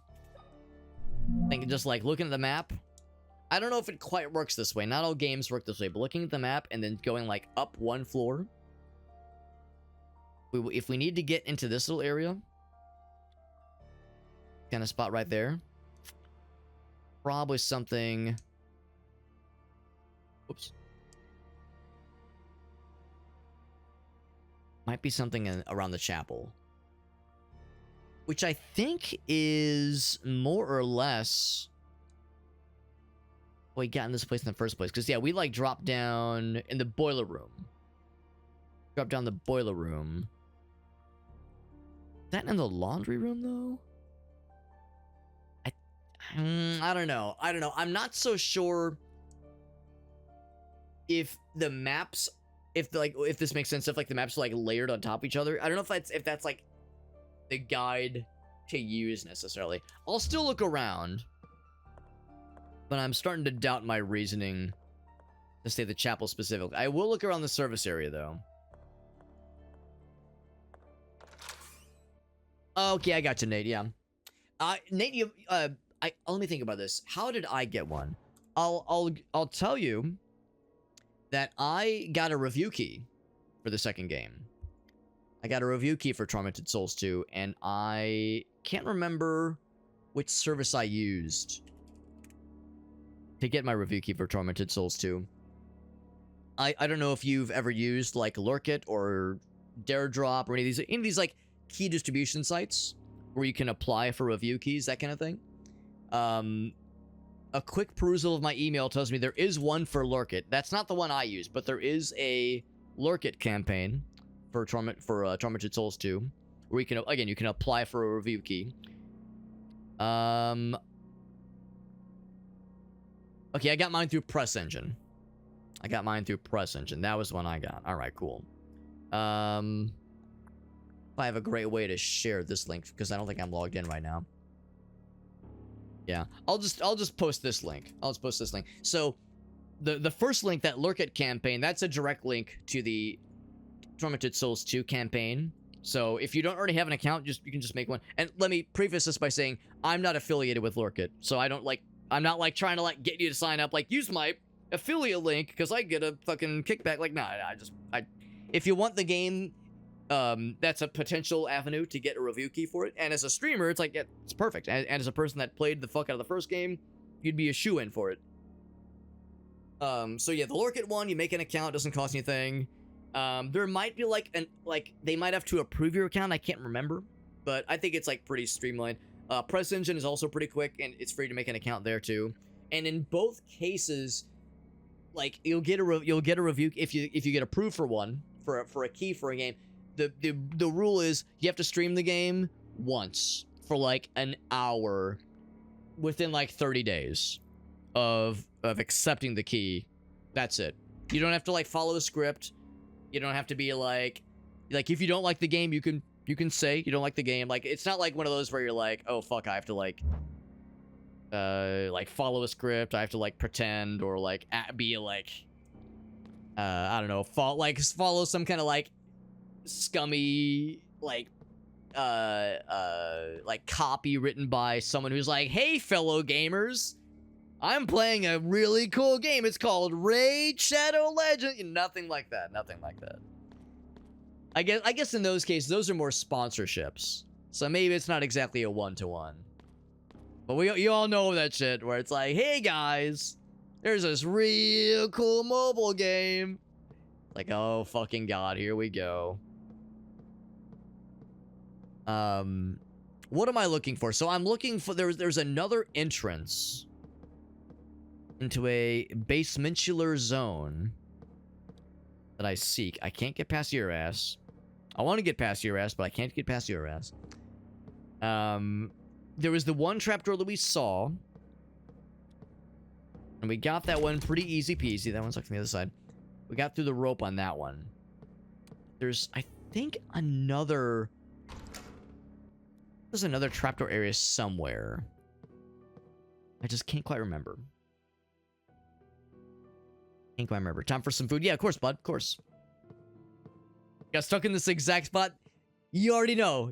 I think just, like, looking at the map, I don't know if it quite works this way. Not all games work this way, but looking at the map and then going, like, up one floor. If we need to get into this little area, kind of spot right there, probably something... Oops. Might be something around the chapel. Which I think is more or less we got in this place in the first place. Because, yeah, we, like, dropped down in the boiler room. Dropped down the boiler room. Is that in the laundry room, though? I don't know. I don't know. I'm not so sure if the maps, if this makes sense, if, like, the maps are, like, layered on top of each other. I don't know if that's, like, the guide to use, necessarily. I'll still look around. But I'm starting to doubt my reasoning to say the chapel specifically. I will look around the service area, though. Okay, I got you, Nate. Yeah, Nate, you let me think about this. How did I get one? I'll tell you that I got a review key for the second game. I got a review key for Tormented Souls 2, and I can't remember which service I used to get my review key for Tormented Souls 2. I don't know if you've ever used, like, Lurkit or Dare Drop or any of these like key distribution sites where you can apply for review keys, that kind of thing. A quick perusal of my email tells me there is one for Lurkit. That's not the one I use, but there is a Lurkit campaign for Tormented Souls 2 where you can, again, you can apply for a review key. Okay, I got mine through Press Engine. That was one I got. All right, cool. I have a great way to share this link because I don't think I'm logged in right now. Yeah, I'll just post this link. So, the first link, that Lurkit campaign, that's a direct link to the Tormented Souls 2 campaign. So if you don't already have an account, you can just make one. And let me preface this by saying I'm not affiliated with Lurkit, so I'm not like trying to like get you to sign up, like use my affiliate link because I get a fucking kickback. Like, nah, if you want the game, that's a potential avenue to get a review key for it. And as a streamer, it's like, yeah, it's perfect. And as a person that played the fuck out of the first game, you'd be a shoo-in for it. So yeah, the Lurkit one, you make an account, doesn't cost anything. There might be they might have to approve your account. I can't remember, but I think it's like pretty streamlined. Press Engine is also pretty quick, and it's free to make an account there too. And in both cases, like you'll get a review if you get approved for one for a key for a game. The rule is you have to stream the game once for like an hour within like 30 days of accepting the key. That's it. You don't have to like follow the script. You don't have to be like if you don't like the game, you can say you don't like the game. Like, it's not like one of those where you're like, oh fuck, I have to like follow a script. I have to like pretend or like be like I don't know, follow some kind of like scummy like copy written by someone who's like, hey fellow gamers, I'm playing a really cool game. It's called Raid Shadow Legend. Nothing like that. I guess in those cases, those are more sponsorships. So maybe it's not exactly a one-to-one. But you all know that shit where it's like, hey guys, there's this real cool mobile game. Like, oh fucking god, here we go. What am I looking for? So I'm looking for, there's another entrance into a basementular zone that I seek. I can't get past your ass. I want to get past your ass, but I can't get past your ass. There was the one trapdoor that we saw, and we got that one pretty easy peasy. That one's like from the other side. We got through the rope on that one. There's, I think, there's another trapdoor area somewhere. I just can't quite remember. Time for some food. Yeah, of course, bud. Of course. Got stuck in this exact spot. You already know.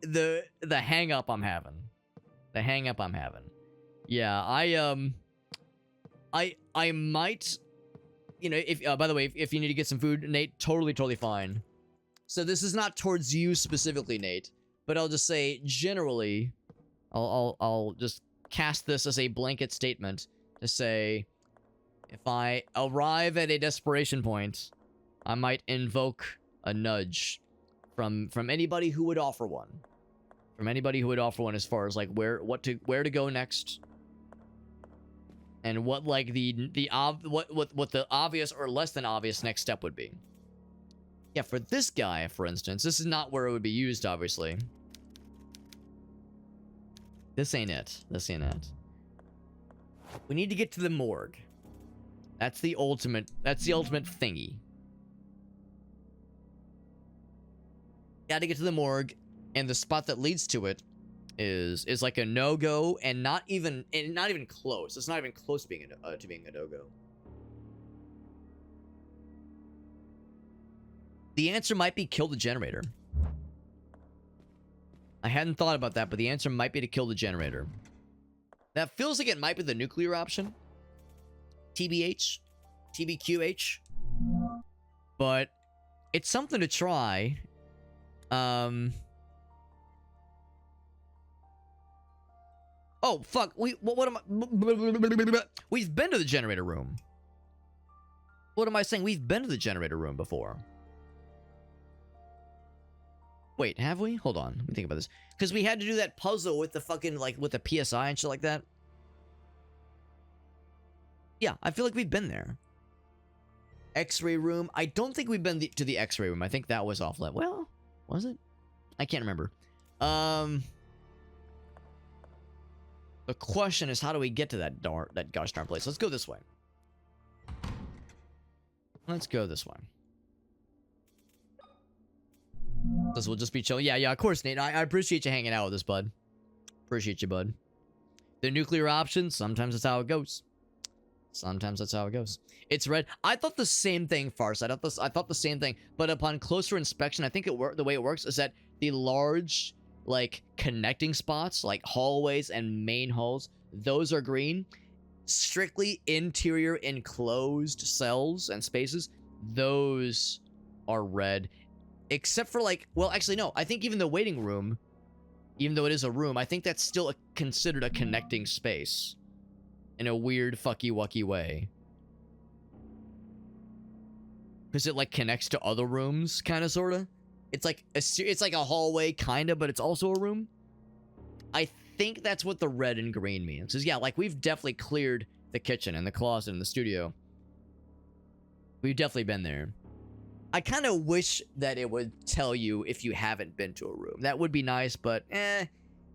The hang up I'm having. Yeah, I might, you know, if by the way, if you need to get some food, Nate, totally fine. So this is not towards you specifically, Nate, but I'll just say generally, I'll just cast this as a blanket statement to say, if I arrive at a desperation point, I might invoke a nudge from anybody who would offer one. From anybody who would offer one as far as like where to go next. And what like what the obvious or less than obvious next step would be. Yeah, for this guy, for instance, this is not where it would be used, obviously. This ain't it. This ain't it. We need to get to the morgue. That's the ultimate thingy. Gotta get to the morgue, and the spot that leads to it is like a no-go, and not even close. It's not even close to being a no-go. The answer might be kill the generator. I hadn't thought about that, but the answer might be to kill the generator. That feels like it might be the nuclear option. TBH. TBQH. But it's something to try. Oh, fuck. What am I... We've been to the generator room. What am I saying? We've been to the generator room before. Wait, have we? Hold on. Let me think about this. Because we had to do that puzzle with the fucking, like, with the PSI and shit like that. Yeah, I feel like we've been there. X-ray room. I don't think we've been to the X-ray room. I think that was off limit. Well, was it? I can't remember. The question is, how do we get to that gosh darn place? Let's go this way. Let's go this way. This will just be chill. Yeah, of course, Nate. I appreciate you hanging out with us, bud. Appreciate you, bud. The nuclear option, sometimes that's how it goes. Sometimes that's how it goes. It's red. I thought the same thing, Farsight. I thought the same thing, but upon closer inspection, I think the way it works is that the large, like, connecting spots, like hallways and main halls, those are green. Strictly interior enclosed cells and spaces, those are red. Except for, like, well, actually, no. I think even the waiting room, even though it is a room, I think that's still considered a connecting space. In a weird, fucky-wucky way. Because it, like, connects to other rooms, kind of, sort of. It's like a hallway, kind of, but it's also a room. I think that's what the red and green means. Because, yeah, like, we've definitely cleared the kitchen and the closet and the studio. We've definitely been there. I kind of wish that it would tell you if you haven't been to a room. That would be nice, but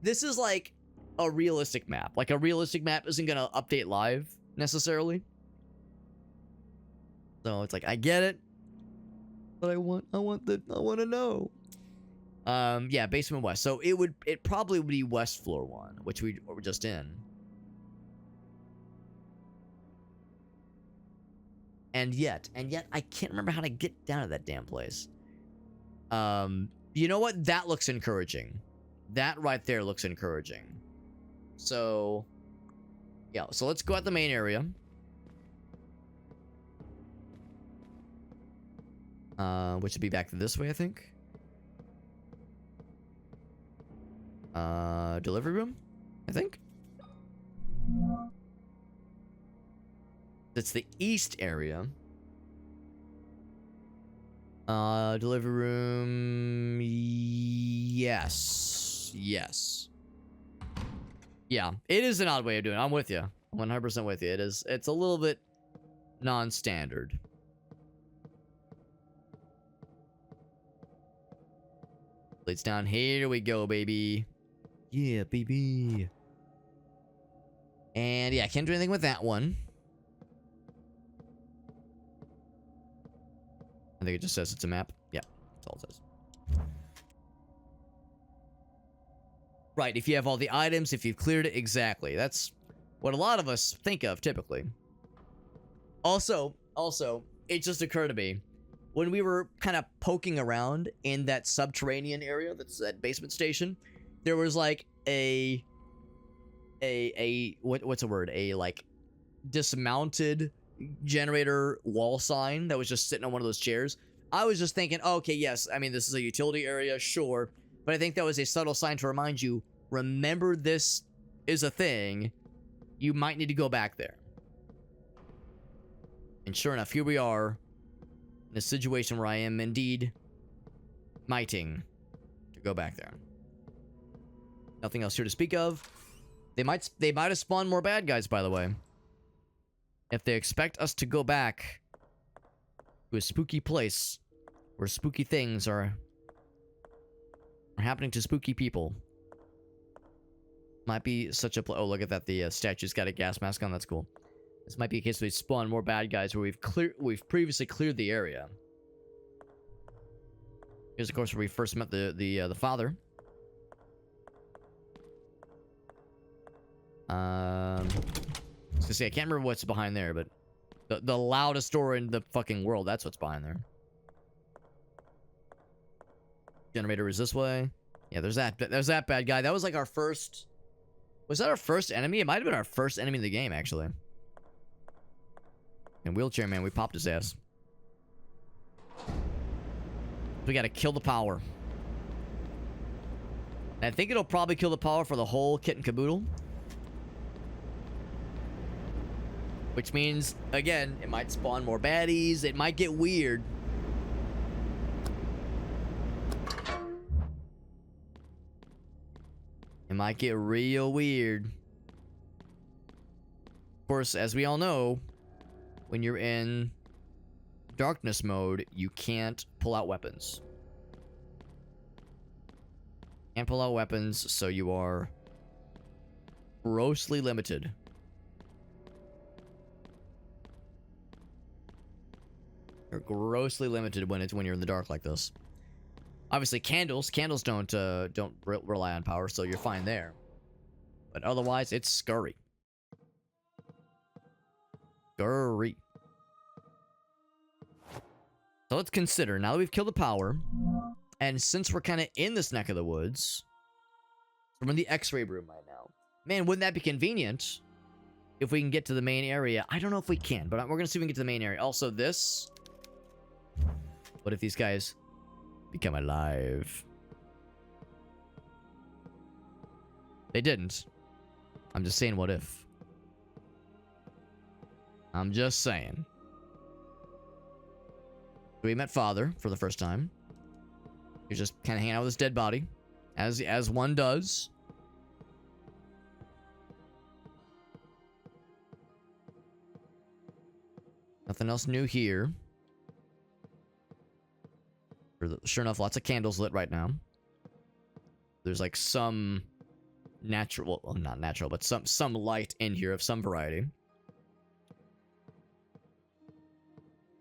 this is like a realistic map. Like, a realistic map isn't gonna update live necessarily. So it's like, I get it, but I want to know. Yeah, basement west. So it probably would be west floor 1, which we were just in. And yet, I can't remember how to get down to that damn place. You know what? That looks encouraging. That right there looks encouraging. So, yeah. So let's go at the main area. Which would be back this way, I think. Delivery room, I think. That's the east area. Delivery room. Yes. Yeah, it is an odd way of doing it. I'm with you. 100% with you. It's a little bit non-standard. Plates down. Here we go, baby. Yeah, baby. And yeah, I can't do anything with that one. I think it just says it's a map. Yeah, that's all it says. Right, if you have all the items, if you've cleared it, exactly. That's what a lot of us think of, typically. Also, it just occurred to me, when we were kind of poking around in that subterranean area, that's that basement station, there was like what's the word? A, like, dismounted generator wall sign that was just sitting on one of those chairs. I was just thinking, oh, okay, yes, I mean, this is a utility area, sure, but I think that was a subtle sign to remind you, remember this is a thing, you might need to go back there. And sure enough, here we are, in a situation where I am indeed mighting to go back there. Nothing else here to speak of. They might have spawned more bad guys, by the way. If they expect us to go back to a spooky place where spooky things are happening to spooky people. Might be such a oh, look at that, the statue's got a gas mask on. That's cool. This might be a case where we spawn more bad guys where we've previously cleared the area. Here's of course where we first met the father. I was gonna say, I can't remember what's behind there, but the loudest door in the fucking world, that's what's behind there. Generator is this way. Yeah, there's that bad guy. That was like our first... Was that our first enemy? It might have been our first enemy in the game, actually. And Wheelchair Man, we popped his ass. We gotta kill the power. And I think it'll probably kill the power for the whole kit and caboodle. Which means, again, it might spawn more baddies. It might get weird. It might get real weird. Of course, as we all know, when you're in darkness mode, you can't pull out weapons. Can't pull out weapons, so you are grossly limited. You're grossly limited when you're in the dark like this. Obviously, candles don't rely on power, so you're fine there. But otherwise, it's scurry. Scurry. So let's consider, now that we've killed the power, and since we're kind of in this neck of the woods, we're in the X-ray room right now. Man, wouldn't that be convenient if we can get to the main area? I don't know if we can, but we're going to see if we can get to the main area. Also, this... What if these guys become alive? They didn't. I'm just saying, what if? I'm just saying. We met Father for the first time. He's just kind of hanging out with his dead body, as one does. Nothing else new here. Sure enough, lots of candles lit right now. There's like some natural, well, not natural, but some light in here of some variety.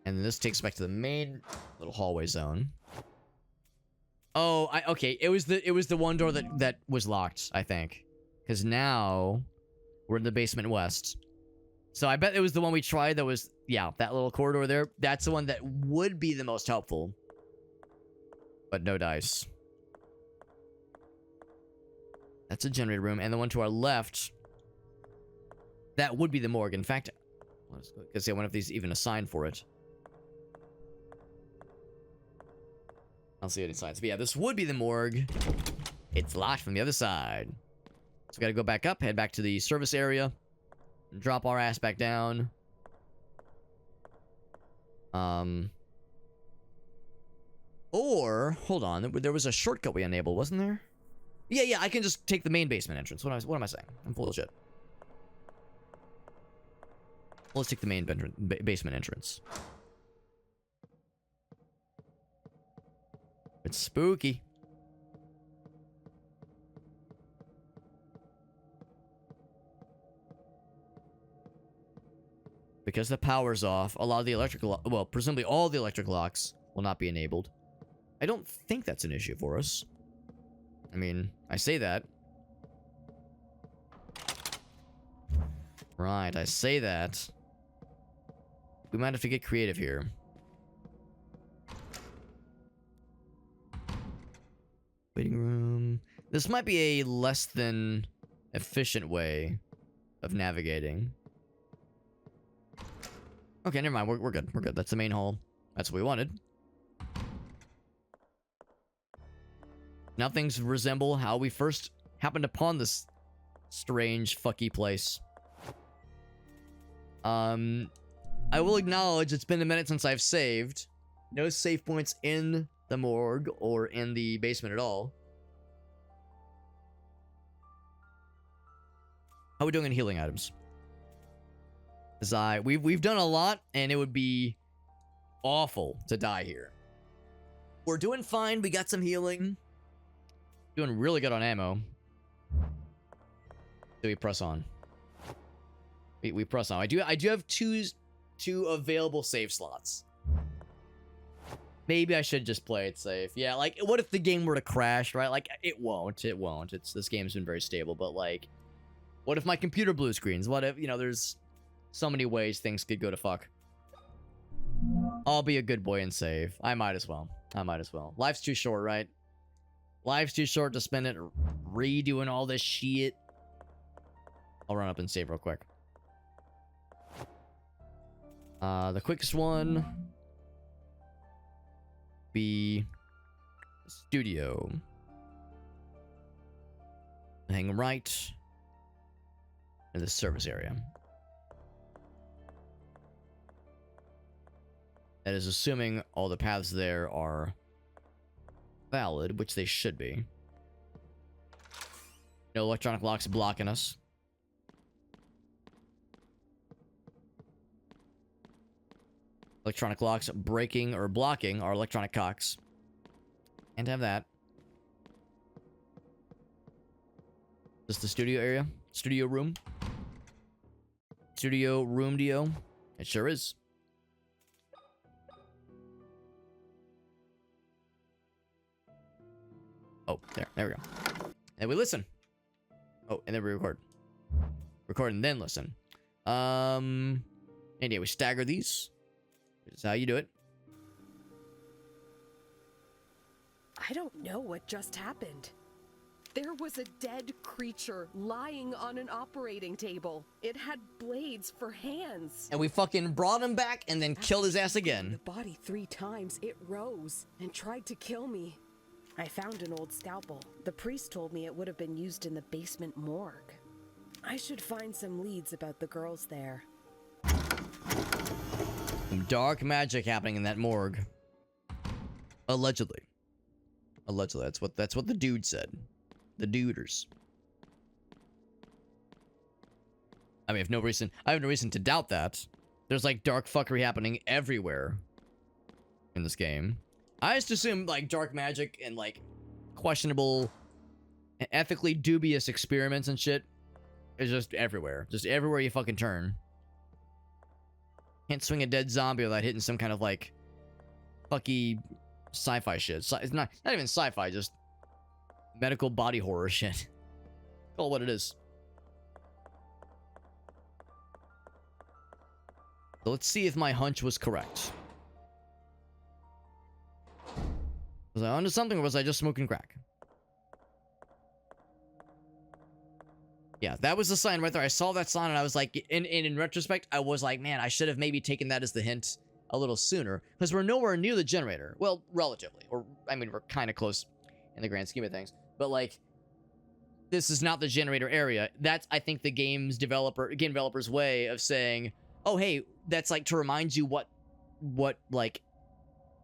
And then this takes us back to the main little hallway zone. Oh, okay. It was the one door that was locked, I think. Because now we're in the basement west. So I bet it was the one we tried that was, yeah, that little corridor there. That's the one that would be the most helpful. But no dice. That's a generator room. And the one to our left, that would be the morgue. In fact, let's go, because I wonder if these even assigned for it. I don't see any signs. But yeah, this would be the morgue. It's locked from the other side. So we gotta go back up, head back to the service area, and drop our ass back down. Or, hold on, there was a shortcut we enabled, wasn't there? Yeah, I can just take the main basement entrance. What am I saying? I'm full of shit. Well, let's take the main basement entrance. It's spooky. Because the power's off, a lot of the electrical, well, presumably all the electric locks will not be enabled. I don't think that's an issue for us. I mean, I say that. Right, I say that. We might have to get creative here. Waiting room. This might be a less than efficient way of navigating. Okay, never mind. We're good. We're good. That's the main hall. That's what we wanted. Now things resemble how we first happened upon this strange, fucky place. I will acknowledge it's been a minute since I've saved. No save points in the morgue or in the basement at all. How are we doing in healing items? Because we've done a lot, and it would be awful to die here. We're doing fine. We got some healing. Doing really good on ammo. So we press on. We press on. I do have two available save slots. Maybe I should just play it safe. Yeah, like, what if the game were to crash, right? Like, it won't. It won't. This game's been very stable, but, like, what if my computer blue screens? What if, you know, there's so many ways things could go to fuck. I'll be a good boy and save. I might as well. Life's too short, right? Life's too short to spend it redoing all this shit. I'll run up and save real quick. The quickest one be studio. Hang right in the service area. That is assuming all the paths there are valid, which they should be. No electronic locks blocking us. Electronic locks breaking or blocking our electronic cocks. Can't have that. This the studio area? Studio room? Studio room Dio? It sure is. Oh, there we go. And we listen. Oh, and then we record. Record and then listen. Anyway, we stagger these. This is how you do it. I don't know what just happened. There was a dead creature lying on an operating table. It had blades for hands. And we fucking brought him back and then killed his ass The again. body 3 times, it rose and tried to kill me. I found an old scalpel. The priest told me it would have been used in the basement morgue. I should find some leads about the girls there. Some dark magic happening in that morgue. Allegedly. Allegedly, that's what the dude said. The duders. I mean, I have no reason to doubt that. There's like dark fuckery happening everywhere in this game. I just assume like dark magic and like questionable, ethically dubious experiments and shit is just everywhere. Just everywhere you fucking turn. Can't swing a dead zombie without hitting some kind of like fucky sci-fi shit. It's not even sci-fi, just medical body horror shit. Call it what it is. So let's see if my hunch was correct. Was I onto something or was I just smoking crack? Yeah, that was the sign right there. I saw that sign and I was like, in retrospect, I was like, man, I should have maybe taken that as the hint a little sooner. Because we're nowhere near the generator. Well, relatively. Or, I mean, we're kind of close in the grand scheme of things. But, like, this is not the generator area. That's, I think, the game developer's way of saying, oh, hey, that's, like, to remind you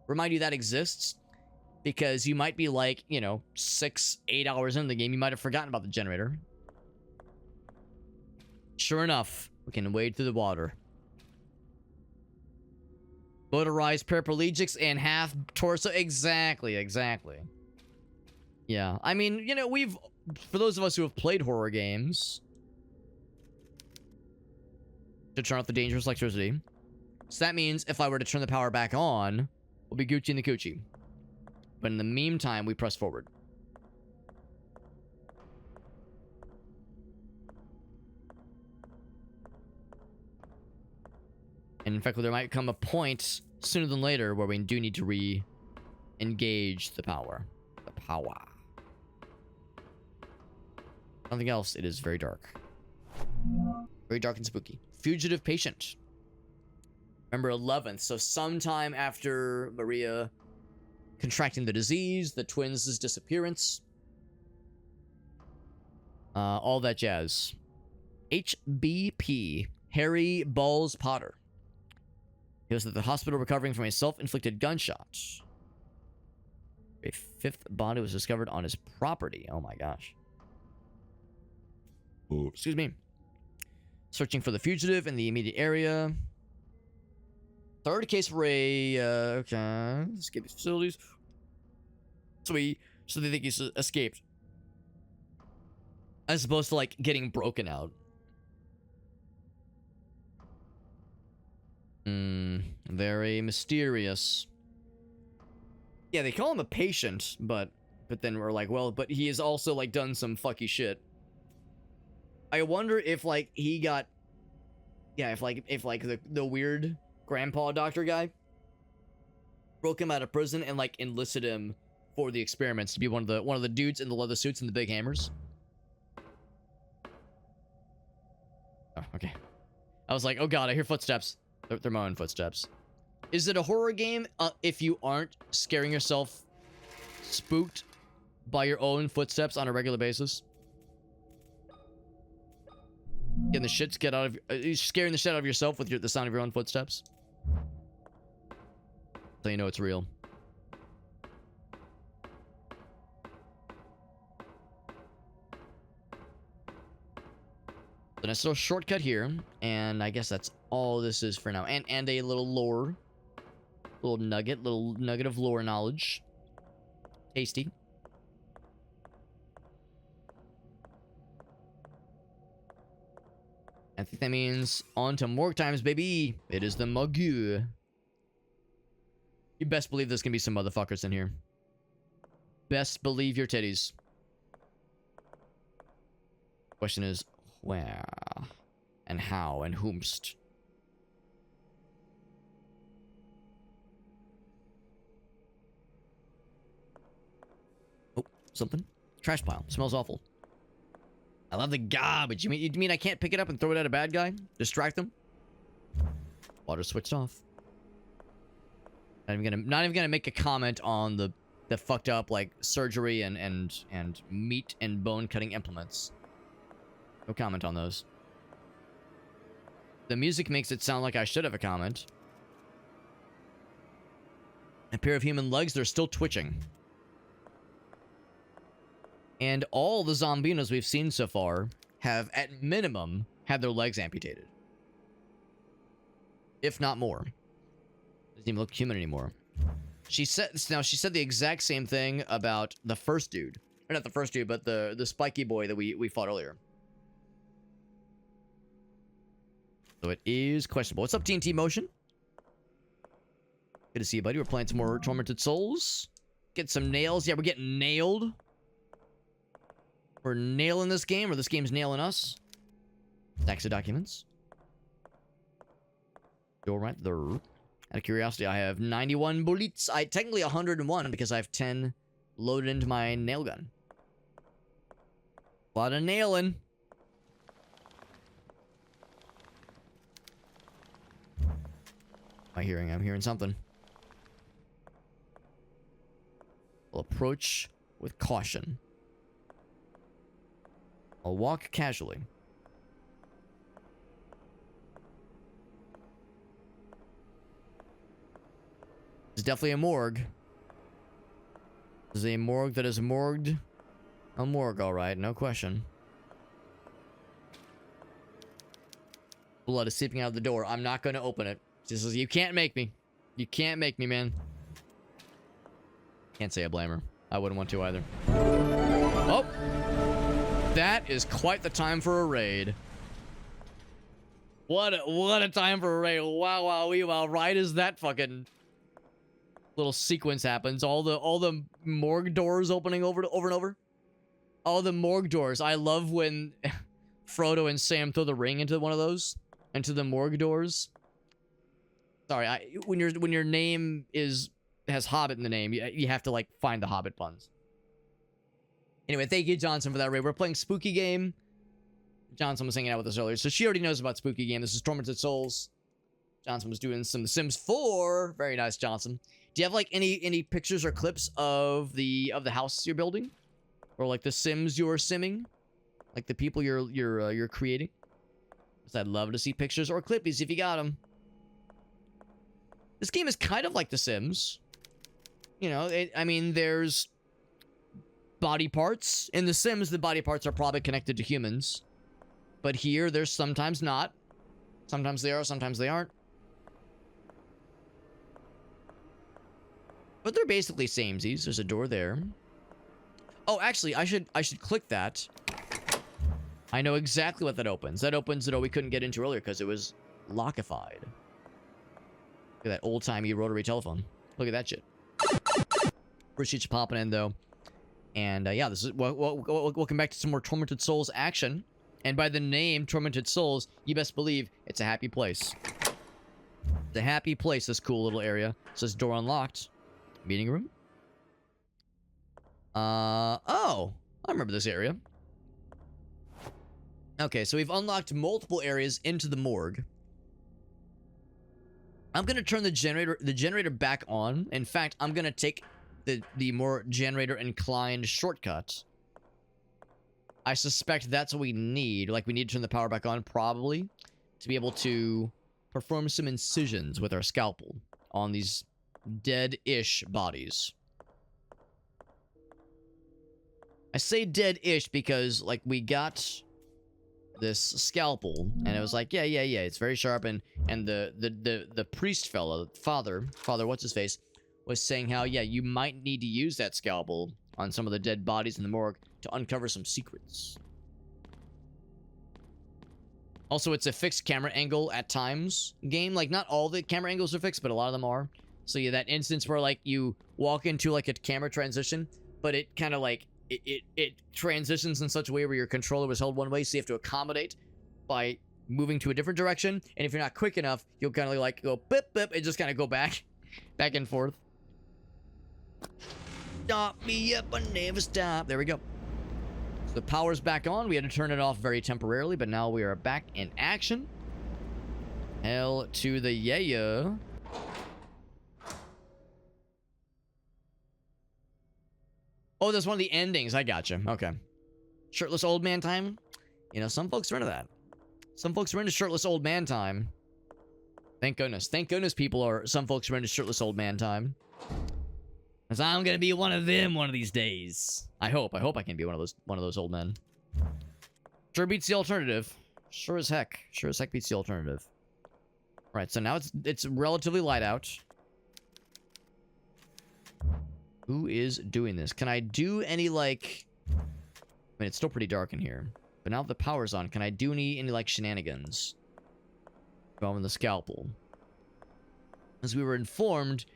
remind you that exists. Because you might be, like, you know, 6-8 hours into the game, you might have forgotten about the generator. Sure enough, we can wade through the water. Motorized paraplegics and half torso. Exactly. Yeah, I mean, you know, for those of us who have played horror games, to turn off the dangerous electricity. So that means if I were to turn the power back on, we'll be Gucci in the coochie. But in the meantime, we press forward. And in fact, there might come a point sooner than later where we do need to re-engage the power. The power. Nothing else, it is very dark. Very dark and spooky. Fugitive patient. Remember 11th, so sometime after Maria contracting the disease, the twins' disappearance. All that jazz. HBP. Harry Balls Potter. He was at the hospital recovering from a self-inflicted gunshot. A fifth body was discovered on his property. Oh my gosh. Oh, excuse me. Searching for the fugitive in the immediate area. Third case for a, okay. Escape facilities. So they think he's escaped. As opposed to, like, getting broken out. Very mysterious. Yeah, they call him a patient, but then we're like, well, but he has also, like, done some fucky shit. I wonder if, like, he got... Yeah, if the weird grandpa doctor guy broke him out of prison and, like, enlisted him for the experiments to be one of the dudes in the leather suits and the big hammers. Oh, okay. I was like, oh god, I hear footsteps. They're my own footsteps. Is it a horror game if you aren't scaring yourself spooked by your own footsteps on a regular basis? Getting the shit scaring the shit out of yourself with the sound of your own footsteps? So you know it's real. The nice little shortcut here, and I guess that's all this is for now. And a little lore. Little nugget of lore knowledge. Tasty. I think that means on to morgue times, baby. It is the morgue. You best believe there's gonna be some motherfuckers in here. Best believe your titties. Question is, where? And how? And whomst? Oh, something? Trash pile. Smells awful. I love the garbage. You mean I can't pick it up and throw it at a bad guy? Distract them? Water switched off. Not even gonna make a comment on the fucked up, like, surgery and meat and bone cutting implements. No comment on those. The music makes it sound like I should have a comment. A pair of human legs, they're still twitching. And all the zombinos we've seen so far have, at minimum, had their legs amputated. If not more. Doesn't even look human anymore. She said the exact same thing about the first dude. Or not the first dude, but the spiky boy that we fought earlier. So it is questionable. What's up, TNT Motion? Good to see you, buddy. We're playing some more Tormented Souls. Get some nails. Yeah, we're getting nailed. We're nailing this game, or this game's nailing us. Stacks of documents. Door right there. Out of curiosity, I have 91 bullets. Technically 101 because I have 10 loaded into my nail gun. A lot of nailing. I'm hearing something. I'll approach with caution. I'll walk casually. It's definitely a morgue. This is a morgue that is morgued. A morgue, alright, no question. Blood is seeping out of the door. I'm not going to open it. This is, you can't make me. You can't make me, man. Can't say I blame her. I wouldn't want to either. Oh! That is quite the time for a raid. What a time for a raid. Wow, wow, wow. Right as that fucking little sequence happens, all the morgue doors opening over and over. All the morgue doors. I love when Frodo and Sam throw the ring into one of those, into the morgue doors. Sorry, when your name has Hobbit in the name, you have to, like, find the Hobbit puns. Anyway, thank you, Johnson, for that raid. We're playing Spooky Game. Johnson was hanging out with us earlier, so she already knows about Spooky Game. This is Tormented Souls. Johnson was doing some The Sims 4. Very nice, Johnson. Do you have, like, any pictures or clips of the house you're building, or like the Sims you're simming, like the people you're creating? Because I'd love to see pictures or clippies if you got them. This game is kind of like The Sims. You know, I mean, there's body parts. In The Sims, the body parts are probably connected to humans. But here, there's sometimes not. Sometimes they are, sometimes they aren't. But they're basically samesies. There's a door there. Oh, actually, I should click that. I know exactly what that opens. That opens the door we couldn't get into earlier because it was lockified. Look at that old-timey rotary telephone. Look at that shit. Appreciate you popping in, though. And, yeah, this is welcome back to some more Tormented Souls action. And by the name Tormented Souls, you best believe it's a happy place. It's a happy place, this cool little area. It says door unlocked. Meeting room? Oh, I remember this area. Okay, so we've unlocked multiple areas into the morgue. I'm gonna turn the generator back on. In fact, I'm gonna take the more generator inclined shortcut. I suspect that's what we need. Like, we need to turn the power back on, probably, to be able to perform some incisions with our scalpel on these dead-ish bodies. I say dead-ish because, like, we got this scalpel, and it was like, yeah, it's very sharp, and the priest fellow, father, what's his face, was saying how, yeah, you might need to use that scalpel on some of the dead bodies in the morgue to uncover some secrets. Also, it's a fixed camera angle at times game. Like, not all the camera angles are fixed, but a lot of them are. So, yeah, that instance where, like, you walk into, like, a camera transition, but it kind of, like, it transitions in such a way where your controller was held one way, so you have to accommodate by moving to a different direction. And if you're not quick enough, you'll kind of, like, go bip, bip, and just kind of go back and forth. Stop me up, I never stop. There we go. So the power's back on. We had to turn it off very temporarily, but now we are back in action. Hell to the yeah. Oh, that's one of the endings. I gotcha. Okay. Shirtless old man time? You know, some folks are into that. Some folks are into shirtless old man time. Thank goodness. Thank goodness some folks are into shirtless old man time. Because I'm gonna be one of them one of these days. I hope I can be one of those old men. Sure beats the alternative. Sure as heck beats the alternative. Right, so now it's relatively light out. Who is doing this? Can I do any, like... I mean, it's still pretty dark in here. But now that the power's on, can I do any like, shenanigans? Involving the scalpel. As we were informed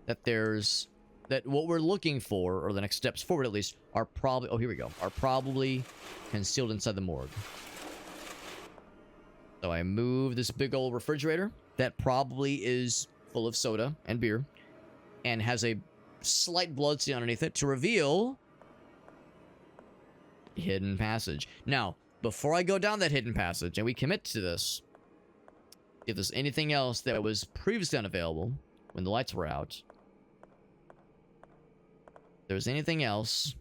that that what we're looking for, or the next steps forward at least, are probably... Oh, here we go. Are probably concealed inside the morgue. So I move this big old refrigerator that probably is full of soda and beer. And has a slight bloodstain underneath it to reveal hidden passage. Now, before I go down that hidden passage and we commit to this, if there's anything else that was previously unavailable when the lights were out, if there's anything else,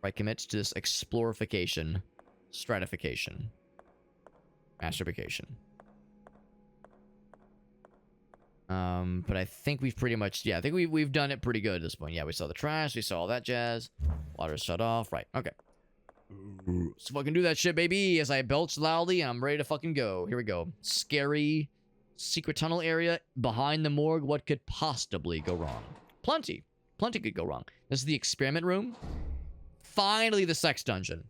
I commit to this explorification, stratification, masturbication. But I think we've pretty much, yeah, I think we've done it pretty good at this point. Yeah, we saw the trash, we saw all that jazz. Water's shut off, right, okay. Let's fucking do that shit, baby, as I belch loudly and I'm ready to fucking go. Here we go. Scary secret tunnel area behind the morgue. What could possibly go wrong? Plenty could go wrong. This is the experiment room. Finally, the sex dungeon.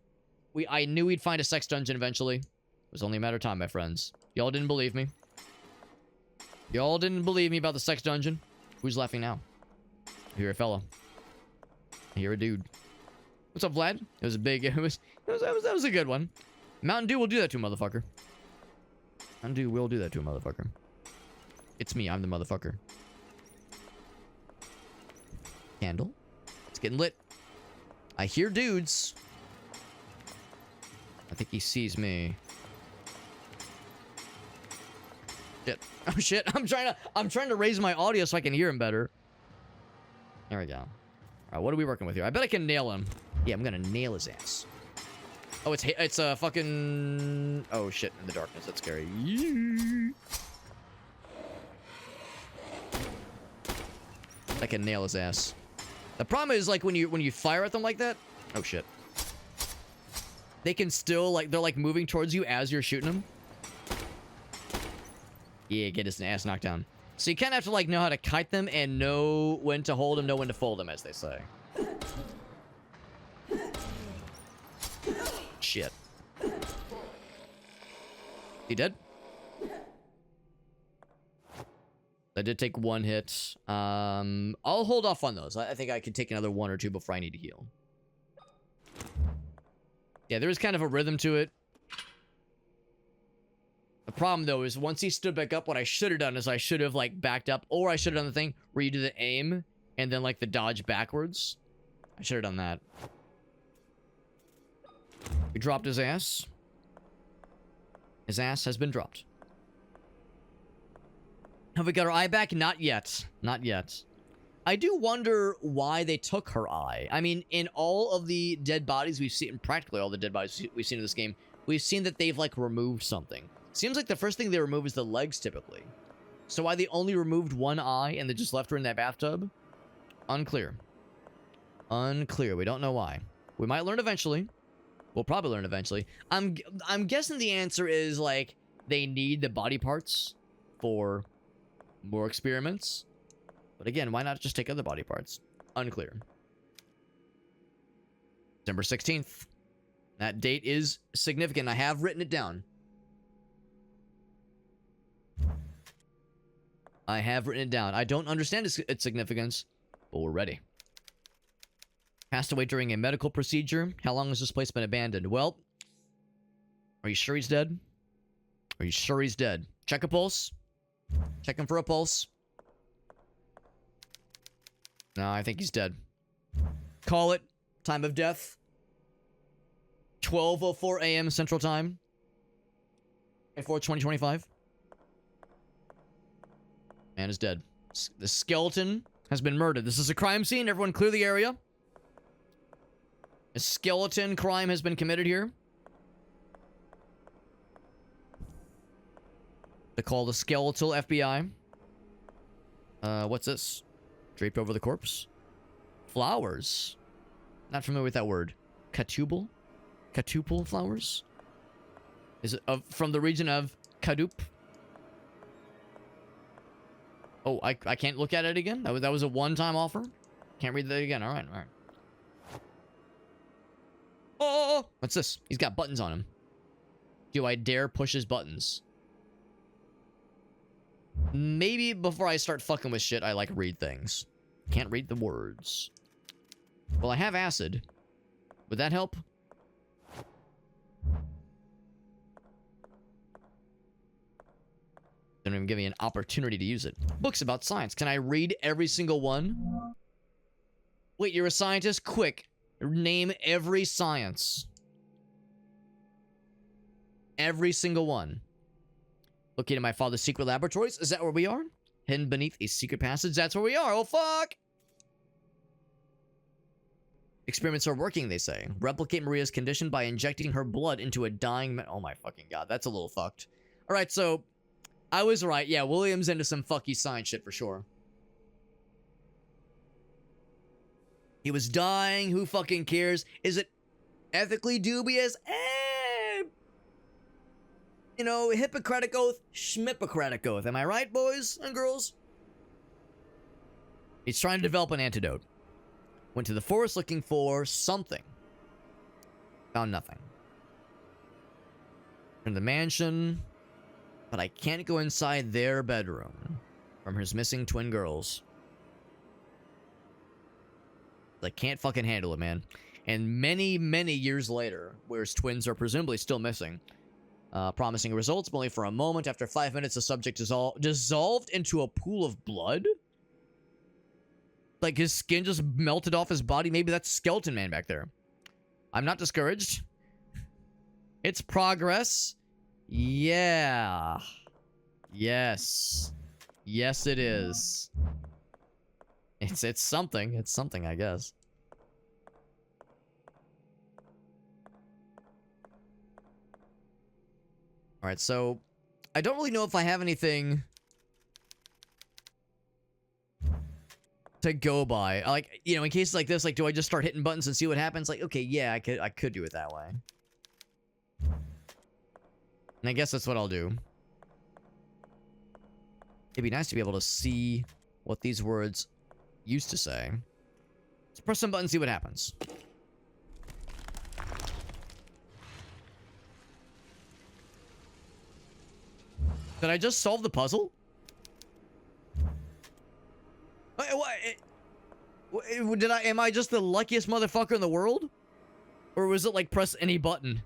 I knew we'd find a sex dungeon eventually. It was only a matter of time, my friends. Y'all didn't believe me. Y'all didn't believe me about the sex dungeon. Who's laughing now? I hear a fella. I hear a dude. What's up, Vlad? It was a big... That was a good one. Mountain Dew will do that to a motherfucker. Mountain Dew will do that to a motherfucker. It's me. I'm the motherfucker. Candle. It's getting lit. I hear dudes. I think he sees me. Shit. Oh shit. I'm trying to raise my audio so I can hear him better. There we go. Alright, what are we working with here? I bet I can nail him. Yeah, I'm gonna nail his ass. Oh, it's a fucking... Oh shit, in the darkness. That's scary. I can nail his ass. The problem is, like, when you fire at them like that... Oh, shit. They can still, like, they're, like, moving towards you as you're shooting them. Yeah, get his ass knocked down. So you kind of have to, like, know how to kite them and know when to hold them, know when to fold them, as they say. Shit. He dead? I did take one hit. I'll hold off on those. I think I could take another one or two before I need to heal. Yeah, there is kind of a rhythm to it. The problem, though, is once he stood back up, what I should have done is I should have, like, backed up. Or I should have done the thing where you do the aim and then, like, the dodge backwards. I should have done that. We dropped his ass. His ass has been dropped. Have we got our eye back? Not yet. Not yet. I do wonder why they took her eye. I mean, in all of the dead bodies we've seen, practically all the dead bodies we've seen in this game, we've seen that they've, like, removed something. Seems like the first thing they remove is the legs, typically. So why they only removed one eye and they just left her in that bathtub? Unclear. Unclear. We don't know why. We might learn eventually. We'll probably learn eventually. I'm guessing the answer is, like, they need the body parts for more experiments. But again, why not just take other body parts? Unclear. December 16th. That date is significant. I have written it down. I have written it down. I don't understand its significance, but we're ready. Passed away during a medical procedure. How long has this place been abandoned? Well, are you sure he's dead? Are you sure he's dead? Check a pulse. Check him for a pulse. No, I think he's dead. Call it. Time of death. 12:04 a.m. Central Time. Before 2025. Man is dead. The skeleton has been murdered. This is a crime scene. Everyone clear the area. A skeleton crime has been committed here. They call the skeletal FBI. What's this? Draped over the corpse. Flowers. Not familiar with that word. Catubal? Catupal flowers? Is it from the region of Kadup? Oh, I can't look at it again? That was a one-time offer? Can't read that again. Alright, alright. Oh! What's this? He's got buttons on him. Do I dare push his buttons? Maybe before I start fucking with shit, I, like, read things. Can't read the words. Well, I have acid. Would that help? Don't even give me an opportunity to use it. Books about science. Can I read every single one? Wait, you're a scientist? Quick. Name every science. Every single one. Located in my father's secret laboratories. Is that where we are? Hidden beneath a secret passage. That's where we are. Oh, fuck! Experiments are working, they say. Replicate Maria's condition by injecting her blood into a dying man. Oh my fucking god. That's a little fucked. Alright, so... I was right. Yeah, William's into some fucky science shit for sure. He was dying. Who fucking cares? Is it ethically dubious? You know, Hippocratic Oath, Schmippocratic Oath. Am I right, boys and girls? He's trying to develop an antidote. Went to the forest looking for something. Found nothing. In the mansion... But I can't go inside their bedroom from his missing twin girls. I can't fucking handle it, man. And many, many years later, where his twins are presumably still missing, promising results, but only for a moment. After 5 minutes, the subject dissolved into a pool of blood. Like his skin just melted off his body. Maybe that's Skeleton Man back there. I'm not discouraged. It's progress. Yeah. Yes. Yes, it is. It's something. It's something, I guess. Alright, so... I don't really know if I have anything... to go by. Like, you know, in cases like this, like, do I just start hitting buttons and see what happens? Like, okay, yeah, I could do it that way. And I guess that's what I'll do. It'd be nice to be able to see what these words used to say. Let's press some buttons, see what happens. Did I just solve the puzzle? Am I just the luckiest motherfucker in the world? Or was it like press any button?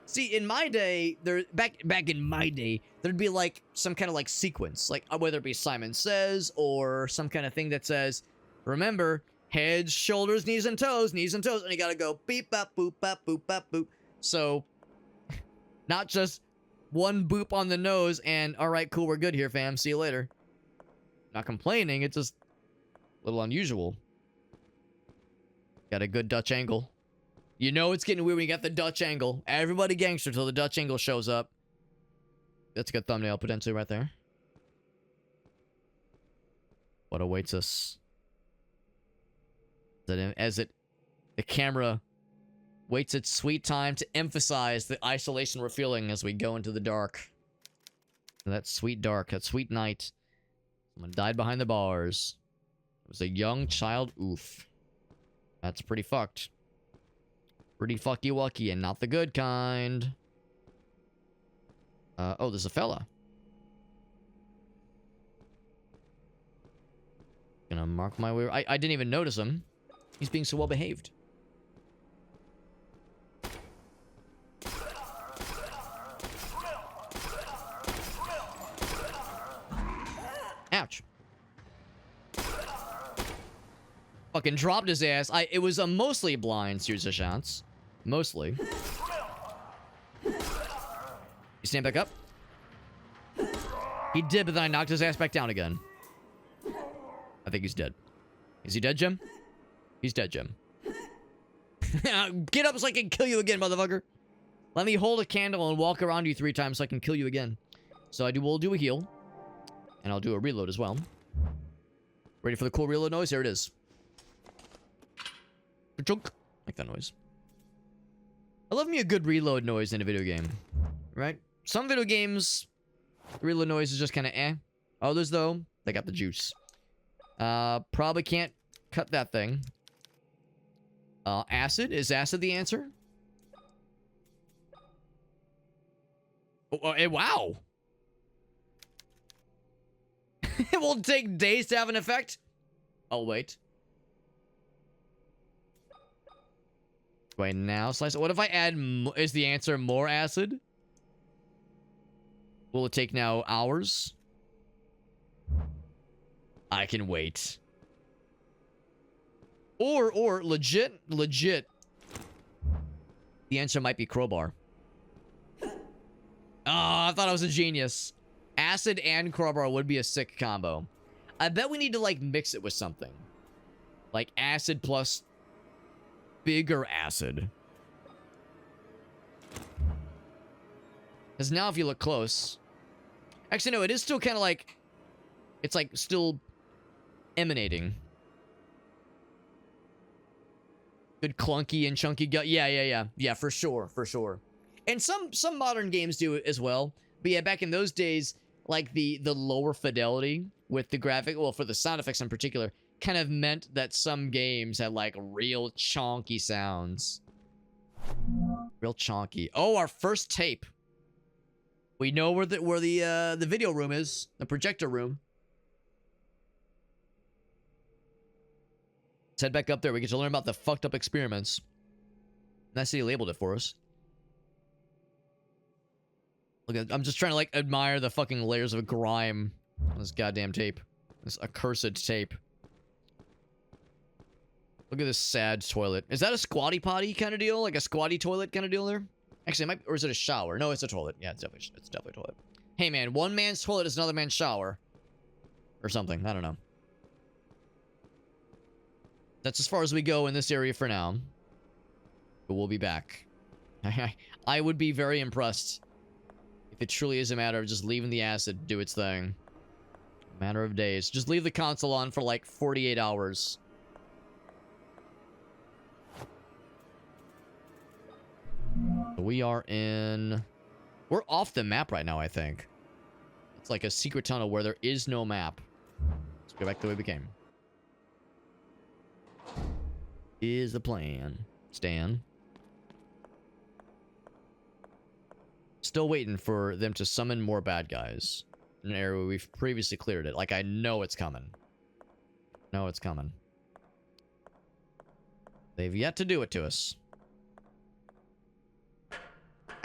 See, in my day, back in my day, there'd be like some kind of like sequence, like whether it be Simon Says or some kind of thing that says, remember, heads, shoulders, knees and toes, and you gotta go beep bop boop bop boop bop boop. So, not just one boop on the nose and all right, cool, we're good here, fam. See you later. Not complaining, it's just a little unusual. Got a good Dutch angle. You know it's getting weird when you got the Dutch angle. Everybody gangster till the Dutch angle shows up. That's a good thumbnail potentially right there. What awaits us? The camera waits its sweet time to emphasize the isolation we're feeling as we go into the dark. That sweet dark, that sweet night. Someone died behind the bars. It was a young child. Oof. That's pretty fucked. Pretty fucky-wucky and not the good kind. Oh, there's a fella. Gonna mark my way. I didn't even notice him. He's being so well behaved. Ouch. Fucking dropped his ass. It was a mostly blind series of shots. Mostly. You stand back up? He did, but then I knocked his ass back down again. I think he's dead. Is he dead, Jim? He's dead, Jim. Get up so I can kill you again, motherfucker. Let me hold a candle and walk around you 3 times so I can kill you again. So we'll do a heal. And I'll do a reload as well. Ready for the cool reload noise? Here it is. Chunk. Like that noise. I love me a good reload noise in a video game. Right? Some video games, the reload noise is just kind of eh. Others, though, they got the juice. Probably can't cut that thing. Acid? Is acid the answer? Oh, wow. It will take days to have an effect? I'll wait. Wait, now slice it. What if I add... Is the answer more acid? Will it take now hours? I can wait. Or legit. The answer might be crowbar. Oh, I thought I was a genius. Acid and crowbar would be a sick combo. I bet we need to, like, mix it with something. Like, acid plus bigger acid. Because now if you look close... Actually, no, it is still kind of like... It's, like, still emanating. Good clunky and chunky gut. Yeah. Yeah, for sure. And some modern games do it as well. But yeah, back in those days... Like, the lower fidelity with the graphic, well, for the sound effects in particular, kind of meant that some games had, like, real chonky sounds. Real chonky. Oh, our first tape. We know where the video room is. The projector room. Let's head back up there. We get to learn about the fucked up experiments. Nice that he labeled it for us. Look at, I'm just trying to, like, admire the fucking layers of grime on this goddamn tape. This accursed tape. Look at this sad toilet. Is that a squatty potty kind of deal? Like a squatty toilet kind of deal there? Actually, it might, or is it a shower? No, it's a toilet. Yeah, it's definitely a toilet. Hey, man, one man's toilet is another man's shower. Or something. I don't know. That's as far as we go in this area for now. But we'll be back. I would be very impressed if it truly is a matter of just leaving the acid do its thing. Matter of days. Just leave the console on for like 48 hours. We are in... We're off the map right now, I think. It's like a secret tunnel where there is no map. Let's go back the way we came. Is the plan. Stan. Still waiting for them to summon more bad guys. In an area where we've previously cleared it. Like, I know it's coming. No, it's coming. They've yet to do it to us.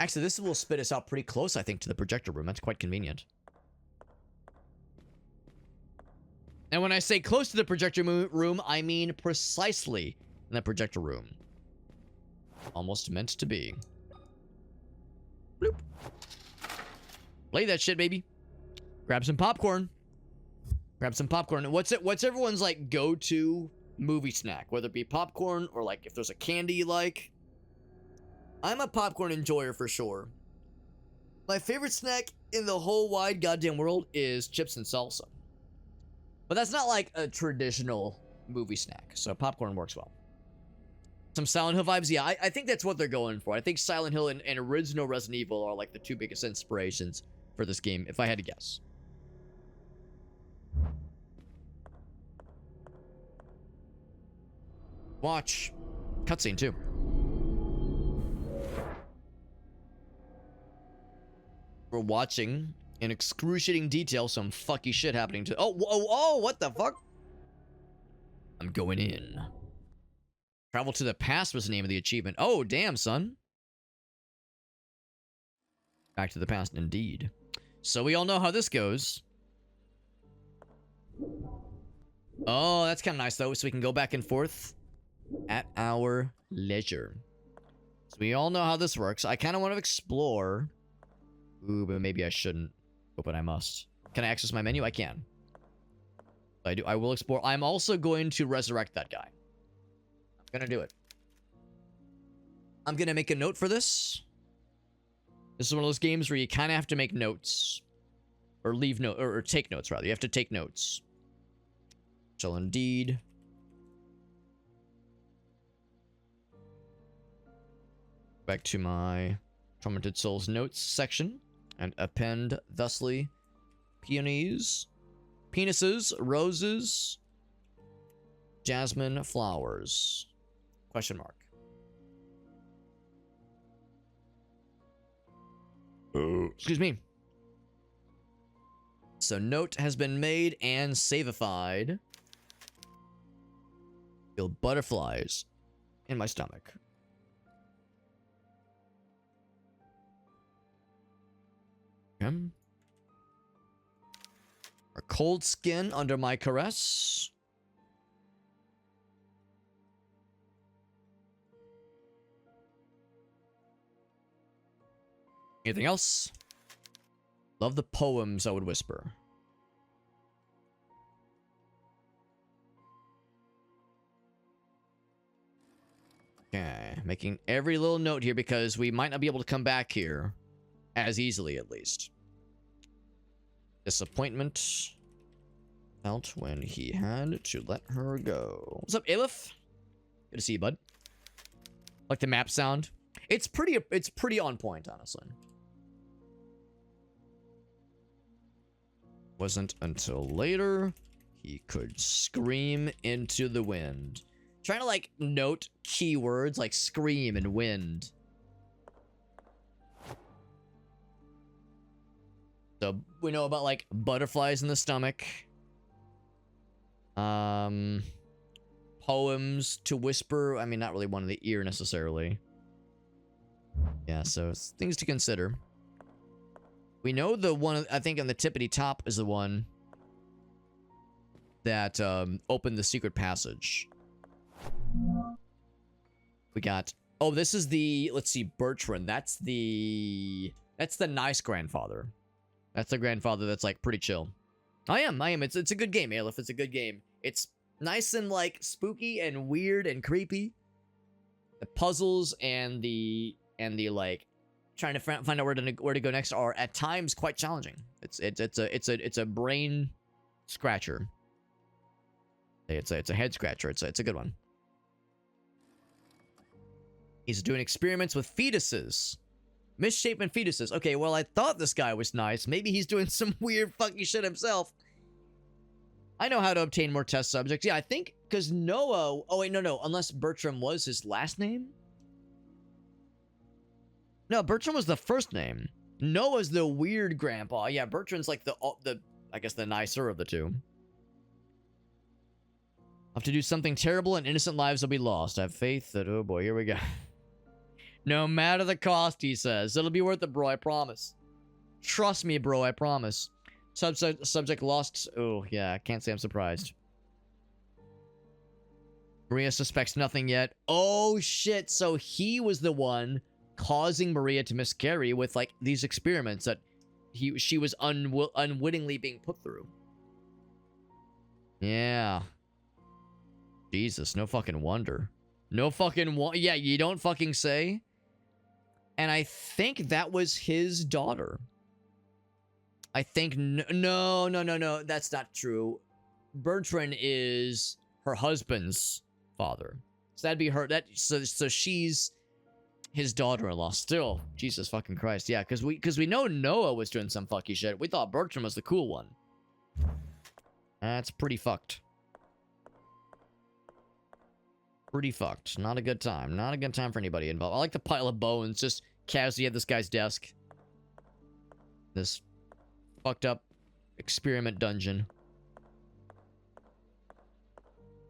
Actually, this will spit us out pretty close, I think, to the projector room. That's quite convenient. And when I say close to the projector room, I mean precisely in the projector room. Almost meant to be. Bloop. Play that shit, baby. Grab some popcorn. Grab some popcorn. What's everyone's like go-to movie snack? Whether it be popcorn or like if there's a candy you like. I'm a popcorn enjoyer for sure. My favorite snack in the whole wide goddamn world is chips and salsa. But that's not like a traditional movie snack. So popcorn works well. Some Silent Hill vibes. Yeah, I think that's what they're going for. I think Silent Hill and original Resident Evil are like the two biggest inspirations for this game, if I had to guess. Watch. Cutscene too. We're watching in excruciating detail some fucky shit happening to... Oh, what the fuck? I'm going in. Travel to the past was the name of the achievement. Oh, damn, son. Back to the past, indeed. So we all know how this goes. Oh, that's kind of nice, though, so we can go back and forth at our leisure. So we all know how this works. I kind of want to explore... Ooh, but maybe I shouldn't. Oh, but I must. Can I access my menu? I can. I will explore. I'm also going to resurrect that guy. I'm gonna do it. I'm gonna make a note for this. This is one of those games where you kind of have to make notes. Or leave note, or take notes, rather. You have to take notes. Shall indeed. Back to my Tormented Souls notes section. And append thusly peonies, penises, roses, jasmine flowers. Question mark. Excuse me. So note has been made and savified. Feel butterflies in my stomach. Okay. A cold skin under my caress. Anything else? Love the poems I would whisper. Okay, making every little note here because we might not be able to come back here. As easily, at least. Disappointment felt when he had to let her go. What's up, Aleph? Good to see you, bud. Like the map sound. It's pretty on point, honestly. Wasn't until later he could scream into the wind. Trying to like note keywords like scream and wind. So we know about like butterflies in the stomach. Poems to whisper. I mean, not really one in the ear necessarily. Yeah, so it's things to consider. We know the one, I think on the tippity top is the one that opened the secret passage. We got, oh, this is the, let's see, Bertrand. That's the nice grandfather. That's the grandfather that's, like, pretty chill. I am. It's a good game, Aleph. It's a good game. It's nice and, like, spooky and weird and creepy. The puzzles and the like, trying to find out where to go next are, at times, quite challenging. It's a brain scratcher. It's a head scratcher. It's a good one. He's doing experiments with fetuses. Misshapen fetuses. Okay, well, I thought this guy was nice. Maybe he's doing some weird fucking shit himself. I know how to obtain more test subjects. Yeah, I think because Noah... Oh, wait, no. Unless Bertram was his last name? No, Bertram was the first name. Noah's the weird grandpa. Yeah, Bertram's like the I guess the nicer of the two. Have to do something terrible and innocent lives will be lost. I have faith that... Oh, boy, here we go. No matter the cost, he says. It'll be worth it, bro, I promise. Trust me, bro, I promise. Subject lost. Oh, yeah, I can't say I'm surprised. Maria suspects nothing yet. Oh, shit. So he was the one causing Maria to miscarry with, like, these experiments that she was unwittingly being put through. Yeah. Jesus, no fucking wonder. No fucking yeah, you don't fucking say. And I think that was his daughter. I think no, that's not true. Bertrand is her husband's father. So that'd be her. So she's his daughter-in-law still. Jesus fucking Christ. Yeah, because we know Noah was doing some fucky shit. We thought Bertrand was the cool one. That's pretty fucked. Pretty fucked. Not a good time. Not a good time for anybody involved. I like the pile of bones just casually at this guy's desk. This fucked up experiment dungeon.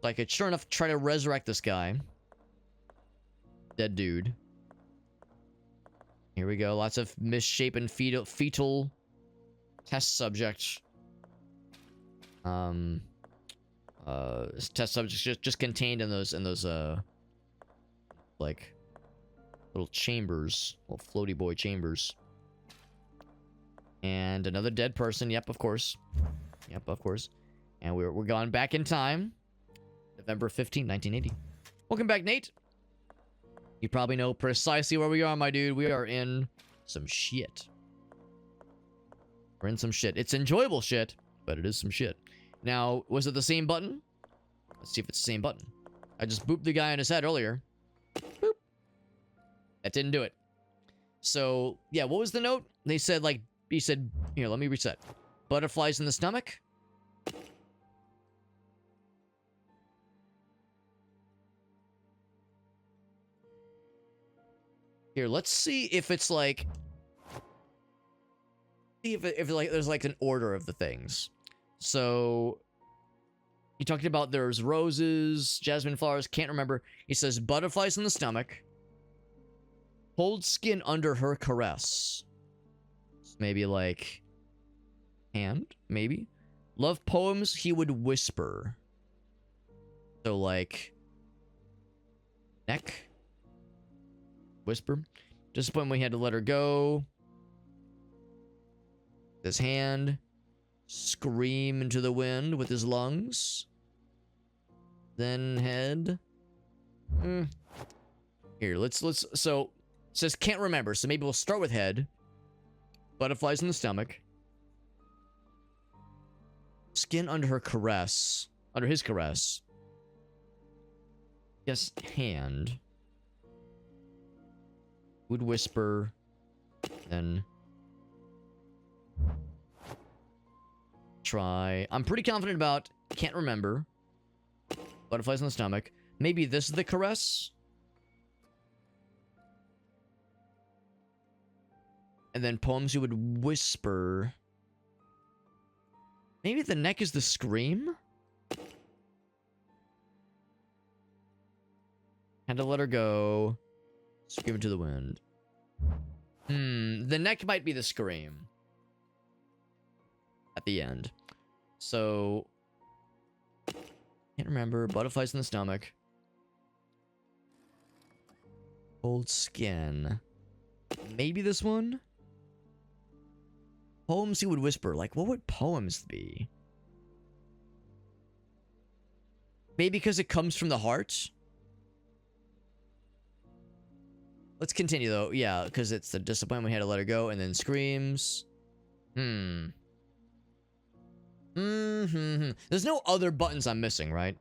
So I could sure enough try to resurrect this guy. Dead dude. Here we go. Lots of misshapen fetal test subject. Test subjects just contained in those like little chambers, little floaty boy chambers. And another dead person. Yep, of course. Yep, of course. And we're going back in time. November 15, 1980. Welcome back, Nate. You probably know precisely where we are, my dude. We are in some shit. We're in some shit. It's enjoyable shit, but it is some shit. Now, was it the same button? Let's see if it's the same button. I just booped the guy on his head earlier. Boop. That didn't do it. So, yeah, what was the note? They said, like, he said, here, let me reset. Butterflies in the stomach? Here, let's see if it's like... See if like there's like an order of the things. So... He talked about there's roses, jasmine flowers, can't remember. He says butterflies in the stomach. Hold skin under her caress. Maybe like... hand? Maybe? Love poems he would whisper. So like... neck? Whisper. Disappointment when he had to let her go. His hand. Scream into the wind with his lungs. Then head. Here, let's so it says can't remember, so maybe we'll start with head. Butterflies in the stomach. Skin under her caress. Under his caress. Yes, hand. Would whisper. Then try. I'm pretty confident about can't remember. Butterflies in the stomach. Maybe this is the caress. And then poems you would whisper. Maybe the neck is the scream? Had to let her go. Scream into the wind. The neck might be the scream. At the end. So... can't remember. Butterflies in the stomach. Old skin. Maybe this one? Poems he would whisper. Like, what would poems be? Maybe because it comes from the heart? Let's continue, though. Yeah, because it's the disappointment we had to let her go, and then screams. Maybe There's no other buttons I'm missing, right?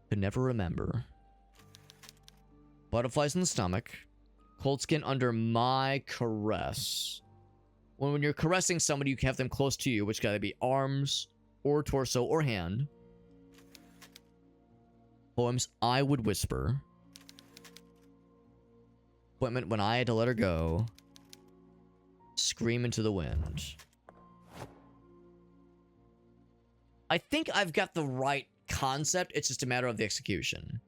Could never remember. Butterflies in the stomach. Cold skin under my caress. When you're caressing somebody, you can have them close to you, which gotta be arms, or torso, or hand. Poems I would whisper. Appointment when I had to let her go. Scream into the wind. I think I've got the right concept. It's just a matter of the execution.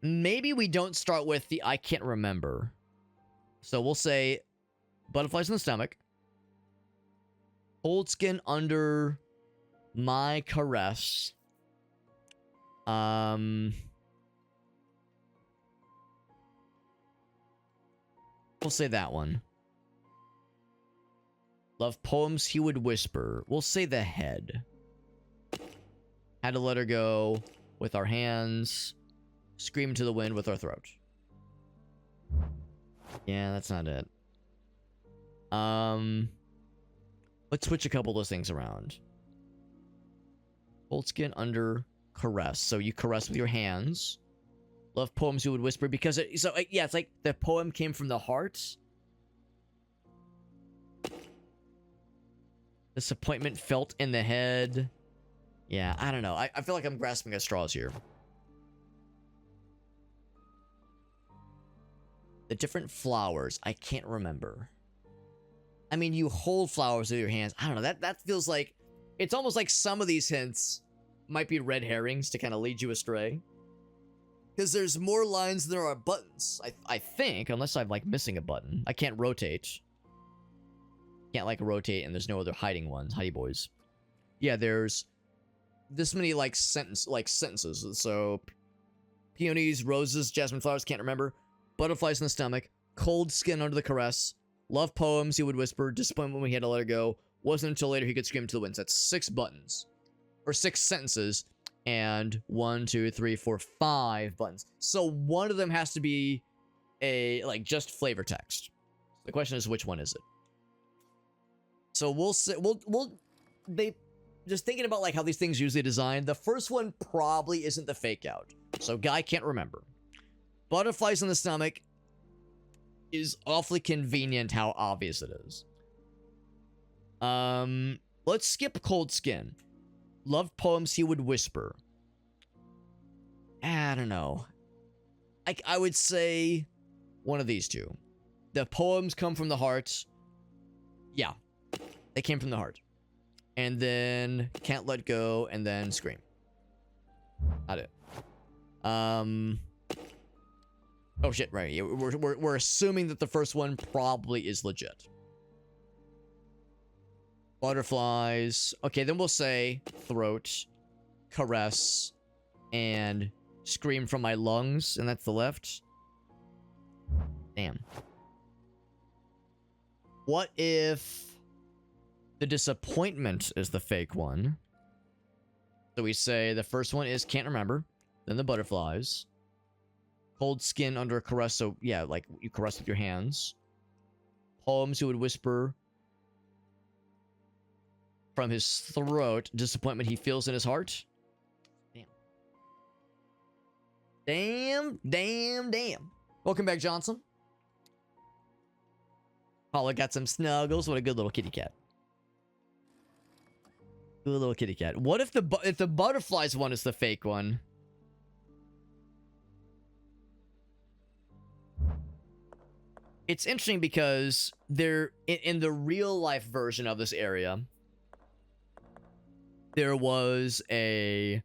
Maybe we don't start with the I can't remember. So we'll say butterflies in the stomach. Cold skin under my caress. We'll say that one. Love poems he would whisper. We'll say the head. Had to let her go with our hands. Scream to the wind with our throat. Yeah, that's not it. Let's switch a couple of those things around. Cold skin under caress. So you caress with your hands. Love poems you would whisper because yeah, it's like the poem came from the heart. Disappointment felt in the head. Yeah, I don't know. I feel like I'm grasping at straws here. The different flowers. I can't remember. I mean, you hold flowers with your hands. I don't know. That feels like... It's almost like some of these hints might be red herrings to kind of lead you astray. Because there's more lines than there are buttons. I think, unless I'm, like, missing a button. I can't rotate. Can't, like, rotate, and there's no other hiding ones. Hidey boys. Yeah, there's this many, like, sentences. So, peonies, roses, jasmine flowers, can't remember. Butterflies in the stomach. Cold skin under the caress. Love poems he would whisper. Disappointment when he had to let her go. Wasn't until later he could scream to the winds. That's 6 buttons. Or 6 sentences. And 1, 2, 3, 4, 5 buttons. So one of them has to be a, like, just flavor text. The question is, which one is it? So we'll say, just thinking about, like, how these things usually designed, the first one probably isn't the fake out. So guy can't remember. Butterflies in the stomach is awfully convenient how obvious it is. Let's skip cold skin. Loved poems he would whisper. I don't know. I would say one of these two. The poems come from the heart. Yeah. They came from the heart. And then can't let go and then scream. Not it. Oh shit, right. Yeah, we're assuming that the first one probably is legit. Butterflies. Okay, then we'll say throat, caress, and scream from my lungs, and that's the left. Damn. What if the disappointment is the fake one? So we say the first one is can't remember, then the butterflies. Cold skin under a caress, so yeah, like you caress with your hands. Poems he would whisper from his throat. Disappointment he feels in his heart. Damn. Damn. Welcome back, Johnson. Paula got some snuggles. What a good little kitty cat. Good little kitty cat. What if the butterflies one is the fake one? It's interesting because they're in the real life version of this area. There was a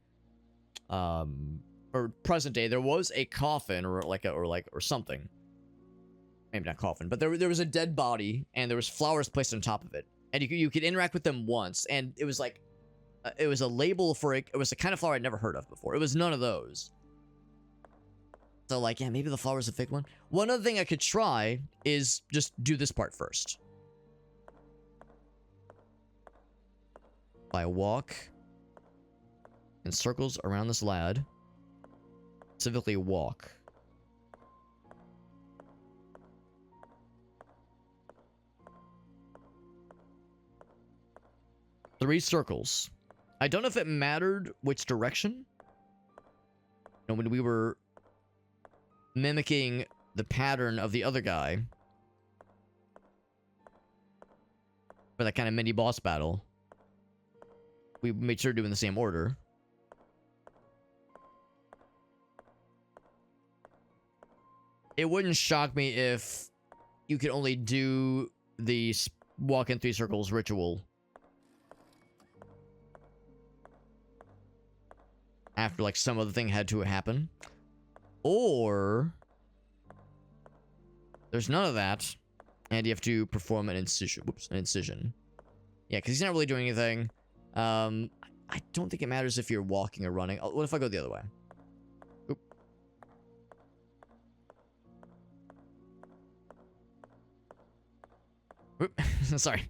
or present day there was a coffin or something. Maybe not coffin, but there was a dead body and there was flowers placed on top of it. And you could interact with them once, and it was like it was a label for it. It was a kind of flower I'd never heard of before. It was none of those. So, like, yeah, maybe the flower's a fake one. One other thing I could try is just do this part first. I walk in circles around this lad. Specifically walk. 3 circles. I don't know if it mattered which direction. You know, when we were mimicking the pattern of the other guy for that kind of mini boss battle, we made sure to do in the same order. It wouldn't shock me if you could only do the walk in 3 circles ritual after, like, some other thing had to happen. Or there's none of that, and you have to perform an incision. Whoops, an incision. Yeah, because he's not really doing anything. I don't think it matters if you're walking or running. What if I go the other way? Oop. Oop. Sorry.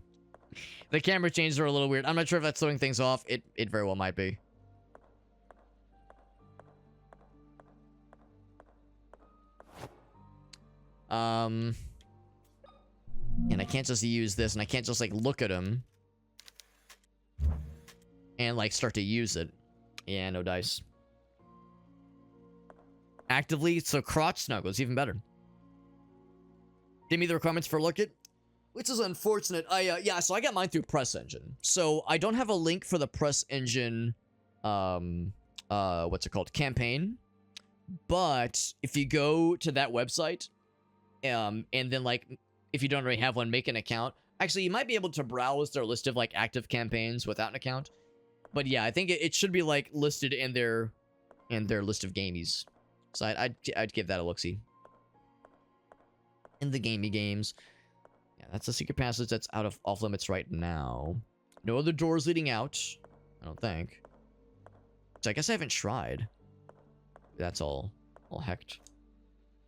The camera changes are a little weird. I'm not sure if that's throwing things off. It very well might be. And I can't just use this, and I can't just, like, look at him and, like, start to use it. Yeah, no dice. Actively, so crotch snuggles, even better. Give me the requirements for look it, which is unfortunate. Yeah, so I got mine through Press Engine. So I don't have a link for the Press Engine, what's it called? Campaign. But if you go to that website, and then, like, if you don't already have one, make an account. Actually, you might be able to browse their list of, like, active campaigns without an account. But yeah, I think it should be, like, listed in their list of gamies. So I'd give that a look-see. In the gamey games. Yeah, that's a secret passage that's off limits right now. No other doors leading out, I don't think. So I guess I haven't tried. That's all hecked.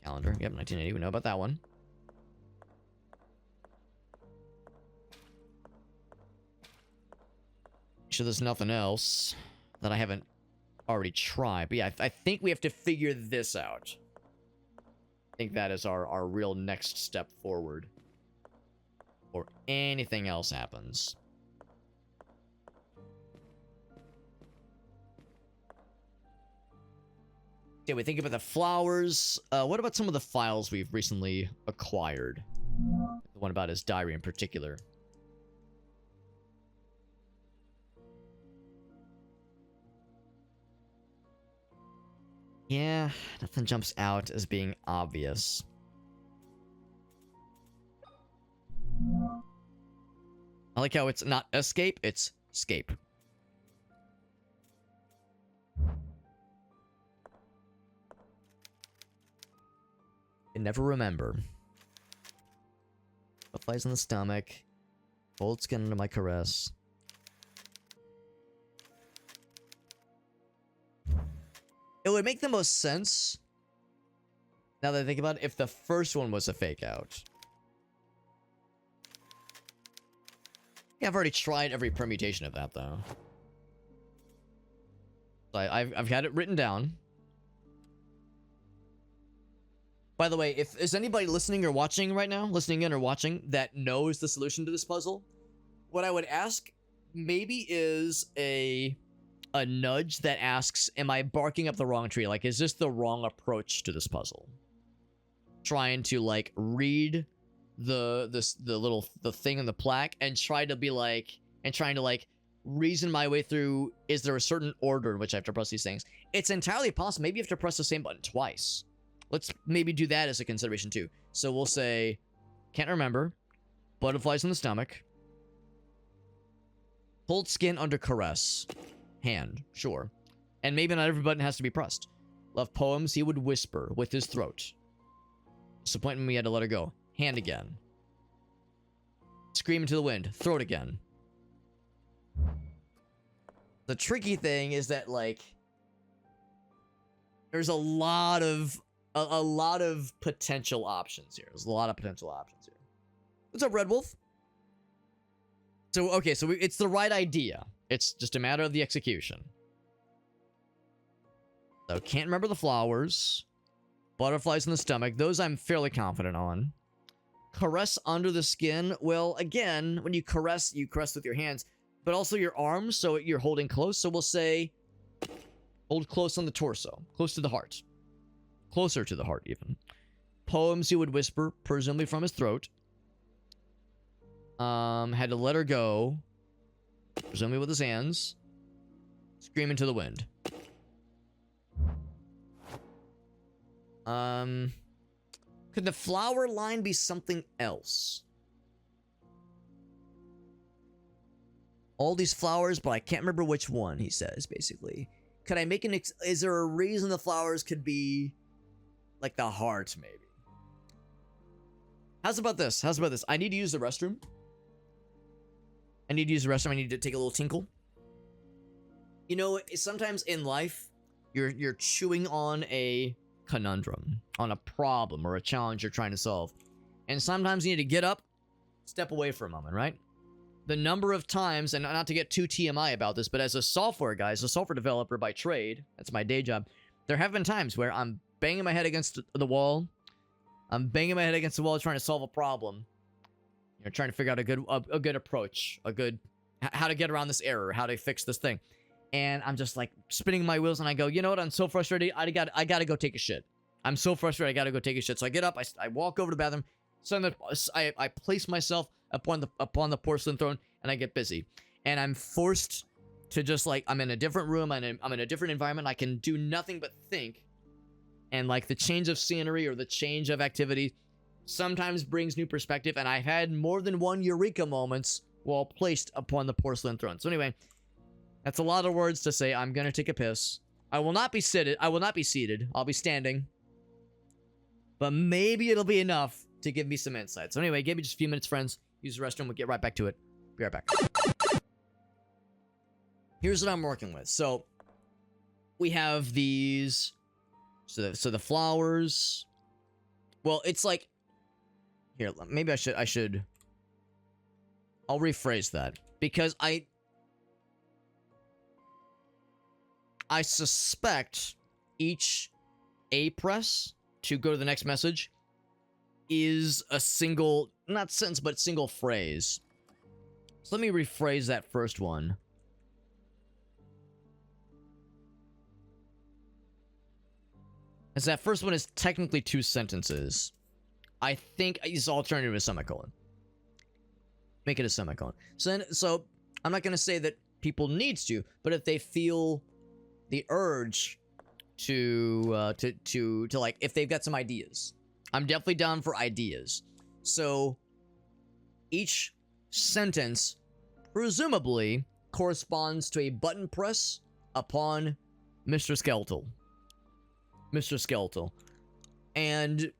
Calendar. Yep, 1980. We know about that one. Sure there's nothing else that I haven't already tried. But yeah, I think we have to figure this out. I think that is our real next step forward. Or anything else happens. Yeah, we think about the flowers. What about some of the files we've recently acquired? The one about his diary in particular. Yeah, nothing jumps out as being obvious. I like how it's not escape, it's scape. I never remember. Butterflies in the stomach. Cold skin under my caress. It would make the most sense, now that I think about it, if the first one was a fake out. Yeah, I've already tried every permutation of that, though. So I've had it written down. By the way, if is anybody listening or watching right now, listening in or watching, that knows the solution to this puzzle, what I would ask maybe is a nudge that asks, am I barking up the wrong tree? Like, is this the wrong approach to this puzzle? Trying to, like, read the thing in the plaque and try to be like, and trying to, like, reason my way through, is there a certain order in which I have to press these things? It's entirely possible. Maybe you have to press the same button twice. Let's maybe do that as a consideration too. So we'll say, can't remember, butterflies in the stomach, cold skin under caress, hand, sure. And maybe not every button has to be pressed. Love poems, he would whisper with his throat. Disappointment, we had to let her go. Hand again. Scream into the wind, throat again. The tricky thing is that, like, there's a lot of potential options here. There's a lot of potential options here. What's up, Red Wolf? So, okay, so it's the right idea. It's just a matter of the execution. So, can't remember the flowers. Butterflies in the stomach. Those I'm fairly confident on. Caress under the skin. Well, again, when you caress with your hands. but also your arms, so you're holding close. So we'll say hold close on the torso, close to the heart. Closer to the heart, even. Poems he would whisper, presumably from his throat. Had to let her go, presumably with his hands. Scream into the wind. Could the flower line be something else? All these flowers, but I can't remember which one, he says, basically. Could I make is there a reason the flowers could be like the heart, maybe? How's about this? How's about this? I need to use the restroom. I need to take a little tinkle. You know, sometimes in life, you're chewing on a conundrum, on a problem or a challenge you're trying to solve. And sometimes you need to get up, step away for a moment, right? The number of times, and not to get too TMI about this, but as a software guy, as a software developer by trade, that's my day job, there have been times where I'm banging my head against the wall. I'm banging my head against the wall trying to solve a problem. You know, trying to figure out a good approach, how to get around this error, how to fix this thing. And I'm just like spinning my wheels and I go, you know what? I'm so frustrated. I gotta go take a shit. I'm so frustrated. I gotta go take a shit. So I get up, I walk over to the bathroom. So I place myself upon the porcelain throne and I get busy. And I'm forced to just like, I'm in a different room. I'm in a different environment. I can do nothing but think. And like the change of scenery or the change of activity sometimes brings new perspective. And I've had more than one eureka moments while placed upon the porcelain throne. So anyway, that's a lot of words to say. I'm going to take a piss. I will not be seated. I'll be standing. But maybe it'll be enough to give me some insight. So anyway, give me just a few minutes, friends. Use the restroom. We'll get right back to it. Be right back. Here's what I'm working with. So we have these. So the flowers. Well, it's like. Here, maybe I should. I'll rephrase that. Because I suspect each A press to go to the next message is a single, not sentence, but single phrase. So let me rephrase that first one. As that first one is technically 2 sentences. I think this alternative is semicolon. Make it a semicolon. So I'm not going to say that people needs to, but if they feel the urge to like, if they've got some ideas, I'm definitely down for ideas. So each sentence presumably corresponds to a button press upon Mr. Skeletal. Mr. Skeletal. And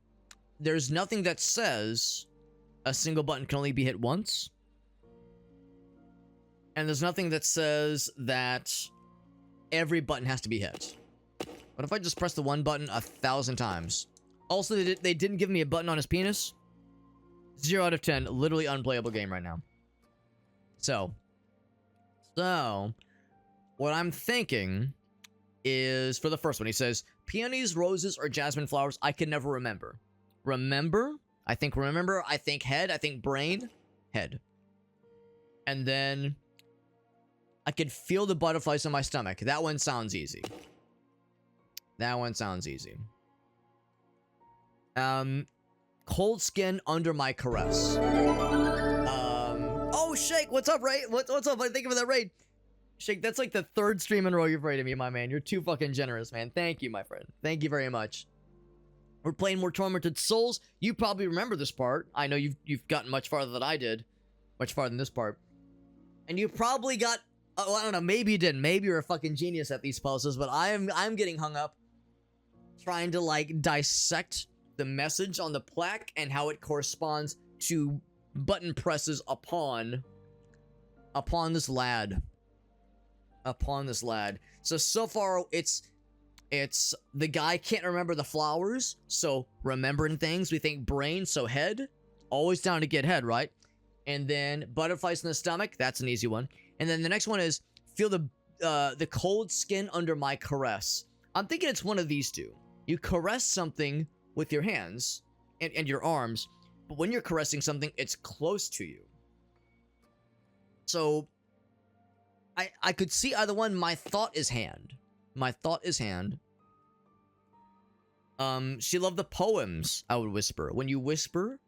there's nothing that says a single button can only be hit once. And there's nothing that says that every button has to be hit. What if I just press the one button 1,000 times? Also, they didn't give me a button on his penis. 0 out of 10. Literally unplayable game right now. So, what I'm thinking is, for the first one, he says, peonies, roses, or jasmine flowers, I can never remember. Remember? I think remember. I think head. I think brain. Head. And then I could feel the butterflies in my stomach. That one sounds easy. That one sounds easy. Cold skin under my caress. Oh, Shake, what's up, Ray? What's up? Thank you for that raid. Shake, that's like the 3rd stream in a row you've raided me, my man. You're too fucking generous, man. Thank you, my friend. Thank you very much. We're playing more Tormented Souls. You probably remember this part. I know you've gotten much farther than I did. Much farther than this part. And you probably got, oh, I don't know, maybe you didn't. Maybe you're a fucking genius at these puzzles, but I'm getting hung up trying to like dissect the message on the plaque and how it corresponds to button presses upon this lad. Upon this lad. So far it's the guy can't remember the flowers, so remembering things, we think brain, so head. Always down to get head, right? And then butterflies in the stomach, that's an easy one. And then the next one is feel the cold skin under my caress. I'm thinking it's one of these two. You caress something with your hands and your arms, but when you're caressing something, it's close to you. So I could see either one. My thought is hand. My thought is hand. She loved the poems, I would whisper. When you whisper,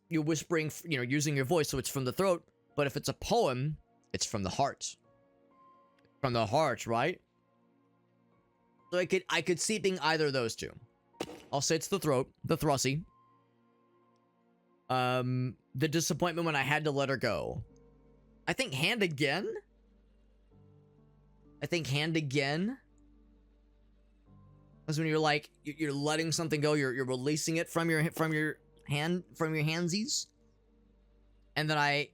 you're whispering, you know, using your voice, so it's from the throat. But if it's a poem, it's from the heart. From the heart, right? So I could see it being either of those two. I'll say it's the throat, the thrussie. The disappointment when I had to let her go. I think hand again. I think hand again. Because when you're like, you're letting something go, you're releasing it from your handsies. And then I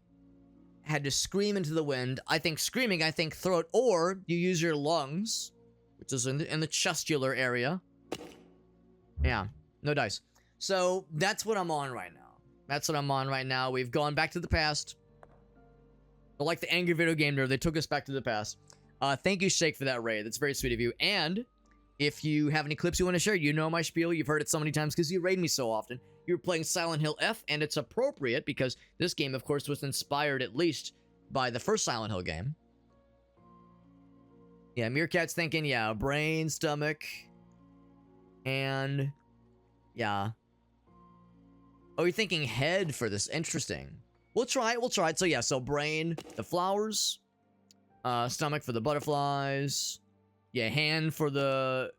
had to scream into the wind. I think screaming, I think throat, or you use your lungs, which is in the chestular area. Yeah, no dice. So that's what I'm on right now. That's what I'm on right now. We've gone back to the past. But like the angry video game nerd, they took us back to the past. Thank you, Shake, for that raid. That's very sweet of you. And if you have any clips you want to share, you know my spiel. You've heard it so many times because you raid me so often. You're playing Silent Hill F, and it's appropriate because this game, of course, was inspired at least by the first Silent Hill game. Yeah, Meerkat's thinking, yeah, brain, stomach, and yeah. Oh, you're thinking head for this. Interesting. We'll try it. So yeah, so brain, the flowers, stomach for the butterflies, yeah, hand for the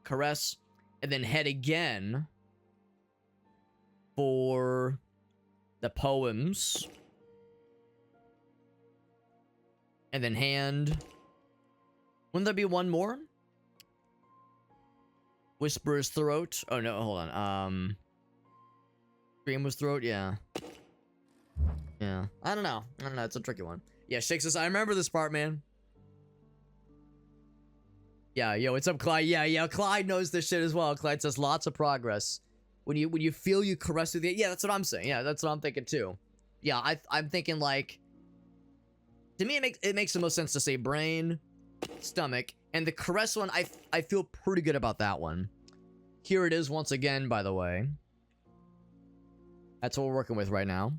caress, and then head again for the poems, and then hand. Wouldn't there be one more? Whisper's throat. Oh no, hold on. Scream was throat. Yeah. Yeah. I don't know. It's a tricky one. Yeah, Shake says, I remember this part, man. Yeah, yo, what's up, Clyde? Yeah, Clyde knows this shit as well. Clyde says lots of progress. When you feel you caress with it. Yeah, that's what I'm saying. Yeah, that's what I'm thinking too. Yeah, I'm thinking like, to me it makes the most sense to say brain, stomach, and the caress one, I feel pretty good about that one. Here it is once again, by the way. That's what we're working with right now.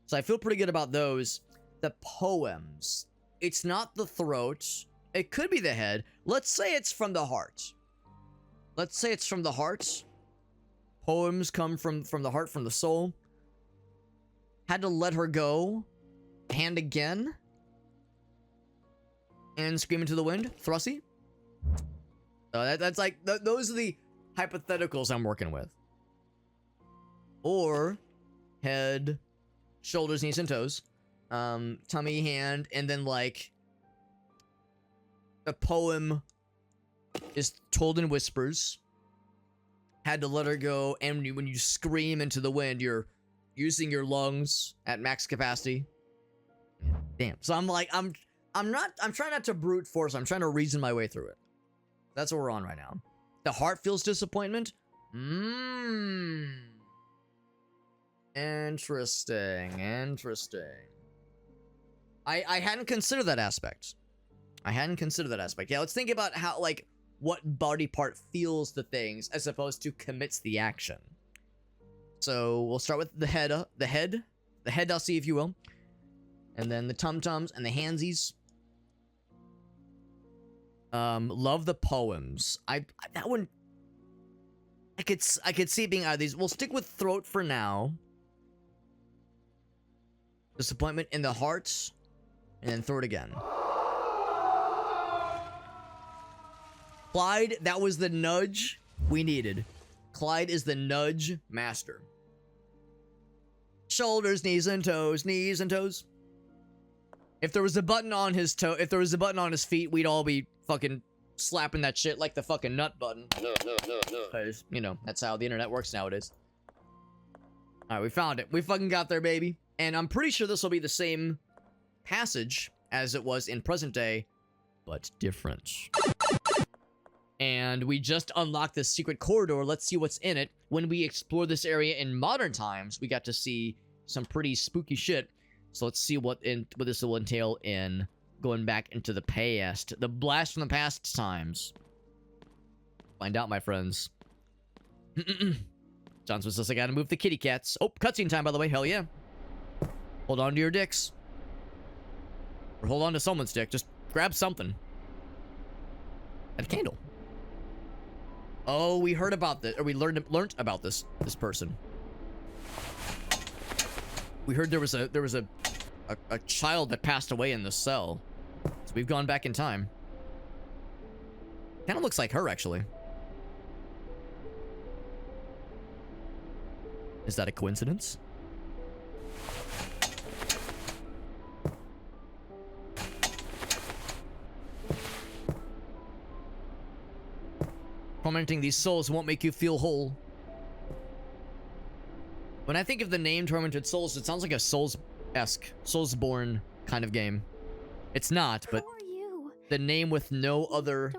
So I feel pretty good about those. The poems. It's not the throat. It could be the head. Let's say it's from the heart. Let's say it's from the heart. Poems come from the heart, from the soul. Had to let her go. Hand again. And scream into the wind. Thrussie. So that's like, those are the hypotheticals I'm working with. Or head, shoulders, knees, and toes. Tummy, hand, and then like the poem is told in whispers. Had to let her go, and when you scream into the wind, you're using your lungs at max capacity. Damn. So I'm like, I'm trying not to brute force. I'm trying to reason my way through it. That's what we're on right now. The heart feels disappointment. Interesting. I hadn't considered that aspect. Yeah, let's think about how, like, what body part feels the things as opposed to commits the action. So we'll start with the head. The head, I'll see if you will. And then the tum-tums and the handsies. Love the poems. That one, I could see it being out of these. We'll stick with throat for now. Disappointment in the heart, and then throat again. Clyde, that was the nudge we needed. Clyde is the nudge master. Shoulders, knees, and toes. Knees and toes. If there was a button on his toe, if there was a button on his feet, we'd all be fucking slapping that shit like the fucking nut button. No. Because, you know, that's how the internet works nowadays. Alright, we found it. We fucking got there, baby. And I'm pretty sure this will be the same passage as it was in present day, but different. And we just unlocked this secret corridor. Let's see what's in it. When we explore this area in modern times, we got to see some pretty spooky shit. So let's see what this will entail in going back into the past. The blast from the past times. Find out, my friends. Johnson says, I gotta move the kitty cats. Oh, cutscene time, by the way. Hell yeah. Hold on to your dicks. Or hold on to someone's dick. Just grab something. A candle. Oh, we heard about this, or we learned about this person. We heard there was a child that passed away in the cell. So we've gone back in time. Kind of looks like her, actually. Is that a coincidence? Tormenting these souls won't make you feel whole. When I think of the name Tormented Souls, it sounds like a Souls-esque, Soulsborne kind of game. It's not, but the name with no other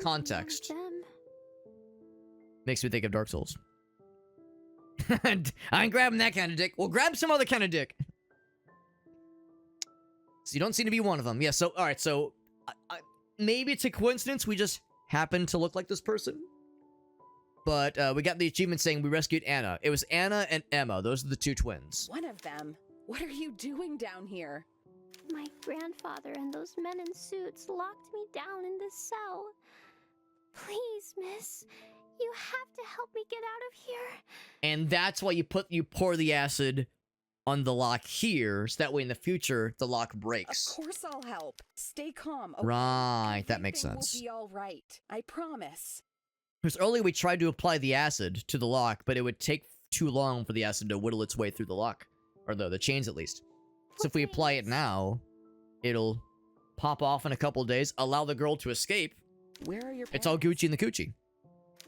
context makes me think of Dark Souls. I ain't grabbing that kind of dick. Well, grab some other kind of dick. So you don't seem to be one of them. Yeah, so, alright, so maybe it's a coincidence we just happen to look like this person. But we got the achievement saying we rescued Anna. It was Anna and Emma. Those are the two twins. One of them. What are you doing down here? My grandfather and those men in suits locked me down in this cell. Please, miss, you have to help me get out of here. And that's why you pour the acid on the lock here, so that way in the future the lock breaks. Of course I'll help. Stay calm. Okay? Right, that makes Everything sense. will be all right. I promise. Because earlier we tried to apply the acid to the lock, but it would take too long for the acid to whittle its way through the lock. Or the chains, at least. So if we apply it now, it'll pop off in a couple days, allow the girl to escape. Where are your parents? It's all Gucci in the coochie.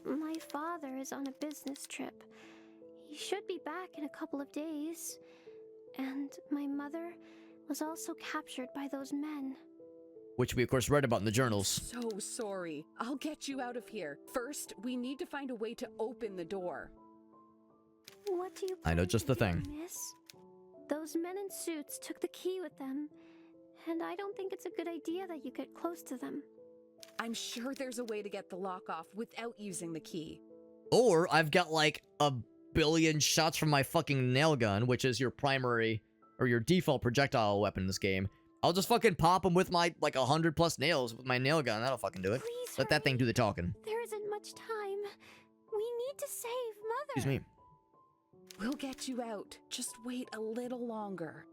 My father is on a business trip. He should be back in a couple of days. And my mother was also captured by those men. Which we, of course, read about in the journals. So sorry. I'll get you out of here. First, we need to find a way to open the door. What do you I know plan just to the thing. do, miss? Those men in suits took the key with them. And I don't think it's a good idea that you get close to them. I'm sure there's a way to get the lock off without using the key. Or I've got like a billion shots from my fucking nail gun, which is your primary or your default projectile weapon in this game. I'll just fucking pop them with my like 100+ nails with my nail gun. That'll fucking do it. Please Let that thing do the talking. There isn't much time. We need to save Mother. Excuse me. We'll get you out. Just wait a little longer.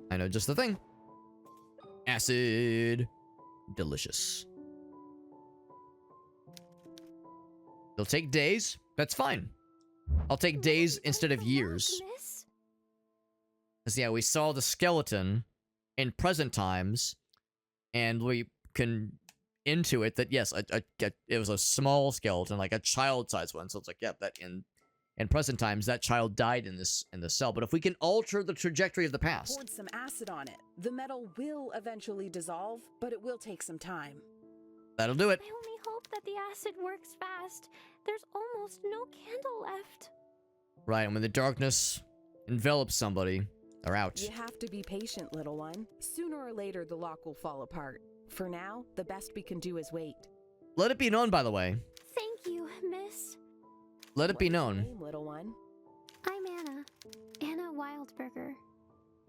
I know just the thing. Acid. Delicious. It'll take days. That's fine. I'll take days instead of years. Miss? Because, yeah, we saw the skeleton in present times, and we can intuit that, yes, it was a small skeleton, like a child-sized one. So it's like, yep, that in present times, that child died in the cell. But if we can alter the trajectory of the past, Poured some acid on it. The metal will eventually dissolve, but it will take some time. that'll do it. I only hope that the acid works fast. There's almost no candle left. Right, and when the darkness envelops somebody, they're out. You have to be patient, little one. Sooner or later, the lock will fall apart. For now, the best we can do is wait. Let it be known, by the way. Thank you, miss. Let it be What's your known. name, little one? I'm Anna. Anna Wildberger.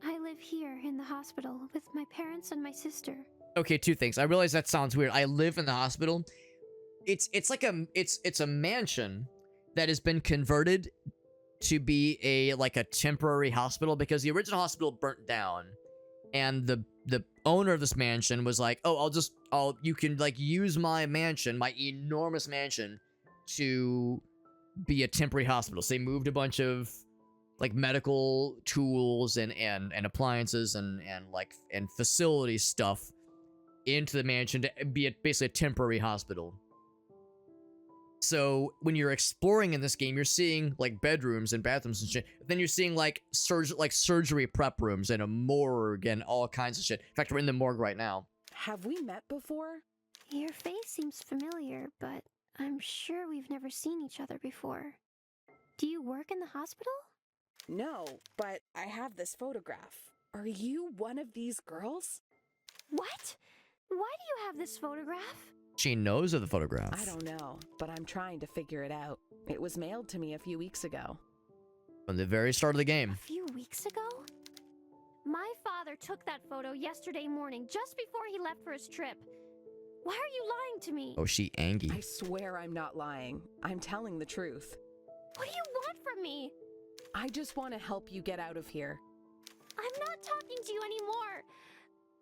I live here in the hospital with my parents and my sister. Okay, two things. I realize that sounds weird. I live in the hospital. It's like a mansion that has been converted to be a temporary hospital because the original hospital burnt down, and the owner of this mansion was like, "Oh, you can like use my mansion, my enormous mansion, to be a temporary hospital." So they moved a bunch of like medical tools and appliances and facility stuff into the mansion to be basically a temporary hospital. So when you're exploring in this game, you're seeing like bedrooms and bathrooms and shit. But then you're seeing like surgery prep rooms and a morgue and all kinds of shit. In fact, we're in the morgue right now. Have we met before? Your face seems familiar, but I'm sure we've never seen each other before. Do you work in the hospital? No, but I have this photograph. Are you one of these girls? What? Why do you have this photograph? She knows of the photograph. I don't know, but I'm trying to figure it out. It was mailed to me a few weeks ago. From the very start of the game. A few weeks ago? My father took that photo yesterday morning, just before he left for his trip. Why are you lying to me? Oh, she angry. I swear I'm not lying. I'm telling the truth. What do you want from me? I just want to help you get out of here. I'm not talking to you anymore.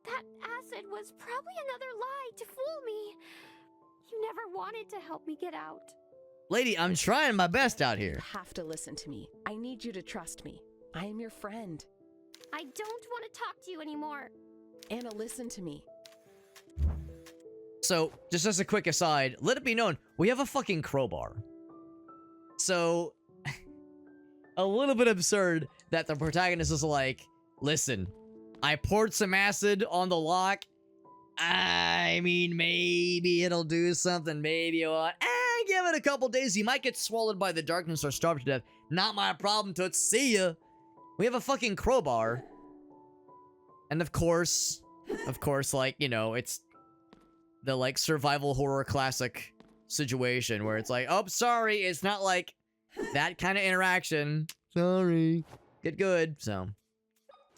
That acid was probably another lie to fool me. You never wanted to help me get out. Lady, I'm trying my best out here. You have to listen to me. I need you to trust me. I am your friend. I don't want to talk to you anymore. Anna, listen to me. So, just as a quick aside, let it be known, we have a fucking crowbar. So, a little bit absurd that the protagonist is like, listen, I poured some acid on the lock. I mean, maybe it'll do something, maybe it won't. Give it a couple days, you might get swallowed by the darkness or starve to death. Not my problem, Toots. See ya. We have a fucking crowbar. And of course, like, you know, it's the, like, survival horror classic situation where it's like, oh, sorry, it's not like that kind of interaction. Sorry. Get good. So,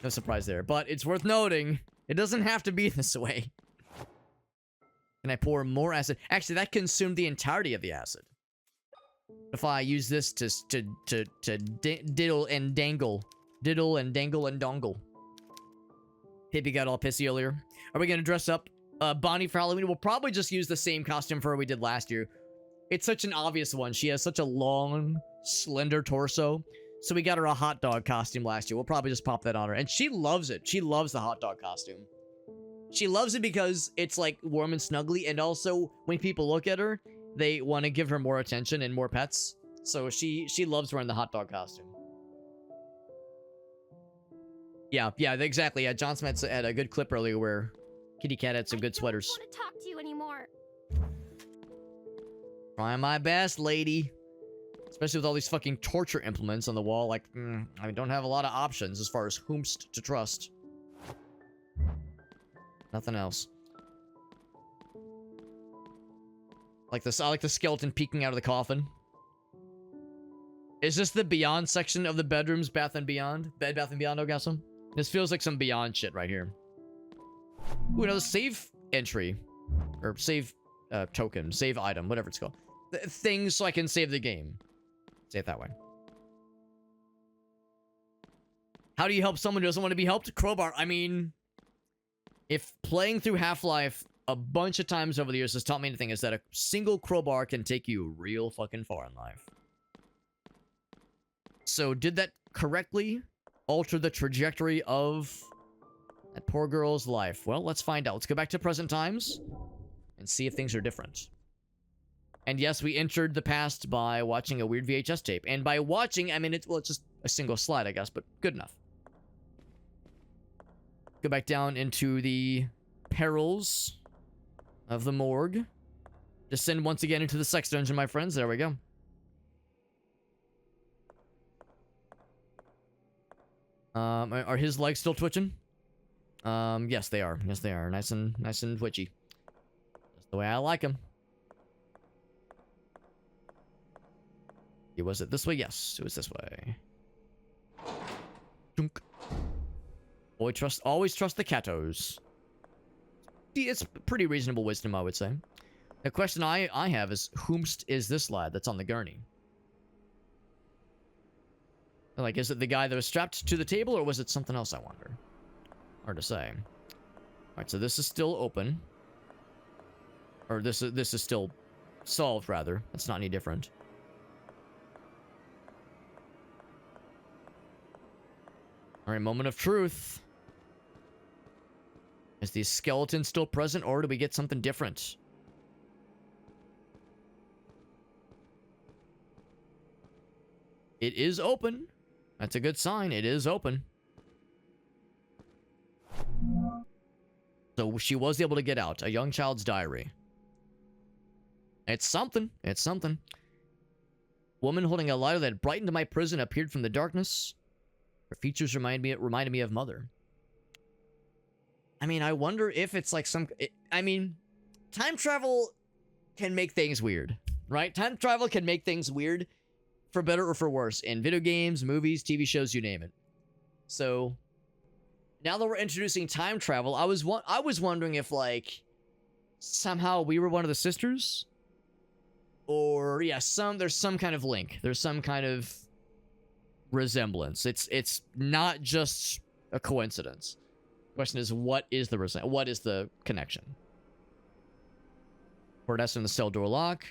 no surprise there. But it's worth noting, it doesn't have to be this way. Can I pour more acid? Actually, that consumed the entirety of the acid. If I use this to diddle and dangle. Diddle and dangle and dongle. Hippie got all pissy earlier. Are we gonna dress up Bonnie for Halloween? We'll probably just use the same costume for her we did last year. It's such an obvious one. She has such a long, slender torso. So we got her a hot dog costume last year. We'll probably just pop that on her. And she loves it. She loves the hot dog costume. She loves it because it's, like, warm and snuggly, and also, when people look at her, they want to give her more attention and more pets. So she loves wearing the hot dog costume. Yeah, exactly. Yeah, John Smith had a good clip earlier where Kitty Cat had some good sweaters. I don't want to talk to you anymore. Trying my best, lady. Especially with all these fucking torture implements on the wall. Like, I don't have a lot of options as far as whomst to trust. Nothing else. Like this, I like the skeleton peeking out of the coffin. Is this the Beyond section of the bedrooms, Bath and Beyond? Bed Bath and Beyond, Ogasum? This feels like some Beyond shit right here. Ooh, another save entry. Or save token, save item, whatever it's called. Things so I can save the game. Say it that way. How do you help someone who doesn't want to be helped? Crowbar, I mean... If playing through Half-Life a bunch of times over the years has taught me anything, is that a single crowbar can take you real fucking far in life. So, did that correctly alter the trajectory of that poor girl's life? Well, let's find out. Let's go back to present times and see if things are different. And yes, we entered the past by watching a weird VHS tape. And by watching, I mean, it's just a single slide, I guess, but good enough. Go back down into the perils of the morgue. Descend once again into the sex dungeon, my friends. There we go. Are his legs still twitching? Yes, they are. Yes, they are. Nice and twitchy. Just the way I like them. Was it this way? Yes, it was this way. Dunk. Always trust the catos. It's pretty reasonable wisdom, I would say. The question I have is, whomst is this lad that's on the gurney? Like, is it the guy that was strapped to the table, or was it something else, I wonder? Hard to say. Alright, so this is still open. Or this is still solved, rather. That's not any different. Alright, moment of truth. Is the skeleton still present, or do we get something different? It is open. That's a good sign. It is open. So she was able to get out. A young child's diary. It's something. It's something. Woman holding a lighter that brightened my prison appeared from the darkness. Her features reminded me of mother. I mean, I wonder if it's like I mean, time travel can make things weird, right? Time travel can make things weird, for better or for worse, in video games, movies, TV shows, you name it. So, now that we're introducing time travel, I was wondering if like somehow we were one of the sisters, or yeah, there's some kind of link. There's some kind of resemblance. It's not just a coincidence. The question is, what is the connection? Port in the cell door lock.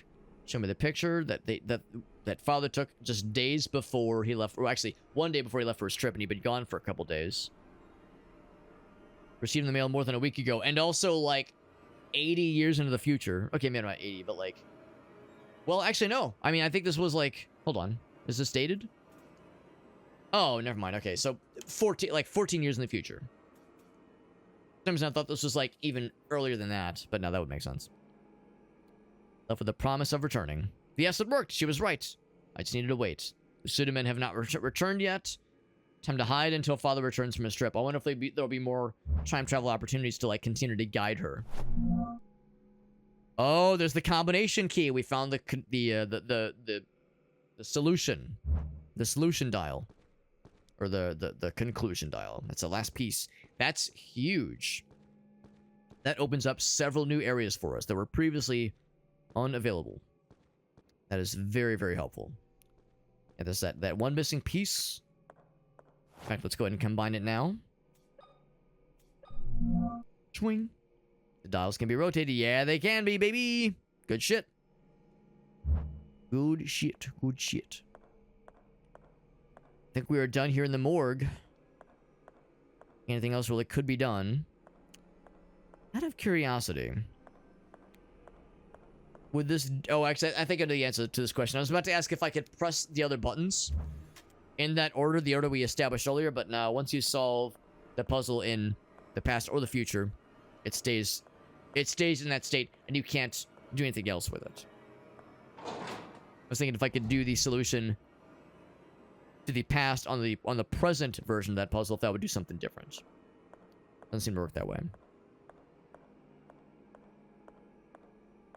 Show me the picture that father took just days before he left, or actually 1 day before he left for his trip, and he'd been gone for a couple days. Received in the mail more than a week ago, and also like 80 years into the future. Okay, maybe not 80, but like, well, actually no. I mean, I think this was like, hold on, is this dated? Oh, never mind. Okay, so 14 years in the future. Sometimes I thought this was like even earlier than that, but no, that would make sense. Left with the promise of returning. Yes, it worked. She was right. I just needed to wait. The pseudomen have not returned yet. Time to hide until father returns from his trip. I wonder if there'll be more time travel opportunities to like continue to guide her. Oh, there's the combination key. We found the solution. The solution dial. Or the conclusion dial. That's the last piece. That's huge. That opens up several new areas for us that were previously unavailable. That is very, very helpful. And there's that one missing piece. In fact, let's go ahead and combine it now. Swing. The dials can be rotated. Yeah, they can be, baby. Good shit. Good shit. Good shit. I think we are done here in the morgue. Anything else really could be done? Out of curiosity. Would this... Oh, actually, I think I know the answer to this question. I was about to ask if I could press the other buttons in that order, the order we established earlier, but now once you solve the puzzle in the past or the future, it stays in that state, and you can't do anything else with it. I was thinking if I could do the solution to the past on the present version of that puzzle, if that would do something different. Doesn't seem to work that way.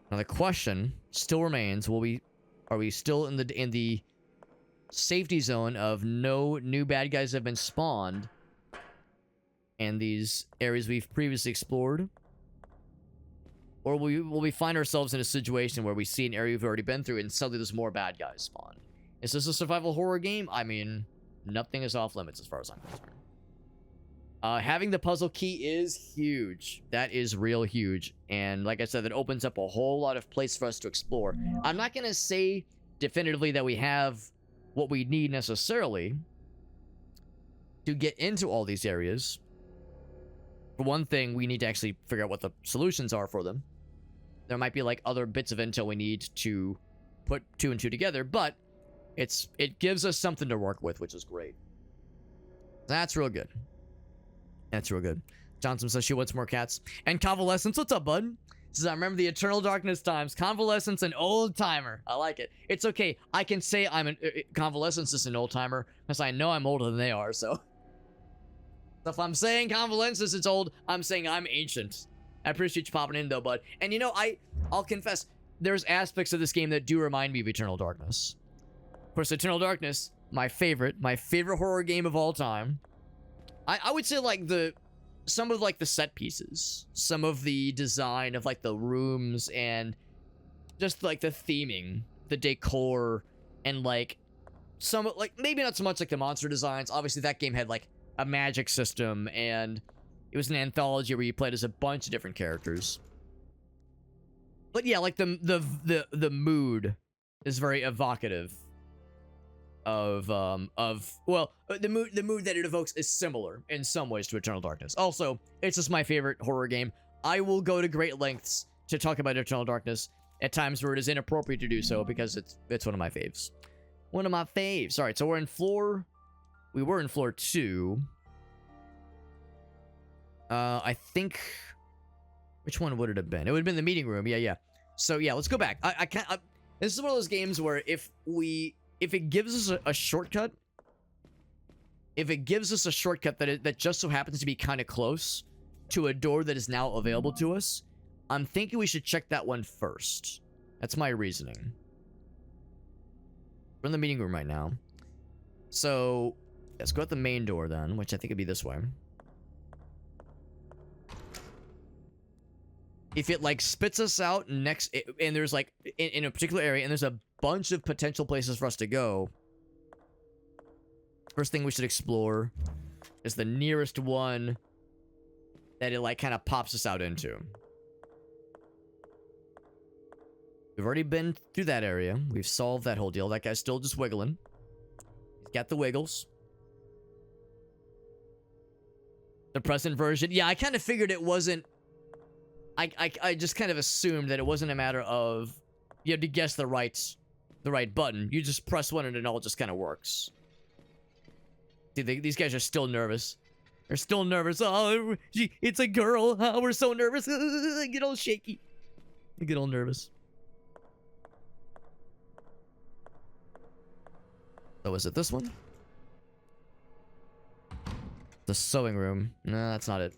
Now the question still remains: are we still in the safety zone of no new bad guys have been spawned, and these areas we've previously explored, or will we find ourselves in a situation where we see an area we've already been through and suddenly there's more bad guys spawn? Is this a survival horror game? I mean, nothing is off limits as far as I'm concerned. Having the puzzle key is huge. That is real huge. And like I said, that opens up a whole lot of place for us to explore. I'm not going to say definitively that we have what we need necessarily to get into all these areas. For one thing, we need to actually figure out what the solutions are for them. There might be like other bits of intel we need to put 2 and 2 together, but it gives us something to work with, which is great. That's real good. That's real good. Johnson says she wants more cats. And Convalescence, what's up, bud? Says, I remember the Eternal Darkness times. Convalescence, an old timer. I like it. It's okay. I can say Convalescence is an old timer because I know I'm older than they are, so if I'm saying Convalescence is old, I'm saying I'm ancient. I appreciate you popping in, though, bud. And you know, I'll confess, there's aspects of this game that do remind me of Eternal Darkness. Of course, Eternal Darkness, my favorite horror game of all time. I would say like some of like the set pieces, some of the design of like the rooms, and just like the theming, the decor, and like some like maybe not so much like the monster designs. Obviously that game had like a magic system, and it was an anthology where you played as a bunch of different characters. But yeah, like the mood is very evocative of well, the mood that it evokes is similar in some ways to Eternal Darkness. Also, it's just my favorite horror game. I will go to great lengths to talk about Eternal Darkness at times where it is inappropriate to do so, because it's one of my faves. One of my faves. All right, so we were in floor 2. I think, which one would it have been? It would have been the meeting room. Yeah. So yeah, let's go back. I can't. This is one of those games where if it gives us a shortcut, that just so happens to be kind of close to a door that is now available to us, I'm thinking we should check that one first. That's my reasoning. We're in the meeting room right now. So let's go out the main door then, which I think would be this way. if it like spits us out next, and there's like in a particular area, and there's a bunch of potential places for us to go, first thing we should explore is the nearest one that it like kind of pops us out into. We've already been through that area. We've solved that whole deal. That guy's still just wiggling. He's got the wiggles. The present version. Yeah, I kind of figured it wasn't... I just kind of assumed that it wasn't a matter of you had to guess the right button. You just press one and it all just kind of works. See, these guys are still nervous. They're still nervous. Oh, it's a girl. Oh, we're so nervous. I get all shaky. I get all nervous. So is it this one? The sewing room. No, that's not it.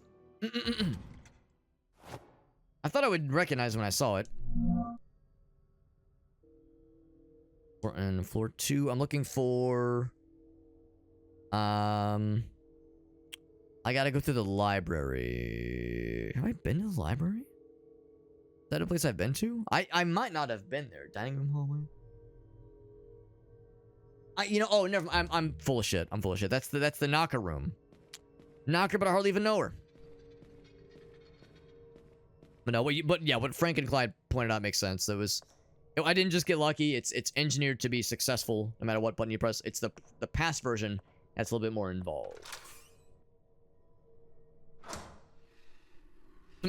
I thought I would recognize when I saw it. We're in floor 2. I'm looking for... I gotta go through the library. Have I been to the library? Is that a place I've been to? I might not have been there. Dining room hallway? Oh, never. I'm full of shit. I'm full of shit. That's the knocker room. Knocker, but I hardly even know her. But no, what Frank and Clyde pointed out makes sense. I didn't just get lucky. It's engineered to be successful no matter what button you press. It's the past version that's a little bit more involved.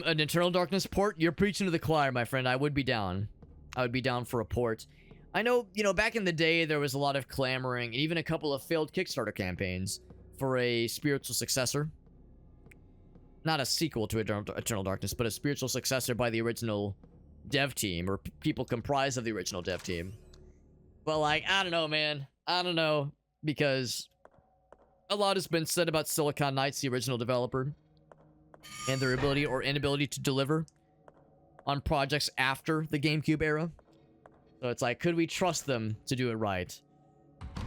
An Eternal Darkness port? You're preaching to the choir, my friend. I would be down. I would be down for a port. I know, back in the day, there was a lot of clamoring, and even a couple of failed Kickstarter campaigns for a spiritual successor. Not a sequel to Eternal Darkness, but a spiritual successor by the original dev team, or people comprised of the original dev team. But, like, I don't know, man. I don't know, because a lot has been said about Silicon Knights, the original developer, and their ability or inability to deliver on projects after the GameCube era. So it's like, could we trust them to do it right?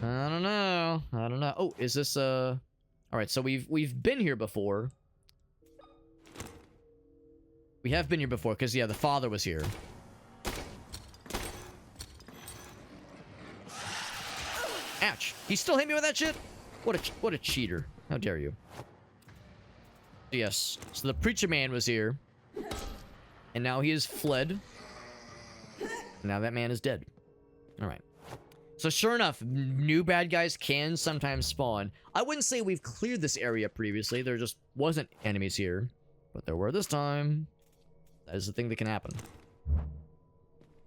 I don't know. I don't know. Oh, is this all right, so we've been here before. We have been here before because yeah, the father was here. Ouch. He still hit me with that shit? What a cheater. How dare you? Yes. So the preacher man was here. And now he has fled. Now that man is dead. Alright. So sure enough, new bad guys can sometimes spawn. I wouldn't say we've cleared this area previously. There just wasn't enemies here. But there were this time. That is the thing that can happen.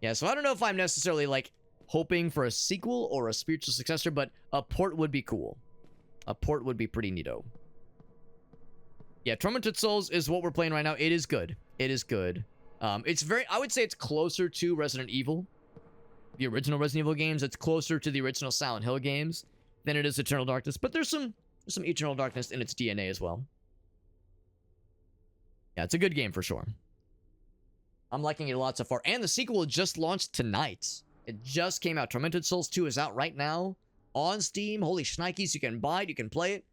Yeah, so I don't know if I'm necessarily, like, hoping for a sequel or a spiritual successor, but a port would be cool. A port would be pretty neato. Yeah, Tormented Souls is what we're playing right now. It is good. It is good. It's very... I would say it's closer to Resident Evil. The original Resident Evil games. It's closer to the original Silent Hill games than it is Eternal Darkness. But there's some Eternal Darkness in its DNA as well. Yeah, it's a good game for sure. I'm liking it a lot so far. And the sequel just launched tonight. It just came out. Tormented Souls 2 is out right now on Steam. Holy shnikes, you can buy it, you can play it.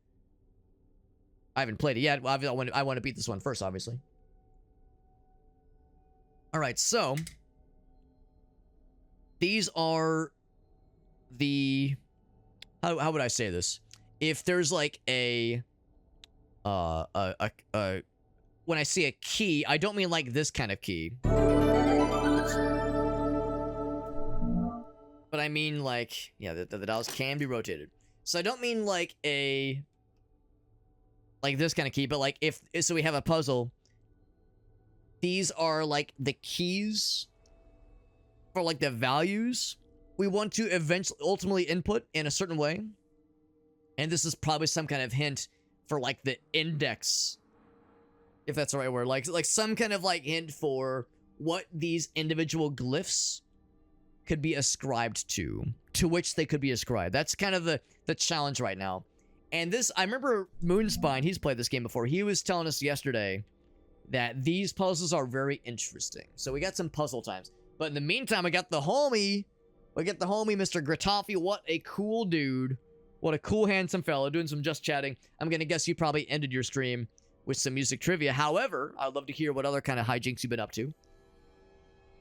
I haven't played it yet. I want to beat this one first, obviously. Alright, so these are the... How would I say this? If there's like a when I see a key, I don't mean like this kind of key. But I mean like, yeah, the dials can be rotated. So I don't mean like a... like this kind of key, but like so we have a puzzle. These are like the keys for like the values we want to ultimately input in a certain way. And this is probably some kind of hint for like the index, if that's the right word, like some kind of like hint for what these individual glyphs could be ascribed to which they could be ascribed. That's kind of the challenge right now. And this, I remember Moonspine, he's played this game before. He was telling us yesterday that these puzzles are very interesting. So we got some puzzle times. But in the meantime, we got the homie, Mr. Gritoffi. What a cool dude. What a cool, handsome fellow doing some just chatting. I'm going to guess you probably ended your stream with some music trivia. However, I'd love to hear what other kind of hijinks you've been up to.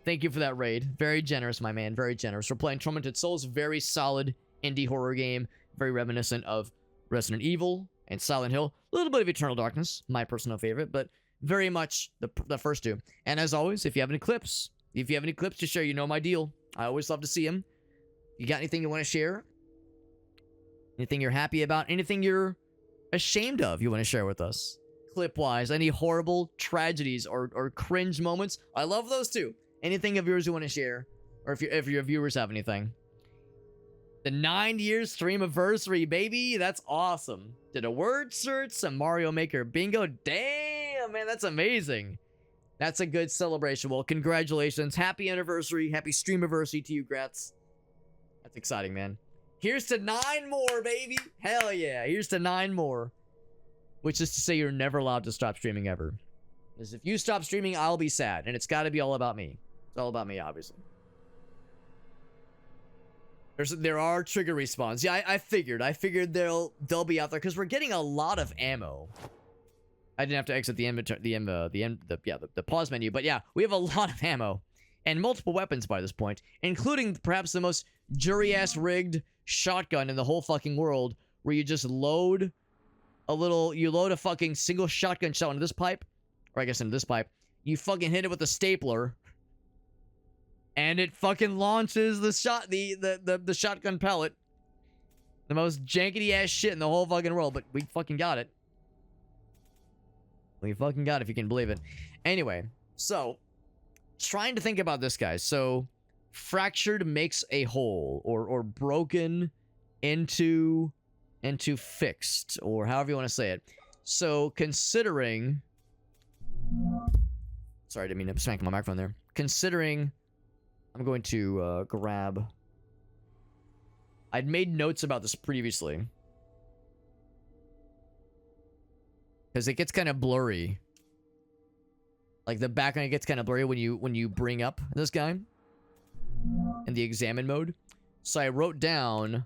Thank you for that raid. Very generous, my man. Very generous. We're playing Tormented Souls. Very solid indie horror game. Very reminiscent of Resident Evil and Silent Hill. A little bit of Eternal Darkness, my personal favorite, but very much the first two. And as always, if you have any clips to share, you know my deal. I always love to see them. You got anything you want to share? Anything you're happy about? Anything you're ashamed of you want to share with us? Clip-wise, any horrible tragedies or cringe moments? I love those too. Anything of yours you want to share? Or if your viewers have anything. The 9-year stream anniversary, baby. That's awesome. Did a word search, some Mario Maker bingo. Damn, man, that's amazing. That's a good celebration. Well, congratulations. Happy anniversary. Happy stream anniversary to you, Gratz. That's exciting, man. Here's to 9 more, baby. Hell yeah. Here's to 9 more. Which is to say you're never allowed to stop streaming ever. Because if you stop streaming, I'll be sad. And it's got to be all about me. It's all about me, obviously. There are trigger respawns. Yeah, I figured they'll be out there because we're getting a lot of ammo. I didn't have to exit the pause menu, but yeah, we have a lot of ammo and multiple weapons by this point, including perhaps the most jury-ass rigged shotgun in the whole fucking world, where you just load a fucking single shotgun shell into this pipe, or I guess into this pipe. You fucking hit it with a stapler. And it fucking launches the shotgun pellet. The most jankety ass shit in the whole fucking world, but we fucking got it. We fucking got it, if you can believe it. Anyway, so trying to think about this, guys. So fractured makes a hole, or broken into fixed, or however you want to say it. So considering, sorry, I didn't mean to smack my microphone there. Considering, I'm going to grab... I'd made notes about this previously. Because it gets kind of blurry. Like, the background gets kind of blurry when you bring up this guy. In the examine mode. So I wrote down...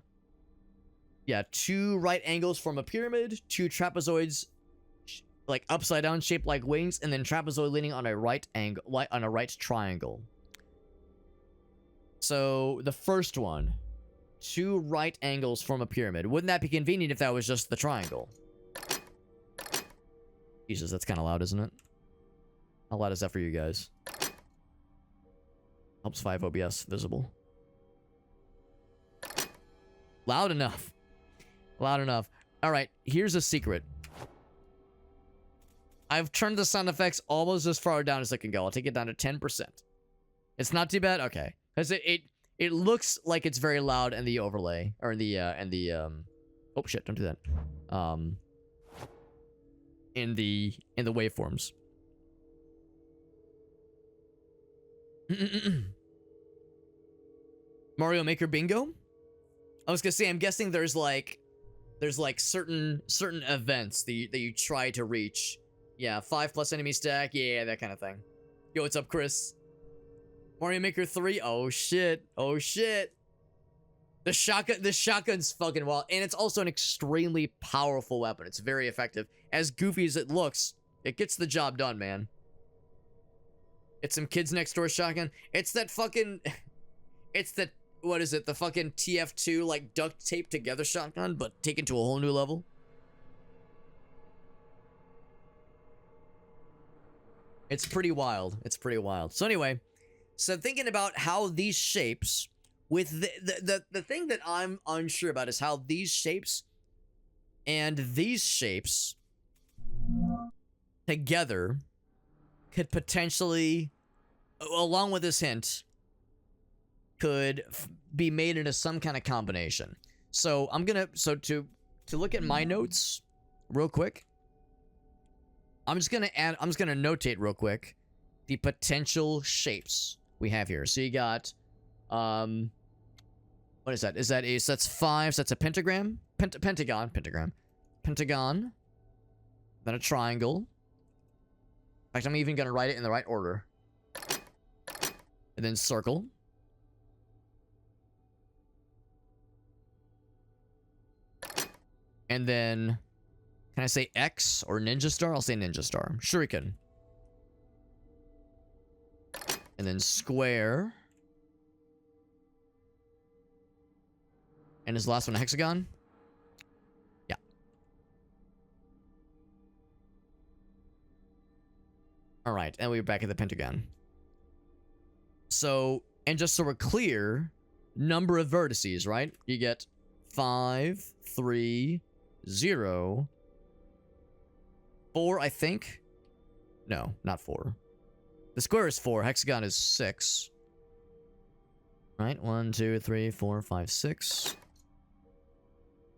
Yeah, 2 right angles form a pyramid. 2 trapezoids, like, upside down, shaped like wings. And then trapezoid leaning on a right angle, on a right triangle. So, the first one. 2 right angles form a pyramid. Wouldn't that be convenient if that was just the triangle? Jesus, that's kind of loud, isn't it? How loud is that for you guys? Helps 5 OBS visible. Loud enough. Loud enough. Alright, here's a secret. I've turned the sound effects almost as far down as I can go. I'll take it down to 10%. It's not too bad? Okay. Because it looks like it's very loud in the overlay. Or in the, oh shit, don't do that. In the waveforms. Mario Maker bingo? I was gonna say, I'm guessing there's like certain events that you try to reach. Yeah, 5+ enemy stack, yeah, that kind of thing. Yo, what's up, Chris? Mario Maker 3, oh shit, oh shit. The shotgun's fucking wild, and it's also an extremely powerful weapon. It's very effective. As goofy as it looks, it gets the job done, man. It's some kids next door shotgun. It's that fucking, it's the, what is it? The fucking TF2 like duct tape together shotgun, but taken to a whole new level. It's pretty wild. It's pretty wild. So anyway, so thinking about how these shapes, with the thing that I'm unsure about is how these shapes and these shapes together could potentially, along with this hint, could be made into some kind of combination. So I'm gonna, so to look at my notes real quick, I'm just gonna notate real quick the potential shapes we have here. So you got, what is that? So that's 5, so that's a pentagram, pentagon, then a triangle. In fact, I'm even gonna write it in the right order. And then circle. And then Can I say X or Ninja Star? I'll say Ninja Star. Shuriken. And then square. And is the last one a hexagon? Yeah. Alright, and we're back at the pentagon. So, and just so we're clear, number of vertices, right? You get 5, 3, 0, 4, I think. No, not 4. The square is 4, hexagon is 6. Right? 1, 2, 3, 4, 5, 6.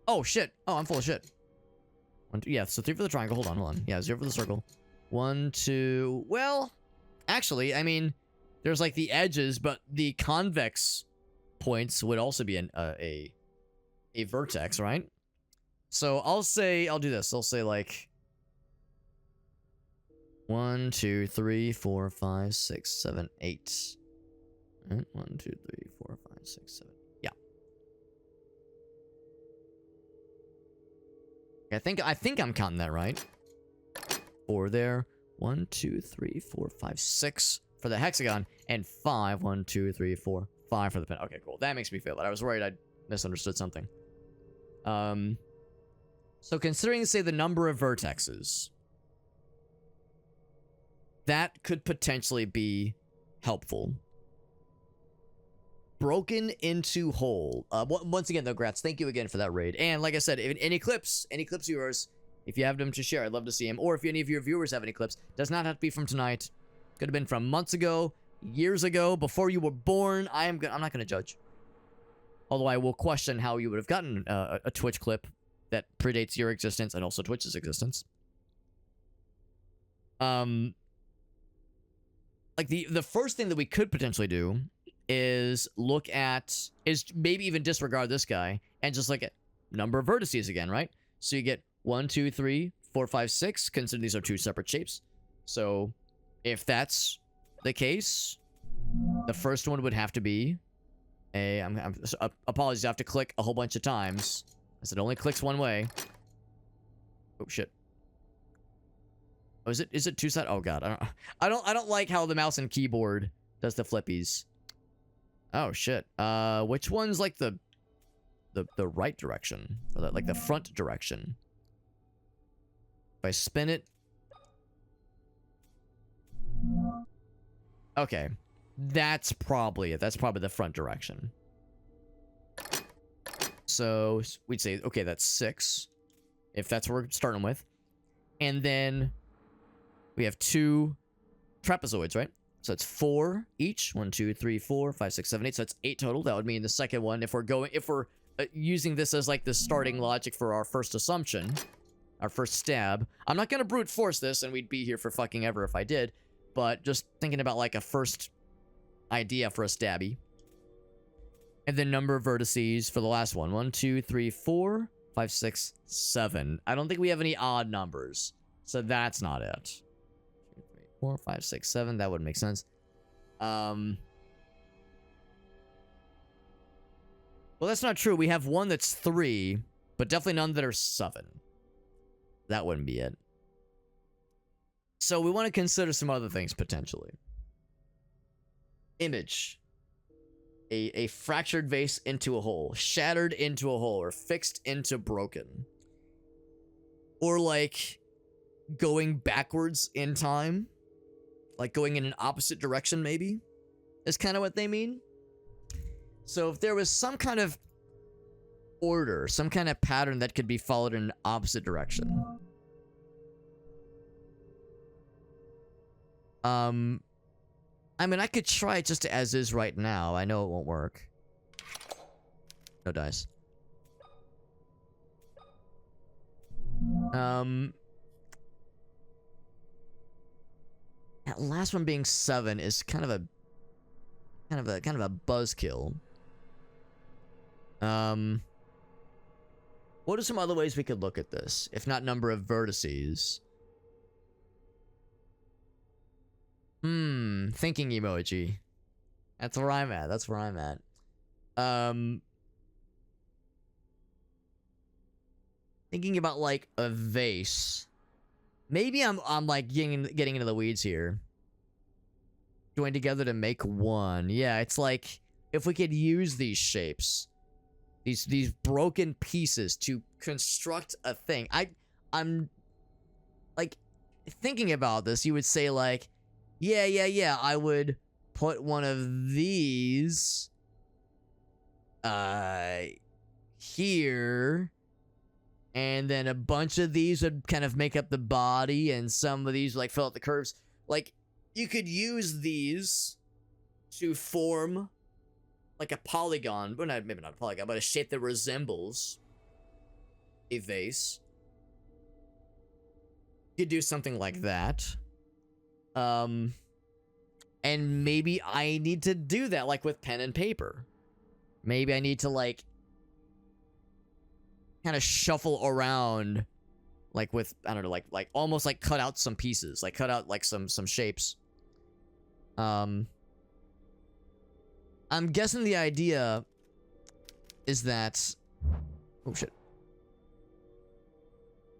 Oh, shit. Oh, I'm full of shit. 1, 2, yeah, so 3 for the triangle. Hold on. Yeah, 0 for the circle. 1, 2... Well, actually, I mean, there's like the edges, but the convex points would also be a vertex, right? So I'll do this. I'll say like 1, 2, 3, 4, 5, 6, 7, 8. 1, 2, 3, 4, 5, 6, 7. Yeah. I think I'm counting that right. 4 there. 1, 2, 3, 4, 5, 6 for the hexagon, and 5. 1, 2, 3, 4, 5 for the pen. Okay, cool. That makes me feel better. I was worried I misunderstood something. So considering, say, the number of vertexes, that could potentially be helpful. Broken into whole. Once again, though, Gratz, thank you again for that raid. And like I said, any clips viewers, if you have them to share, I'd love to see them. Or if any of your viewers have any clips, does not have to be from tonight. Could have been from months ago, years ago, before you were born. I'm not going to judge. Although I will question how you would have gotten a Twitch clip that predates your existence and also Twitch's existence. Like the first thing that we could potentially do is maybe even disregard this guy and just look at number of vertices again, right? So you get 1, 2, 3, 4, 5, 6. Consider these are 2 separate shapes. So if that's the case, the first one would have to be apologies, I have to click a whole bunch of times, as it only clicks one way. Oh shit. Oh, is it 2-sided? Oh god, I don't like how the mouse and keyboard does the flippies. Oh shit. Which one's like the right direction, or like the front direction? If I spin it. Okay, that's probably it. That's probably the front direction. So we'd say, okay, that's 6, if that's what we're starting with, and then we have 2 trapezoids, right? So it's 4 each. 1, 2, 3, 4, 5, 6, 7, 8. So that's 8 total. That would mean the second one, if we're using this as like the starting logic for our first assumption, our first stab. I'm not gonna brute force this, and we'd be here for fucking ever if I did. But just thinking about like a first idea for a stabby. And then number of vertices for the last one. 1, 2, 3, 4, 5, 6, 7. I don't think we have any odd numbers, so that's not it. 2, 3, 4, 5, 6, 7. That would make sense. Well, that's not true. We have one that's 3, but definitely none that are 7. That wouldn't be it. So we want to consider some other things potentially. Image. A fractured vase into a hole. Shattered into a hole. Or fixed into broken. Or like going backwards in time. Like going in an opposite direction maybe. Is kind of what they mean. So if there was some kind of order, some kind of pattern that could be followed in an opposite direction. I mean, I could try it just as is right now. I know it won't work. No dice. That last one being 7 is kind of a buzzkill. What are some other ways we could look at this, if not number of vertices? Thinking emoji. That's where I'm at. That's where I'm at. Thinking about like a vase. Maybe I'm like getting into the weeds here. Join together to make one. Yeah, it's like if we could use these shapes, these broken pieces to construct a thing. I'm like thinking about this. You would say like, yeah. I would put one of these here, and then a bunch of these would kind of make up the body, and some of these like fill out the curves. Like you could use these to form like a polygon, but maybe not a polygon, but a shape that resembles a vase. You could do something like that. And maybe I need to do that like with pen and paper. Maybe I need to like kind of shuffle around like with, I don't know, like almost like cut out some pieces, like cut out like some shapes. I'm guessing the idea is that, oh shit,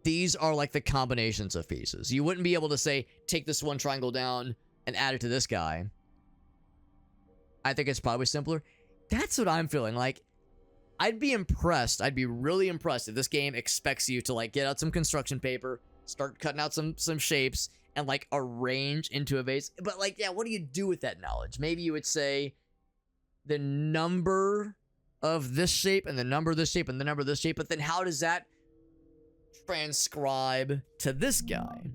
these are like the combinations of pieces. You wouldn't be able to say take this one triangle down and add it to this guy. I think it's probably simpler. That's what I'm feeling like. I'd be impressed. I'd be really impressed if this game expects you to like get out some construction paper, start cutting out some shapes, and like arrange into a vase. But like, yeah, what do you do with that knowledge? Maybe you would say the number of this shape and the number of this shape and the number of this shape, but then how does that transcribe to this guy?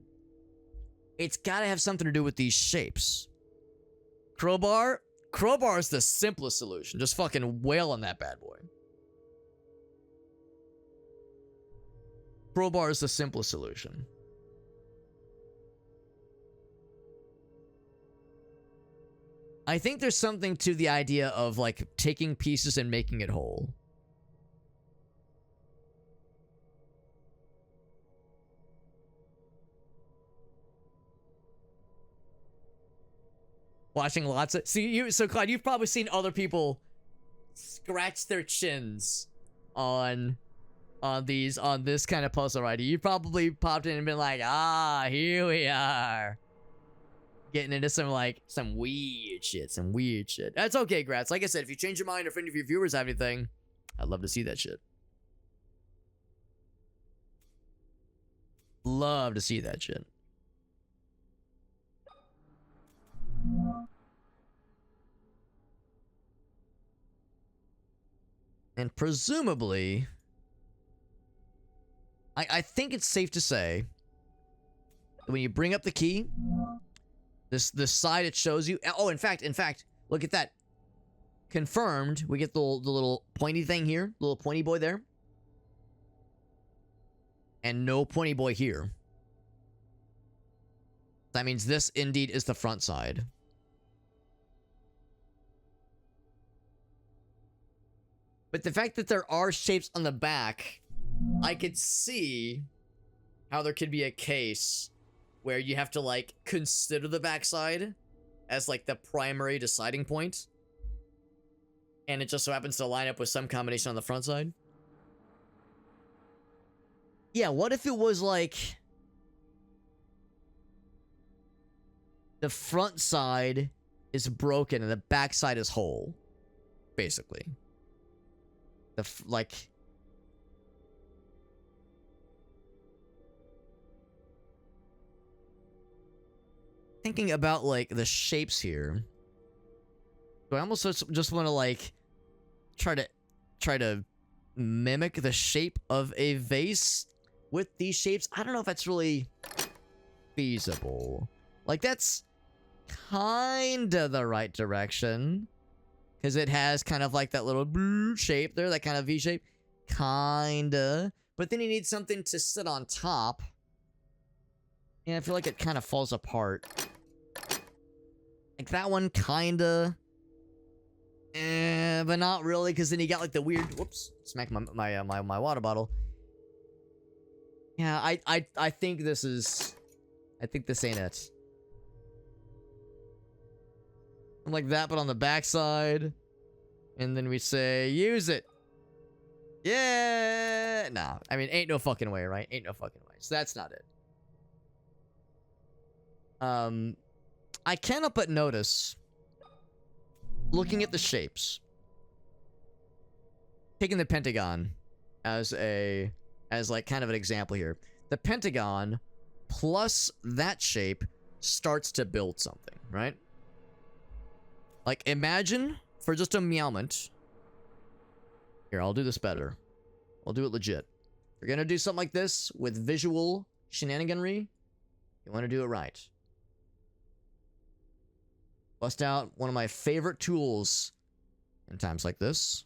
It's got to have something to do with these shapes. Crowbar is the simplest solution. Just fucking wail on that bad boy. Crowbar is the simplest solution. I think there's something to the idea of like taking pieces and making it whole. Watching lots of so Clyde, you've probably seen other people scratch their chins on this kind of puzzle, right? You probably popped in and been like, here we are, getting into some weird shit. That's okay, Gratz. Like I said, if you change your mind or if any of your viewers have anything, I'd love to see that shit. Love to see that shit. And presumably, I think it's safe to say that when you bring up the key, this side it shows you. Oh, in fact, look at that. Confirmed. We get the little pointy thing here, little pointy boy there, and no pointy boy here. That means this indeed is the front side. But the fact that there are shapes on the back, I could see how there could be a case where you have to like consider the backside as like the primary deciding point, and it just so happens to line up with some combination on the front side. Yeah, what if it was like the front side is broken and the back side is whole, basically. Thinking about like the shapes here, so I almost just want to like try to mimic the shape of a vase with these shapes. I don't know if that's really feasible. Like that's kinda the right direction, because it has kind of like that little shape there, that kind of V shape. Kinda. But then you need something to sit on top. And I feel like it kind of falls apart. Like that one kinda. But not really, because then you got like the weird, whoops, smack my water bottle. Yeah, I think this ain't it. Like that, but on the backside. And then we say, use it. Yeah, nah. I mean, ain't no fucking way, right? Ain't no fucking way. So that's not it. I can't help but notice, looking at the shapes, taking the pentagon as like kind of an example here. The pentagon plus that shape starts to build something, right? Like, imagine for just a moment. Here, I'll do this better. I'll do it legit. If you're gonna do something like this with visual shenaniganry, you want to do it right. Bust out one of my favorite tools in times like this.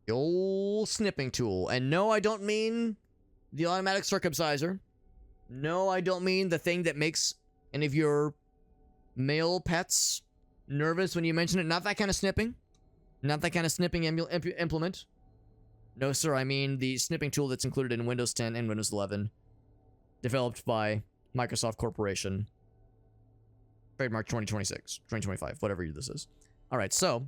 The old snipping tool. And no, I don't mean the automatic circumciser. No, I don't mean the thing that makes any of your male pets nervous when you mention it. Not that kind of snipping. Not that kind of snipping implement. No, sir, I mean the snipping tool that's included in Windows 10 and Windows 11. Developed by Microsoft Corporation. Trademark 2026, 2025, whatever year this is. Alright, so.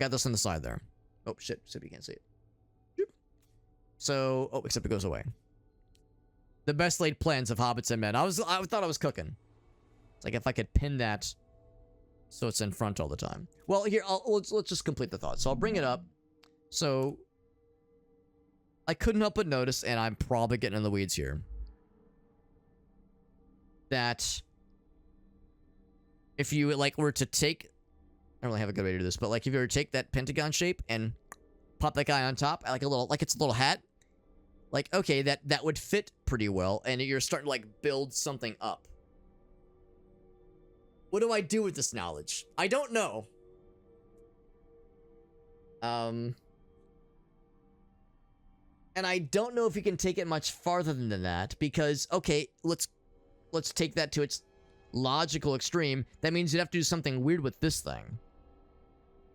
Got this on the side there. Oh, shit, except you can't see it. So, oh, except it goes away. The best laid plans of hobbits and men. I thought I was cooking. It's like if I could pin that so it's in front all the time. Well, here, let's just complete the thought. So I'll bring it up. So, I couldn't help but notice, and I'm probably getting in the weeds here, that if you, like, were to take, I don't really have a good way to do this, but, like, if you were to take that pentagon shape and pop that guy on top, like a little, like it's a little hat, like, okay, that would fit pretty well, and you're starting to, like, build something up. What do I do with this knowledge? I don't know. And I don't know if you can take it much farther than that, because, okay, let's take that to its logical extreme. That means you'd have to do something weird with this thing.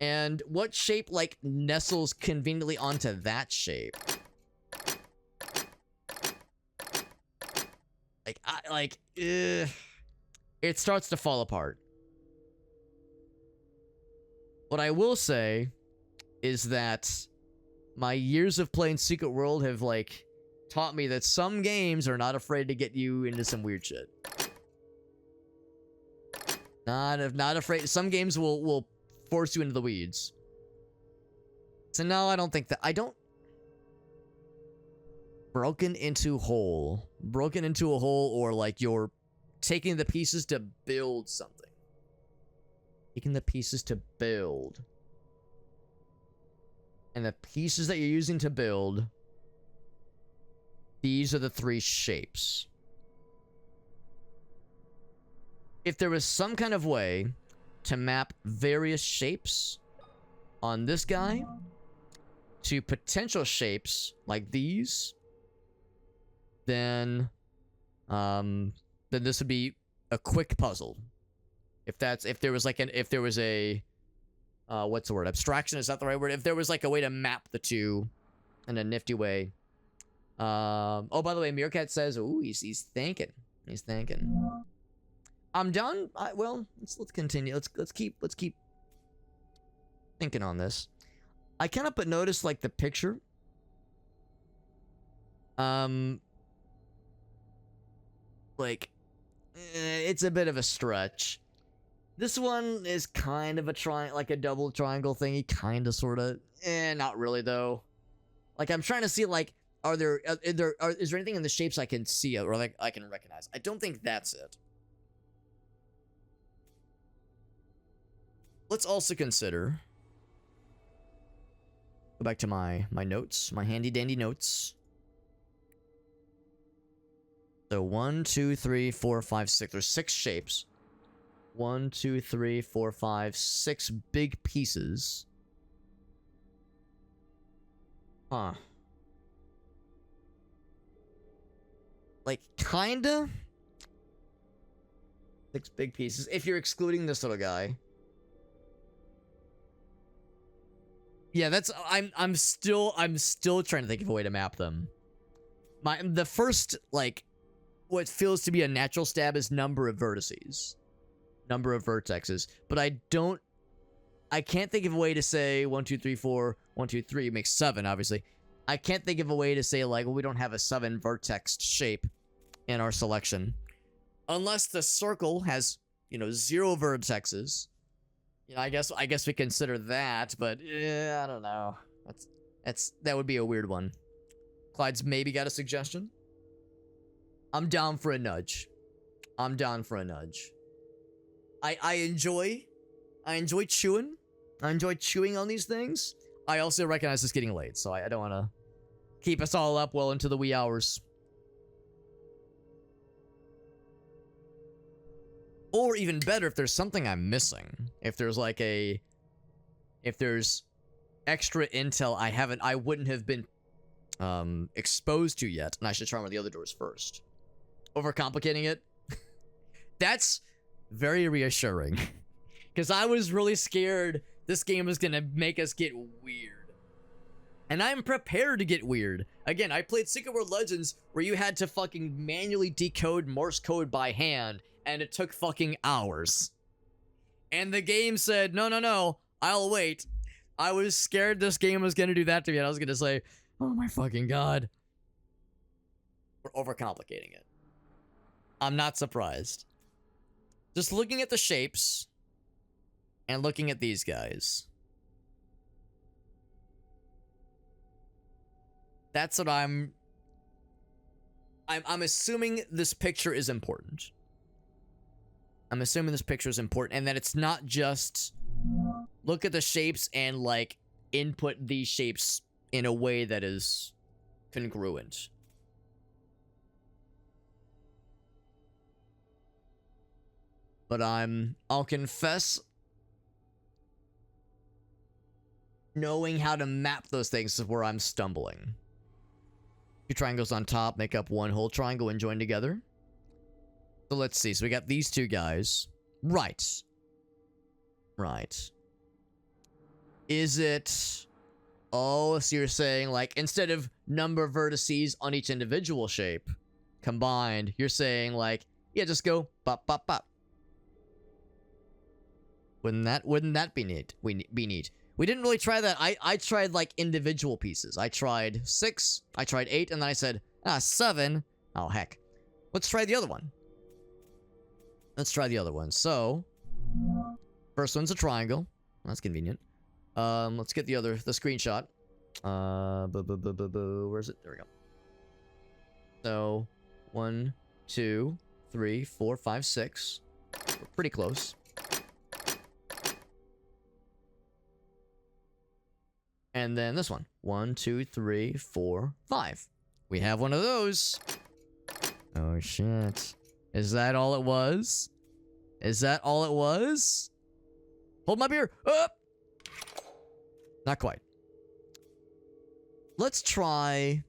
And what shape, like, nestles conveniently onto that shape? Like, it starts to fall apart. What I will say is that my years of playing Secret World have, like, taught me that some games are not afraid to get you into some weird shit. Not afraid. Some games will force you into the weeds. So no, I don't think that. I don't. Broken into a hole, or like you're taking the pieces to build something. Taking the pieces to build. And the pieces that you're using to build, these are the three shapes. If there was some kind of way to map various shapes on this guy to potential shapes like these, then this would be a quick puzzle. If there was a what's the word? Abstraction, is that the right word? If there was like a way to map the two in a nifty way. Oh, by the way, Meerkat says, ooh, he's thinking. He's thinking. I'm done. Well, let's continue. Let's keep thinking on this. I can't help but notice, like, the picture. Like, it's a bit of a stretch. This one is kind of like a double triangle thingy, kind of, sort of. Not really though. Like, I'm trying to see, like, is there anything in the shapes I can see or like I can recognize? I don't think that's it. Let's also consider. Go back to my notes, my handy dandy notes. So 1, 2, 3, 4, 5, 6. There's 6 shapes. 1, 2, 3, 4, 5, 6 big pieces. Huh. Like, kinda? 6 big pieces. If you're excluding this little guy. Yeah, that's... I'm still trying to think of a way to map them. The first, like, what feels to be a natural stab is number of vertices. Number of vertexes. But I I can't think of a way to say 1, 2, 3, 4, 1, 2, 3 makes 7, obviously. I can't think of a way to say, like, well, we don't have a 7 vertex shape in our selection. Unless the circle has, 0 vertexes. I guess we consider that, but I don't know. That would be a weird one. Clyde's maybe got a suggestion? I'm down for a nudge. I'm down for a nudge. I enjoy chewing. I enjoy chewing on these things. I also recognize it's getting late, so I don't want to keep us all up well into the wee hours. Or even better, if there's something I'm missing. If there's extra intel I wouldn't have been exposed to yet, and I should try one of the other doors first. Overcomplicating it? That's very reassuring. Because I was really scared this game was gonna make us get weird. And I'm prepared to get weird. Again, I played Secret World Legends where you had to fucking manually decode Morse code by hand, and it took fucking hours. And the game said, no, I'll wait. I was scared this game was gonna do that to me, and I was gonna say, oh my fucking god. We're overcomplicating it. I'm not surprised. Just looking at the shapes, and looking at these guys. That's what I'm assuming this picture is important. I'm assuming this picture is important, and that it's not just look at the shapes and, like, input these shapes in a way that is congruent. But I'll confess, knowing how to map those things is where I'm stumbling. 2 triangles on top make up one whole triangle and join together. So let's see. So we got these 2 guys. Right. Is it... Oh, so you're saying, like, instead of number of vertices on each individual shape combined, you're saying, like, yeah, just go bop, bop, bop. Wouldn't that be neat? Be neat. We didn't really try that. I tried, like, individual pieces. I tried 6, I tried 8, and then I said, 7. Oh, heck. Let's try the other one. So, first one's a triangle. That's convenient. Let's get the screenshot. Where is it? There we go. So, 1, 2, 3, 4, 5, 6. We're pretty close. And then this one. 1, 2, 3, 4, 5. We have one of those. Oh, shit. Is that all it was? Hold my beer. Up. Not quite. Let's try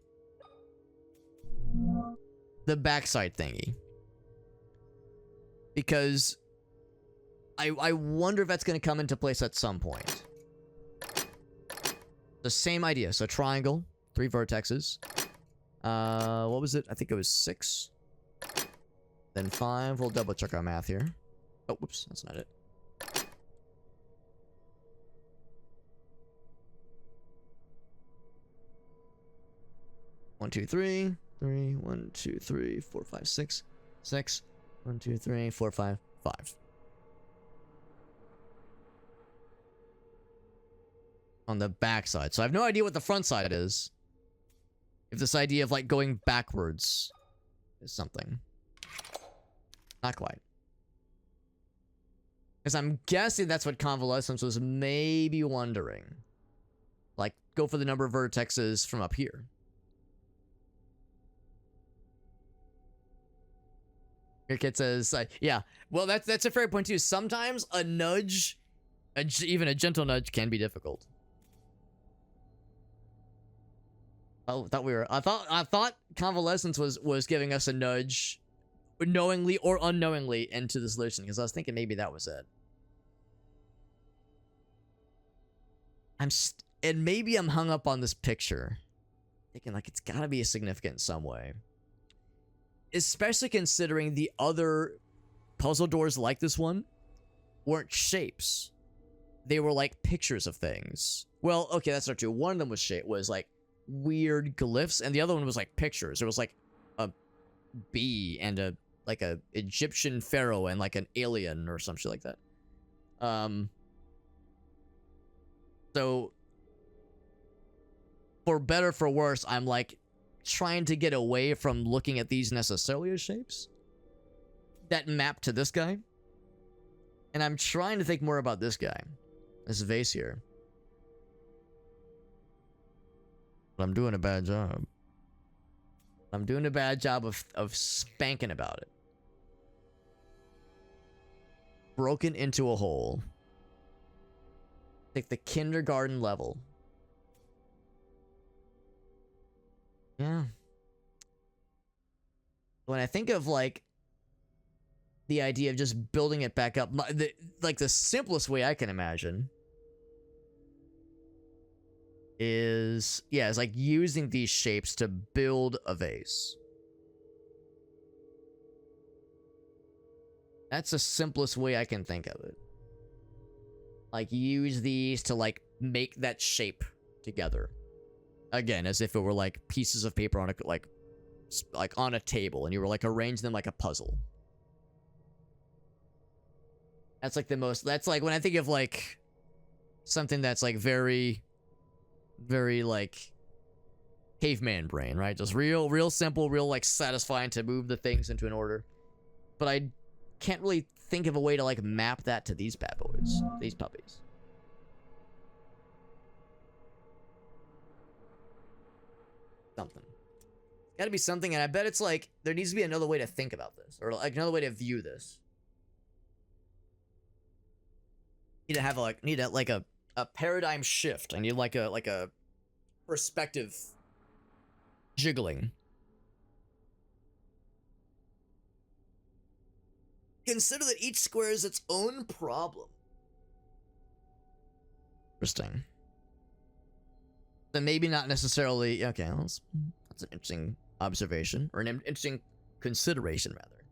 the backside thingy. Because I wonder if that's going to come into place at some point. The same idea. So triangle, 3 vertexes. What was it? I think it was 6. Then 5. We'll double check our math here. Oh, whoops. That's not it. One, 2, 3. 3. 1, 2, 3, 4, 5, 6. 6. 1, 2, 3, 4, 5, 5. On the back side. So I have no idea what the front side is. If this idea of, like, going backwards is something. Not quite. Because I'm guessing that's what Convalescence was maybe wondering. Like, go for the number of vertexes from up here. Your kid says, yeah. Well, that's a fair point, too. Sometimes a nudge, even a gentle nudge, can be difficult. Oh, I thought Convalescence was giving us a nudge, knowingly or unknowingly, into the solution, because I was thinking maybe that was it. And maybe I'm hung up on this picture, thinking, like, it's gotta be significant in some way. Especially considering the other puzzle doors like this one weren't shapes. they were like pictures of things. Well, okay, that's not true. One of them was like weird glyphs, and the other one was like pictures. There was like a bee and a Egyptian pharaoh and like an alien or some shit like that. So for better for worse, I'm like trying to get away from looking at these necessarily as shapes that map to this guy. And I'm trying to think more about this guy. This vase here. But I'm doing a bad job. I'm doing a bad job of spanking about it. Broken into a hole. Like the kindergarten level. Yeah. When I think of like the idea of just building it back up, like the simplest way I can imagine is, yeah, it's like using these shapes to build a vase. That's the simplest way I can think of it. Like use these to like make that shape together. Again, as if it were like pieces of paper on a like on a table, and you were like arrange them like a puzzle. That's like the most. That's like when I think of like something that's like very, very like caveman brain, right? Just real simple, real like satisfying to move the things into an order. But I can't really think of a way to like map that to these bad boys, these puppies. Something. Gotta be something, and I bet it's like there needs to be another way to think about this, or like another way to view this. Need to have a paradigm shift. I need like a perspective jiggling. Consider that each square is its own problem. Interesting. Then maybe not necessarily. Okay, that's an interesting observation, or an interesting consideration, rather.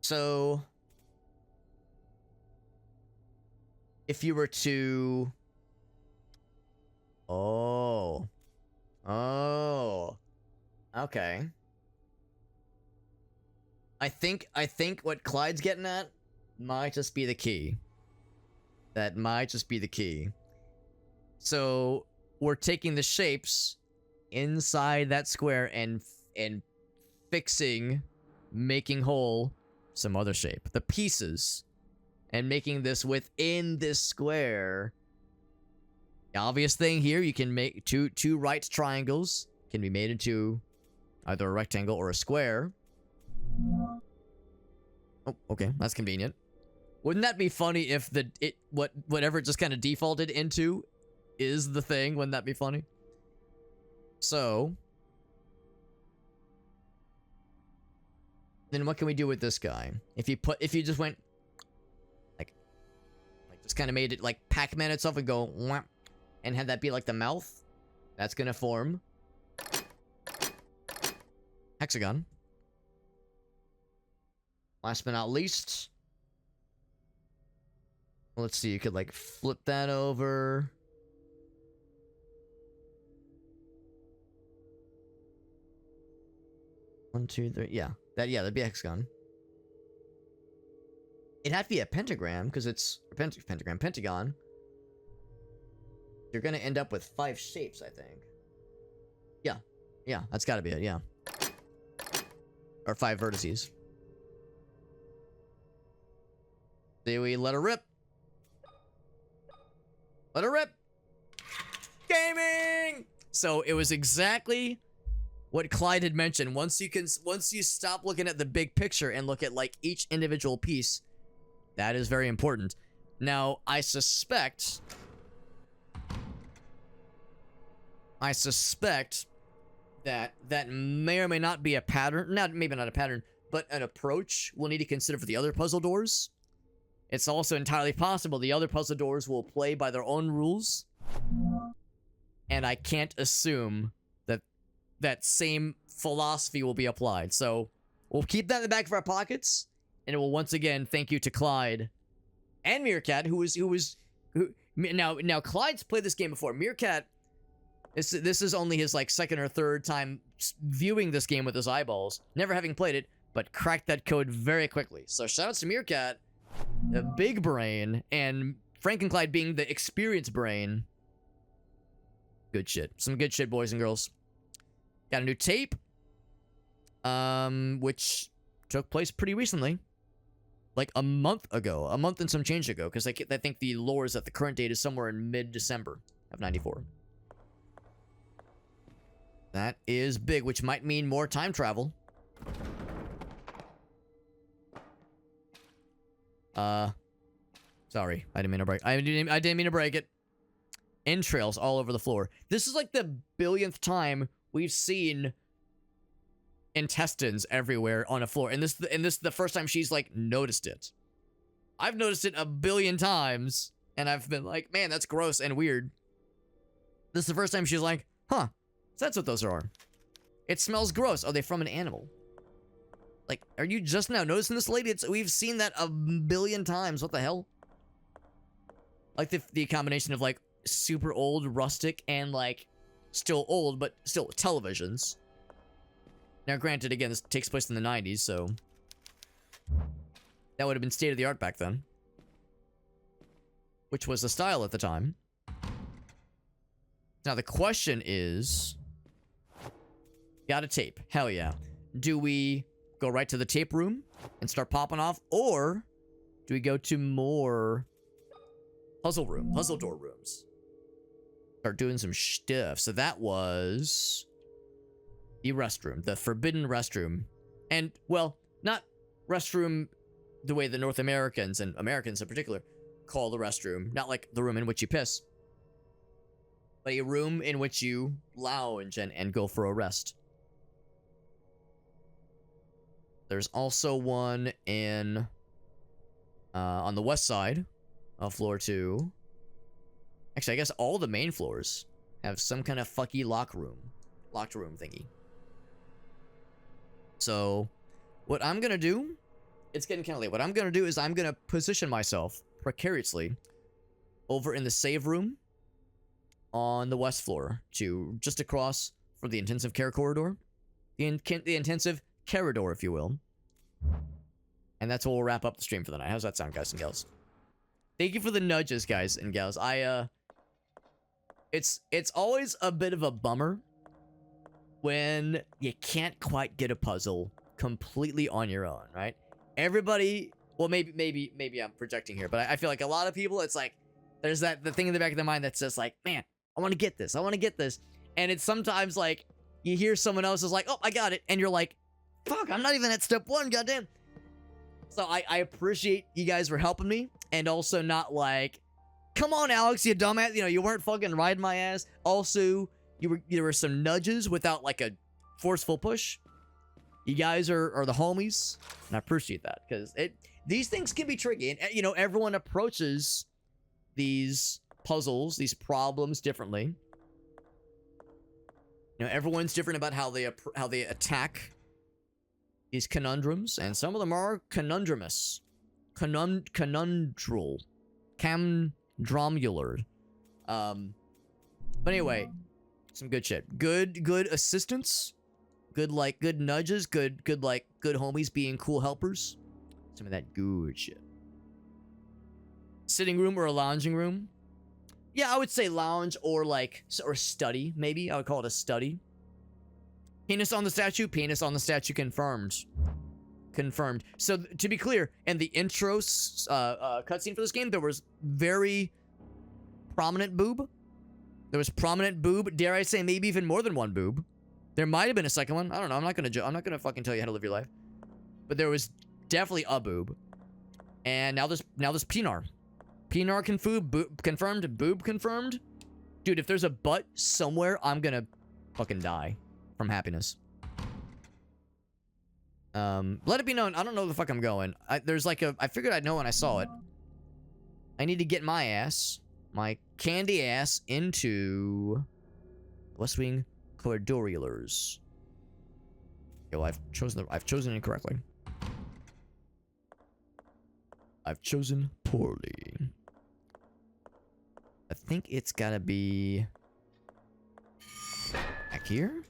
So, if you were to, oh, okay. I think what Clyde's getting at might just be the key. That might just be the key. So we're taking the shapes inside that square and making whole some other shape. The pieces. And making this within this square. The obvious thing here, you can make two right triangles can be made into either a rectangle or a square. Oh, okay, that's convenient. Wouldn't that be funny if whatever it just kind of defaulted into is the thing? Wouldn't that be funny? So then what can we do with this guy? If you just went like just kind of made it like Pac-Man itself and go wham, and had that be like the mouth, that's gonna form hexagon. Last but not least, let's see, you could like flip that over. One, two, three, yeah. That'd be a hexagon. It'd have to be a pentagram, because it's a pentagon. You're gonna end up with 5 shapes, I think. Yeah, that's gotta be it, yeah. Or 5 vertices. Do we let her rip? Let her rip! Gaming! So it was exactly what Clyde had mentioned. Once you stop looking at the big picture and look at like each individual piece, that is very important. Now, I suspect that may or may not be a pattern. Maybe not a pattern, but an approach we'll need to consider for the other puzzle doors. It's also entirely possible the other puzzle doors will play by their own rules. And I can't assume that that same philosophy will be applied. So we'll keep that in the back of our pockets. And well, once again, thank you to Clyde and Meerkat, who now Clyde's played this game before. Meerkat, this is only his like second or third time viewing this game with his eyeballs, never having played it, but cracked that code very quickly. So shout out to Meerkat, the big brain, and Frank and Clyde being the experienced brain. Good shit. Some good shit, boys and girls. Got a new tape, which took place pretty recently. Like a month ago. A month and some change ago. Because I think the lore is that the current date is somewhere in mid-December of 94. That is big, which might mean more time travel. Sorry. I didn't mean to break. I didn't mean to break it. Entrails all over the floor. This is like the billionth time we've seen intestines everywhere on a floor, and this is the first time she's like noticed it. I've noticed it a billion times, and I've been like, man, that's gross and weird. This is the first time she's like, huh, that's what those are. It smells gross. Are they from an animal? Like, are you just now noticing this, lady? We've seen that a billion times. What the hell? Like the combination of like super old, rustic, and like still old, but still televisions. Now, granted, again, this takes place in the 90s, so that would have been state-of-the-art back then. Which was the style at the time. Now, the question is... Got a tape. Hell yeah. Do we go right to the tape room and start popping off? Or do we go to more puzzle door rooms? Start doing some stuff. So that was... the restroom, the forbidden restroom. And, well, not restroom the way the North Americans, and Americans in particular, call the restroom. Not like the room in which you piss. But a room in which you lounge and go for a rest. There's also one in, on the west side of floor 2. Actually, I guess all the main floors have some kind of fucky locked room thingy. So, what I'm gonna do, it's getting kind of late. What I'm gonna do is I'm gonna position myself precariously over in the save room on the west floor, to just across from the intensive care corridor, the intensive corridor, if you will. And that's where we'll wrap up the stream for the night. How's that sound, guys and gals? Thank you for the nudges, guys and gals. It's always a bit of a bummer when you can't quite get a puzzle completely on your own, right? Everybody, well, maybe I'm projecting here, but I feel like a lot of people, it's like, there's the thing in the back of their mind that says like, man, I want to get this. And it's sometimes like, you hear someone else is like, oh, I got it. And you're like, fuck, I'm not even at step 1, goddamn. So I appreciate you guys for helping me. And also not like, come on, Alex, you dumbass. You know, you weren't fucking riding my ass. Also, there were some nudges without like a forceful push. You guys are the homies. And I appreciate that. Because these things can be tricky. And, you know, everyone approaches these puzzles, these problems differently. You know, everyone's different about how they attack these conundrums, and some of them are conundrumous, conundral, camdromular. But anyway, some good shit. Good assistance. Good nudges. Good homies being cool helpers. Some of that good shit. Sitting room or a lounging room? Yeah, I would say lounge or study, maybe. I would call it a study. Penis on the statue confirmed. Confirmed. So, to be clear, in the intro cutscene for this game, there was very prominent boob. There was prominent boob, dare I say maybe even more than one boob. There might have been a second one. I don't know. I'm not gonna fucking tell you how to live your life. But there was definitely a boob. And now there's Pinar. Pinar confirmed, boob confirmed. Dude, if there's a butt somewhere, I'm gonna fucking die from happiness. Let it be known, I don't know where the fuck I'm going. I figured I'd know when I saw it. I need to get my candy ass into West Wing Corridorulars. Yo, I've chosen it incorrectly. I've chosen poorly. I think it's gotta be back here.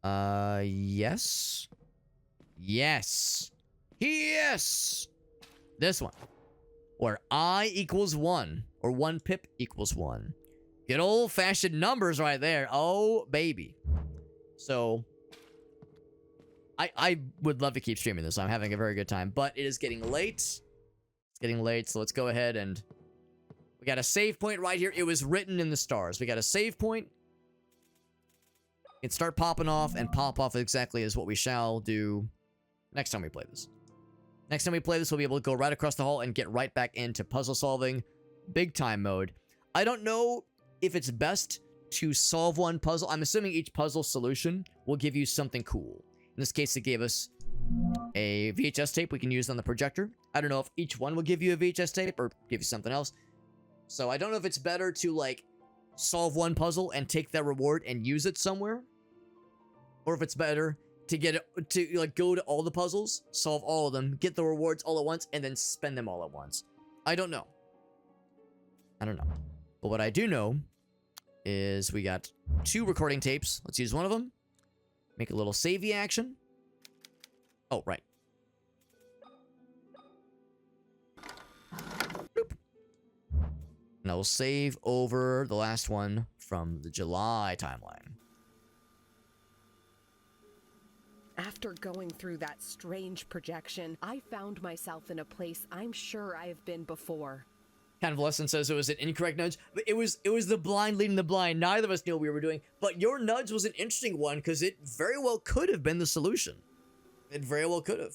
Yes. Yes. Yes. This one. Where I equals 1. Or 1 pip equals 1. Good old-fashioned numbers right there. Oh, baby. So, I would love to keep streaming this. I'm having a very good time. But it is getting late. It's getting late, so let's go ahead and... We got a save point right here. It was written in the stars. We got a save point. It start popping off and pop off exactly as what we shall do next time we play this. Next time we play this, we'll be able to go right across the hall and get right back into puzzle solving. Big time mode. I don't know if it's best to solve one puzzle. I'm assuming each puzzle solution will give you something cool. In this case, it gave us a VHS tape we can use on the projector. I don't know if each one will give you a VHS tape or give you something else. So I don't know if it's better to, like, solve one puzzle and take that reward and use it somewhere. Or if it's better to get it, to, like, go to all the puzzles, solve all of them, get the rewards all at once, and then spend them all at once. I don't know. I don't know. But what I do know is we got 2 recording tapes. Let's use one of them. Make a little savey action. Oh, right. Boop. And I will save over the last one from the July timeline. After going through that strange projection, I found myself in a place I'm sure I have been before. Convalescent says it was an incorrect nudge. But it was the blind leading the blind. Neither of us knew what we were doing. But your nudge was an interesting one because it very well could have been the solution. It very well could have.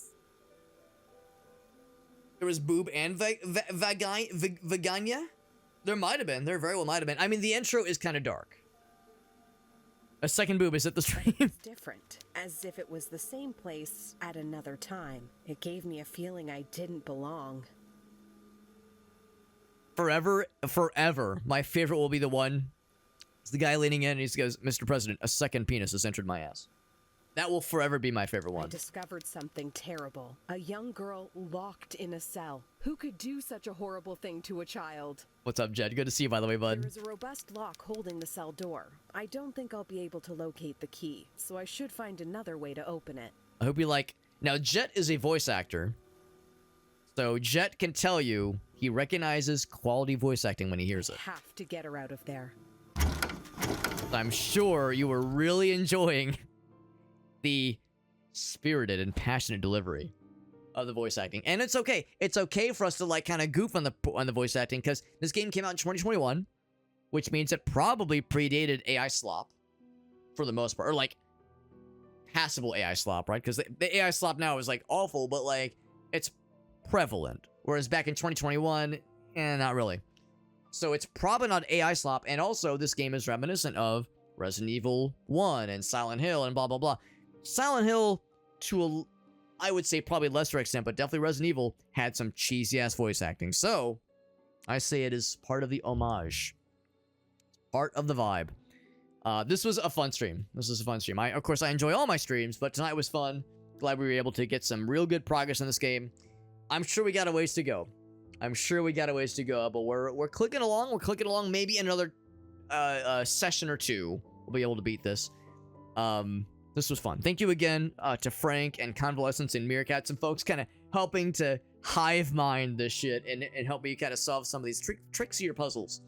There was boob and vagina? There might have been. There very well might have been. I mean, the intro is kind of dark. A second boob is at the stream. It's different, as if it was the same place at another time. It gave me a feeling I didn't belong. Forever, my favorite will be the one. It's the guy leaning in and he goes, Mr. President, a second penis has entered my ass. That will forever be my favorite one. I discovered something terrible. A young girl locked in a cell. Who could do such a horrible thing to a child? What's up, Jed? Good to see you, by the way, bud. There is a robust lock holding the cell door. I don't think I'll be able to locate the key, so I should find another way to open it. I hope you like... Now, Jet is a voice actor. So, Jet can tell you he recognizes quality voice acting when he hears it. I have to get her out of there. I'm sure you were really enjoying the spirited and passionate delivery of the voice acting. And it's okay. It's okay for us to, like, kind of goof on the voice acting, because this game came out in 2021, which means it probably predated AI slop for the most part. Or, like, passable AI slop, right? Because the AI slop now is, like, awful, but, like, it's prevalent. Whereas back in 2021, not really. So it's probably not AI slop, and also this game is reminiscent of Resident Evil 1 and Silent Hill and blah, blah, blah. Silent Hill, to a, I would say probably lesser extent, but definitely Resident Evil had some cheesy-ass voice acting. So, I say it is part of the homage. Part of the vibe. This was a fun stream. This was a fun stream. Of course, I enjoy all my streams, but tonight was fun. Glad we were able to get some real good progress in this game. I'm sure we got a ways to go. I'm sure we got a ways to go, but we're clicking along. We're clicking along. Maybe in another session or 2, we'll be able to beat this. This was fun. Thank you again to Frank and Convalescence and Meerkats and folks kind of helping to hive mind this shit and help me kind of solve some of these trickier puzzles.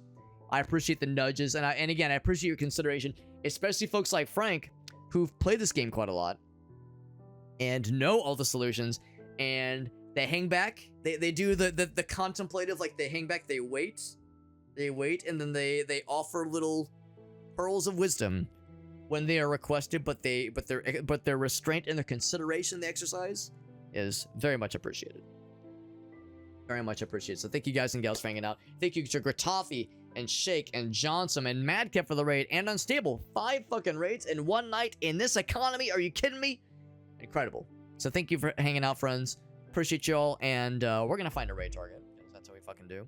I appreciate the nudges, and again, I appreciate your consideration, especially folks like Frank who've played this game quite a lot and know all the solutions, and they hang back. They do the contemplative, like they hang back, they wait, and then they offer little pearls of wisdom when they are requested, but their restraint and their consideration they exercise is very much appreciated. Very much appreciated. So thank you guys and gals for hanging out. Thank you to Gratoffy and Shake and Johnson and Madcap for the raid, and Unstable. 5 fucking raids in one night in this economy. Are you kidding me? Incredible. So thank you for hanging out, friends. Appreciate y'all, and we're gonna find a raid target, because that's how we fucking do.